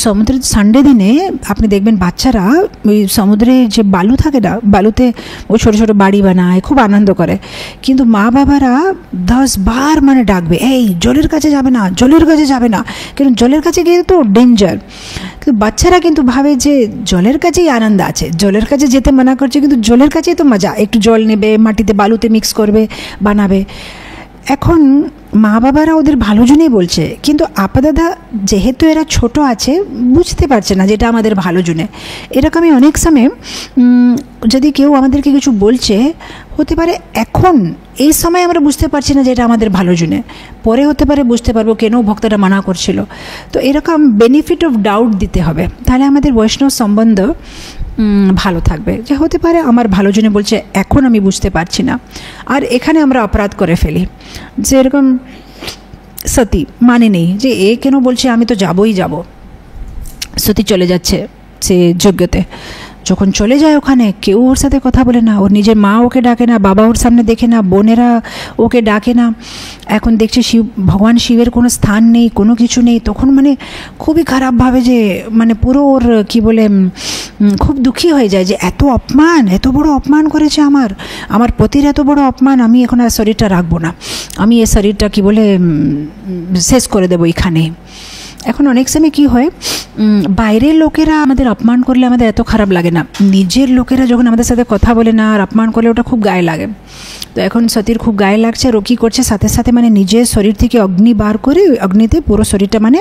সমুদ্রের সানডে দিনে আপনি দেখবেন বাচ্চারা ওই সমুদ্রে যে বালু থাকে না, বালুতে ও ছোটো ছোটো বাড়ি বানায়, খুব আনন্দ করে। কিন্তু মা বাবারা 10 বার মানে ডাকবে, এই জলের কাছে যাবে না, জলের কাছে যাবে না, কিন্তু জলের কাছে গিয়ে তো ডেঞ্জার। কিন্তু বাচ্চারা কিন্তু ভাবে যে জলের কাছেই আনন্দ আছে, জলের কাছে যেতে মানা করছে, কিন্তু জলের কাছেই তো মজা, একটু জল নেবে, মাটিতে বালুতে মিক্স করবে, বানাবে। এখন মা বাবারা ওদের ভালো জন্যই বলছে, কিন্তু আপা দাদা যেহেতু এরা ছোট আছে বুঝতে পারছে না যেটা আমাদের ভালো জন্যে। এরকমই অনেক সময় যদি কেউ আমাদেরকে কিছু বলছে, হতে পারে এখন এই সময় আমরা বুঝতে পারছি না যে এটা আমাদের ভালো জন্যে, পরে হতে পারে বুঝতে পারবো কেন ভক্তরা মানা করছিল। তো এরকম বেনিফিট অফ ডাউট দিতে হবে, তাহলে আমাদের বৈষ্ণব সম্বন্ধ ভালো থাকবে। যে হতে পারে আমার ভালো জন্য বলছে, এখন আমি বুঝতে পারছি না। আর এখানে আমরা অপরাধ করে ফেলি, যে এরকম সতী মানে নেই যে এ কেন বলছে, আমি তো যাবই যাব। সতী চলে যাচ্ছে সে যজ্ঞতে, যখন চলে যায় ওখানে কেউ ওর সাথে কথা বলে না, ওর নিজের মা ওকে ডাকে না, বাবা ওর সামনে দেখে না, বোনেরা ওকে ডাকে না। এখন দেখছে ভগবান শিবের কোনো স্থান নেই, কোনো কিছু নেই। তখন মানে খুবই খারাপভাবে যে মানে পুরো ওর কী বলে খুব দুঃখী হয়ে যায় যে এত অপমান, এত বড় অপমান করেছে আমার পতির এত বড় অপমান, আমি এখন আর শরীরটা রাখবো না, আমি এই শরীরটা কী বলে শেষ করে দেবো এখানে। এখন অনেক সময় কী হয়, বাইরের লোকেরা আমাদের অপমান করলে আমাদের এত খারাপ লাগে না, নিজের লোকেরা যখন আমাদের সাথে কথা বলে না আর অপমান করলে ওটা খুব গায়ে লাগে। তো এখন সতীর খুব গায়ে লাগছে, আর ও কী করছে, সাথে সাথে মানে নিজের শরীর থেকে অগ্নি বার করে অগ্নিতে পুরো শরীরটা মানে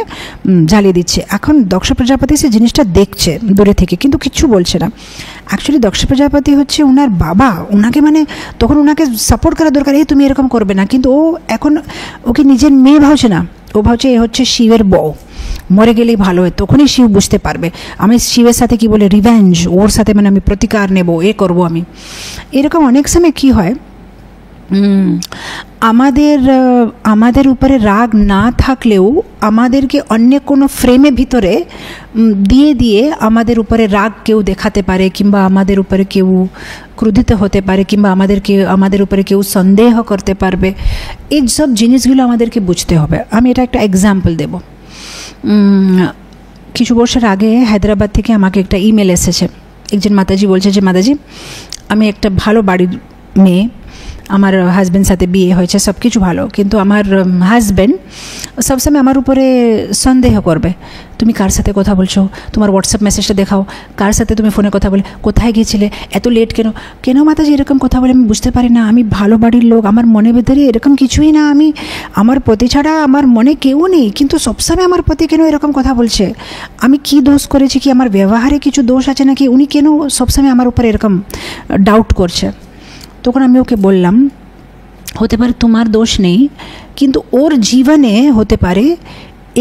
জ্বালিয়ে দিচ্ছে। এখন দক্ষ প্রজাপতি সে জিনিসটা দেখছে দূরে থেকে, কিন্তু কিচ্ছু বলছে না। অ্যাকচুয়ালি দক্ষ প্রজাপতি হচ্ছে ওনার বাবা, ওনাকে মানে তখন ওনাকে সাপোর্ট করা দরকার, এই তুমি এরকম করবে না, কিন্তু ও এখন ওকে নিজের মেয়ে ভাবছে না, ও ভাবছে এ হচ্ছে শিবের বউ, মরে গেলেই ভালো হয়। তখনই শিব বুঝতে পারবে আমি শিবের সাথে কি বলে রিভেঞ্জ, ওর সাথে মানে আমি প্রতিকার নেব, এ করব আমি। এরকম অনেক সময় কি হয়, আমাদের উপরে রাগ না থাকলেও আমাদেরকে অন্য কোনো ফ্রেমের ভিতরে দিয়ে দিয়ে আমাদের উপরে রাগ কেউ দেখাতে পারে, কিংবা আমাদের উপরে কেউ ক্রোধিত হতে পারে, কিংবা আমাদের উপরে কেউ সন্দেহ করতে পারবে। এই সব জিনিসগুলো আমাদেরকে বুঝতে হবে। আমি এটা একটা এক্সাম্পল দেব। কিছু বছর আগে হায়দ্রাবাদ থেকে আমাকে একটা ইমেল এসেছে। একজন মাতাজি বলছে যে মাতাজি, আমি একটা ভালো বাড়ির মেয়ে, আমার হাজব্যান্ড সাথে বিয়ে হয়েছে, সব কিছু ভালো, কিন্তু আমার হাজব্যান্ড সবসময় আমার উপরে সন্দেহ করবে, তুমি কার সাথে কথা বলছো, তোমার হোয়াটসঅ্যাপ মেসেজটা দেখাও, কার সাথে তুমি ফোনে কথা বলে, কোথায় গিয়েছিলে, এত লেট কেন, কেন মাতাজি এরকম কথা বলে, আমি বুঝতে পারি না, আমি ভালো বাড়ির লোক, আমার মনের ভেতরে এরকম কিছুই না, আমার পতি ছাড়া আমার মনে কেউ নেই, কিন্তু সবসময় আমার পতি কেন এরকম কথা বলছে, আমি কি দোষ করেছি, কি আমার ব্যবহারে কিছু দোষ আছে নাকি, উনি কেন সবসময় আমার উপরে এরকম ডাউট করছে। তখন আমি ওকে বললাম, হতে পারে তোমার দোষ নেই, কিন্তু ওর জীবনে হতে পারে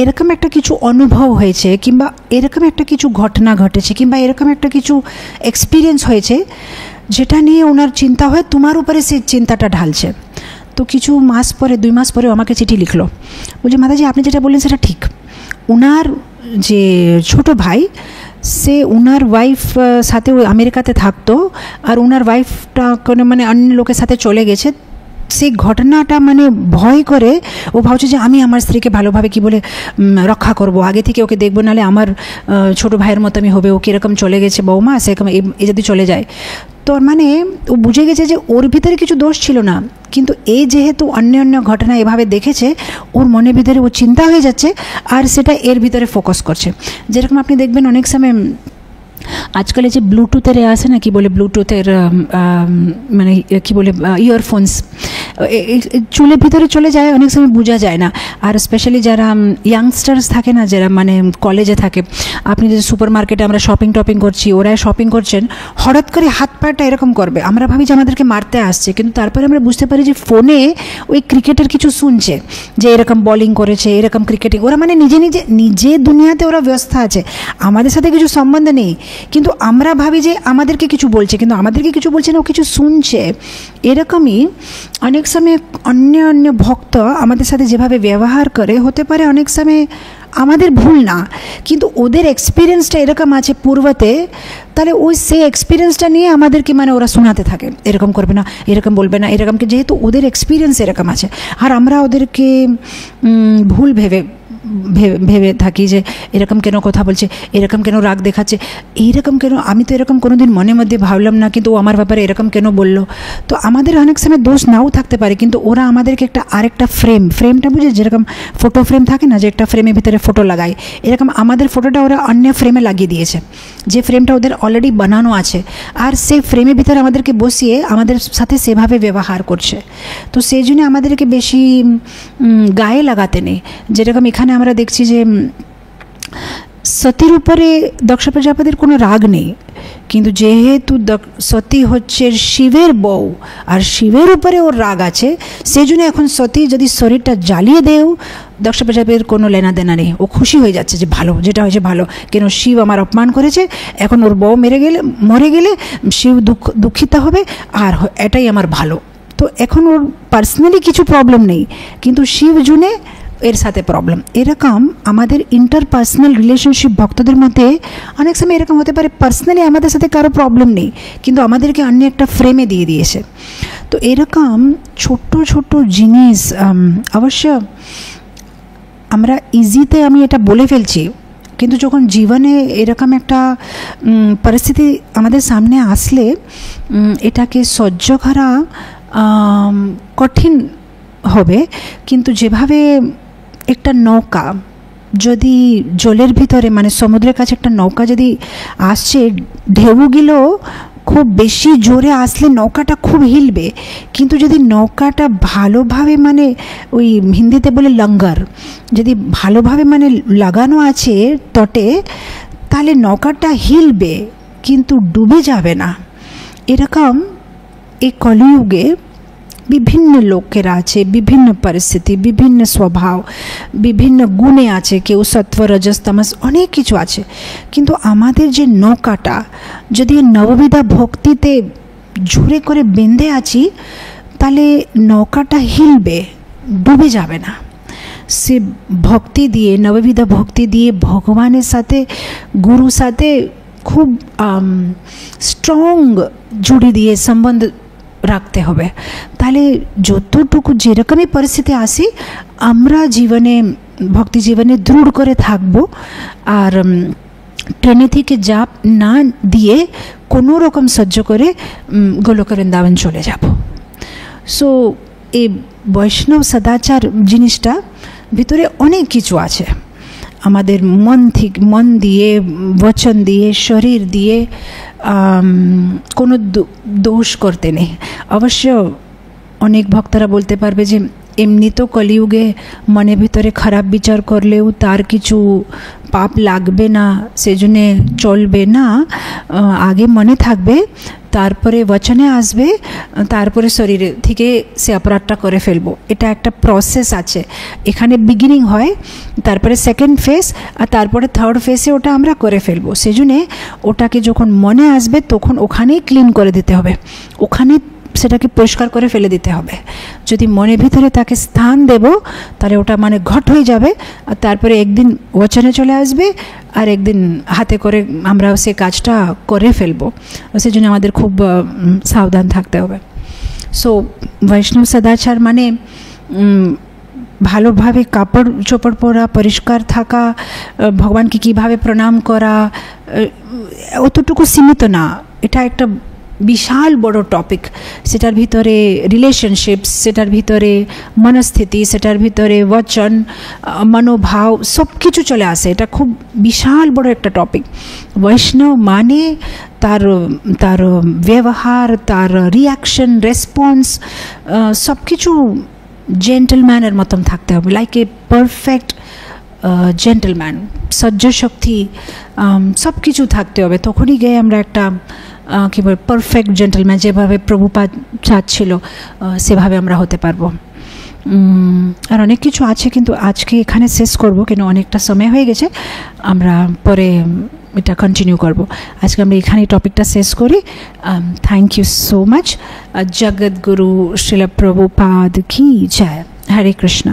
এরকম একটা কিছু অনুভব হয়েছে, কিংবা এরকম একটা কিছু ঘটনা ঘটেছে, কিংবা এরকম একটা কিছু এক্সপিরিয়েন্স হয়েছে যেটা নিয়ে ওনার চিন্তা হয়, তোমার উপরে সেই চিন্তাটা ঢালছে। তো কিছু মাস পরে, 2 মাস পরে আমাকে চিঠি লিখলো, বলছে মাতাজি আপনি যেটা বললেন সেটা ঠিক। ওনার যে ছোট ভাই, সে ওনার ওয়াইফ সাথে আমেরিকাতে থাকতো, আর ওনার ওয়াইফটা কোনো মানে অন্য লোকের সাথে চলে গেছে। সেই ঘটনাটা মানে ভয় করে ও ভাবছে যে আমি আমার স্ত্রীকে ভালোভাবে কি বলে রক্ষা করব, আগে থেকে ওকে দেখবো, নাহলে আমার ছোটো ভাইয়ের মতো আমি হবে, ও কীরকম চলে গেছে বৌমা, সেরকম এ যদি চলে যায়। তো মানে ও বুঝে গেছে যে ওর ভিতরে কিছু দোষ ছিল না, কিন্তু এই যেহেতু অন্য ঘটনা এভাবে দেখেছে, ওর মনের ভিতরে ও চিন্তা হয়ে যাচ্ছে, আর সেটা এর ভিতরে ফোকাস করছে। যেরকম আপনি দেখবেন অনেক সময় আজকাল যে ব্লুটুথের আসে না, কি বলে ব্লুটুথের মানে কি বলে ইয়ারফোনস চুলের ভিতরে চলে যায়, অনেক সময় বোঝা যায় না। আর স্পেশালি যারা ইয়াংস্টার্স থাকে না, যারা মানে কলেজে থাকে, আপনি যদি সুপার মার্কেটে আমরা শপিং করছি, ওরা শপিং করছেন, হঠাৎ করে হাত পাটা এরকম করবে, আমরা ভাবি যে আমাদেরকে মারতে আসছে, কিন্তু তারপরে আমরা বুঝতে পারি যে ফোনে ওই ক্রিকেটের কিছু শুনছে, যে এরকম বোলিং করেছে, এরকম ক্রিকেটিং, ওরা মানে নিজে দুনিয়াতে ওরা ব্যস্ত আছে, আমাদের সাথে কিছু সম্বন্ধ নেই, কিন্তু আমরা ভাবি যে আমাদেরকে কিছু বলছে, কিন্তু আমাদেরকে কিছু বলছে না, ও কিছু শুনছে। এরকমই অনেক সময় অন্য ভক্ত আমাদের সাথে যেভাবে ব্যবহার করে, হতে পারে অনেক সময় আমাদের ভুল না, কিন্তু ওদের এক্সপিরিয়েন্সটা এরকম আছে পূর্বতে, তাহলে ওই সেই এক্সপিরিয়েন্সটা নিয়ে আমাদেরকে মানে ওরা শোনাতে থাকে, এরকম করবে না, এরকম বলবে না, এরকম, যেহেতু ওদের এক্সপিরিয়েন্স এরকম আছে, আর আমরা ওদেরকে ভুল ভেবে থাকি যে এরকম কেন কথা বলছে, এরকম কেন রাগ দেখাচ্ছে, এইরকম কেন, আমি তো এরকম কোনো দিন মনের মধ্যে ভাবলাম না, কিন্তু ও আমার ব্যাপারে এরকম কেন বললো। তো আমাদের অনেক সময় দোষ নাও থাকতে পারে, কিন্তু ওরা আমাদেরকে আরেকটা ফ্রেমটা বুঝে, যেরকম ফটো ফ্রেম থাকে না, যে একটা ফ্রেমের ভিতরে ফটো লাগায়, এরকম আমাদের ফটোটা ওরা অন্য ফ্রেমে লাগিয়ে দিয়েছে, যে ফ্রেমটা ওদের অলরেডি বানানো আছে, আর সেই ফ্রেমের ভিতরে আমাদেরকে বসিয়ে আমাদের সাথে সেভাবে ব্যবহার করছে। তো সেই জন্য আমাদেরকে বেশি গায়ে লাগাতে নেই। যেরকম এখানে আমরা দেখছি যে সতীর উপরে দক্ষ প্রজাপতির কোনো রাগ নেই, কিন্তু যেহেতু সতী হচ্ছে শিবের বউ, আর শিবের উপরে ওর রাগ আছে, সেই জন্য এখন সতী যদি শরীরটা জ্বালিয়ে দেও, দক্ষ প্রজাপতির কোনো লেনা দেনা নেই, ও খুশি হয়ে যাচ্ছে যে ভালো, যেটা হয়েছে ভালো, কেন শিব আমার অপমান করেছে, এখন ওর বউ মরে গেলে শিব দুঃখিত হবে, আর এটাই আমার ভালো। তো এখন ওর পার্সোনালি কিছু প্রবলেম নেই, কিন্তু শিব জুনে এর সাথে প্রবলেম। এরকম আমাদের ইন্টারপার্সোনাল রিলেশনশিপ ভক্তদের মধ্যে অনেক সময় এরকম হতে পারে, পার্সোনালি আমাদের সাথে কারো প্রবলেম নেই, কিন্তু আমাদেরকে অন্য একটা ফ্রেমে দিয়ে দিয়েছে। তো এরকম ছোট জিনিস অবশ্য আমরা ইজিতে আমি এটা বলে ফেলছি, কিন্তু যখন জীবনে এরকম একটা পরিস্থিতি আমাদের সামনে আসলে এটাকে সহ্য করা কঠিন হবে। কিন্তু যেভাবে একটা নৌকা যদি জলের ভিতরে মানে সমুদ্রের কাছে একটা নৌকা যদি আসছে, ঢেউগুলো খুব বেশি জোরে আসলে নৌকাটা খুব হিলবে, কিন্তু যদি নৌকাটা ভালোভাবে মানে ওই হিন্দিতে বলে লঙ্গর, যদি ভালোভাবে মানে লাগানো আছে তটে, তাহলে নৌকাটা হিলবে কিন্তু ডুবে যাবে না। এরকম এই কলিযুগে বিভিন্ন লোকেরা আছে, বিভিন্ন পরিস্থিতি, বিভিন্ন স্বভাব, বিভিন্ন গুণে আছে, কেউ সত্ত্ব রজস তামস অনেক কিছু আছে, কিন্তু আমাদের যে নৌকাটা যদি নববিধা ভক্তিতে জোরে করে বেঁধে আছি, তাহলে নৌকাটা হিলবে, ডুবে যাবে না। সে ভক্তি দিয়ে, নববিধা ভক্তি দিয়ে ভগবানের সাথে, গুরুর সাথে খুব স্ট্রং জুড়ে দিয়ে সম্বন্ধ রাখতে হবে। তাহলে যতটুকু যেরকমই পরিস্থিতি আসি, আমরা জীবনে, ভক্তি জীবনে দৃঢ় করে থাকব, আর ট্রেনে থেকে চাপ না দিয়ে কোনো রকম সহ্য করে গোলক বৃন্দাবন চলে যাব। সো এই বৈষ্ণব সদাচার জিনিসটা ভিতরে অনেক কিছু আছে। আমাদের মন দিয়ে, বচন দিয়ে, শরীর দিয়ে কোনো দোষ করতে নেই। অবশ্য অনেক ভক্তরা বলতে পারবে যে এমনি তো কলিযুগে মনের ভিতরে খারাপ বিচার করলেও তার কিছু পাপ লাগবে না, সেজন্যে চলবে না। আগে মনে থাকবে, তারপরে বচনে আসবে, তারপরে শরীরে থেকে সে অপরাধটা করে ফেলবো। এটা একটা প্রসেস আছে। এখানে বিগিনিং হয়, তারপরে সেকেন্ড ফেজ, আর তারপরে থার্ড ফেজে ওটা আমরা করে ফেলবো। সেজন্যে ওটাকে যখন মনে আসবে তখন ওখানেই ক্লিন করে দিতে হবে, ওখানে সেটাকে পরিষ্কার করে ফেলে দিতে হবে। যদি মনের ভিতরে তাকে স্থান দেব, তাহলে ওটা মানে ঘট হয়ে যাবে, আর তারপরে একদিন বচনে চলে আসবে, আর একদিন হাতে করে আমরা সে কাজটা করে ফেলবো। সেই জন্য আমাদের খুব সাবধান থাকতে হবে। সো বৈষ্ণব সদাচার মানে ভালোভাবে কাপড় চোপড় পরা, পরিষ্কার থাকা, ভগবানকে কীভাবে প্রণাম করা, অতটুকু সীমিত না। এটা একটা বিশাল বড় টপিক। সেটার ভিতরে রিলেশনশিপস, সেটার ভিতরে মনস্থিতি, সেটার ভিতরে বচন, মনোভাব সব কিছু চলে আসে। এটা খুব বিশাল বড় একটা টপিক। বৈষ্ণব মানে তার তার ব্যবহার, তার রিয়াকশন, রেসপন্স সব কিছু জেন্টলম্যানের মতন থাকতে হবে, লাইক এ পারফেক্ট জেন্টলম্যান। সহ্য শক্তি সব কিছু থাকতে হবে, তখনই গিয়ে আমরা একটা কী বলে পারফেক্ট জেন্টলম্যান, যেভাবে প্রভুপাদ চাচ্ছিল সেভাবে আমরা হতে পারবো। আর অনেক কিছু আছে, কিন্তু আজকে এখানে শেষ করব, কেন অনেকটা সময় হয়ে গেছে। আমরা পরে এটা কন্টিনিউ করব। আজকে আমরা এখানে টপিকটা শেষ করি। Thank you so much. Jagadguru Srila Prabhupada কি জয়। হরে কৃষ্ণ।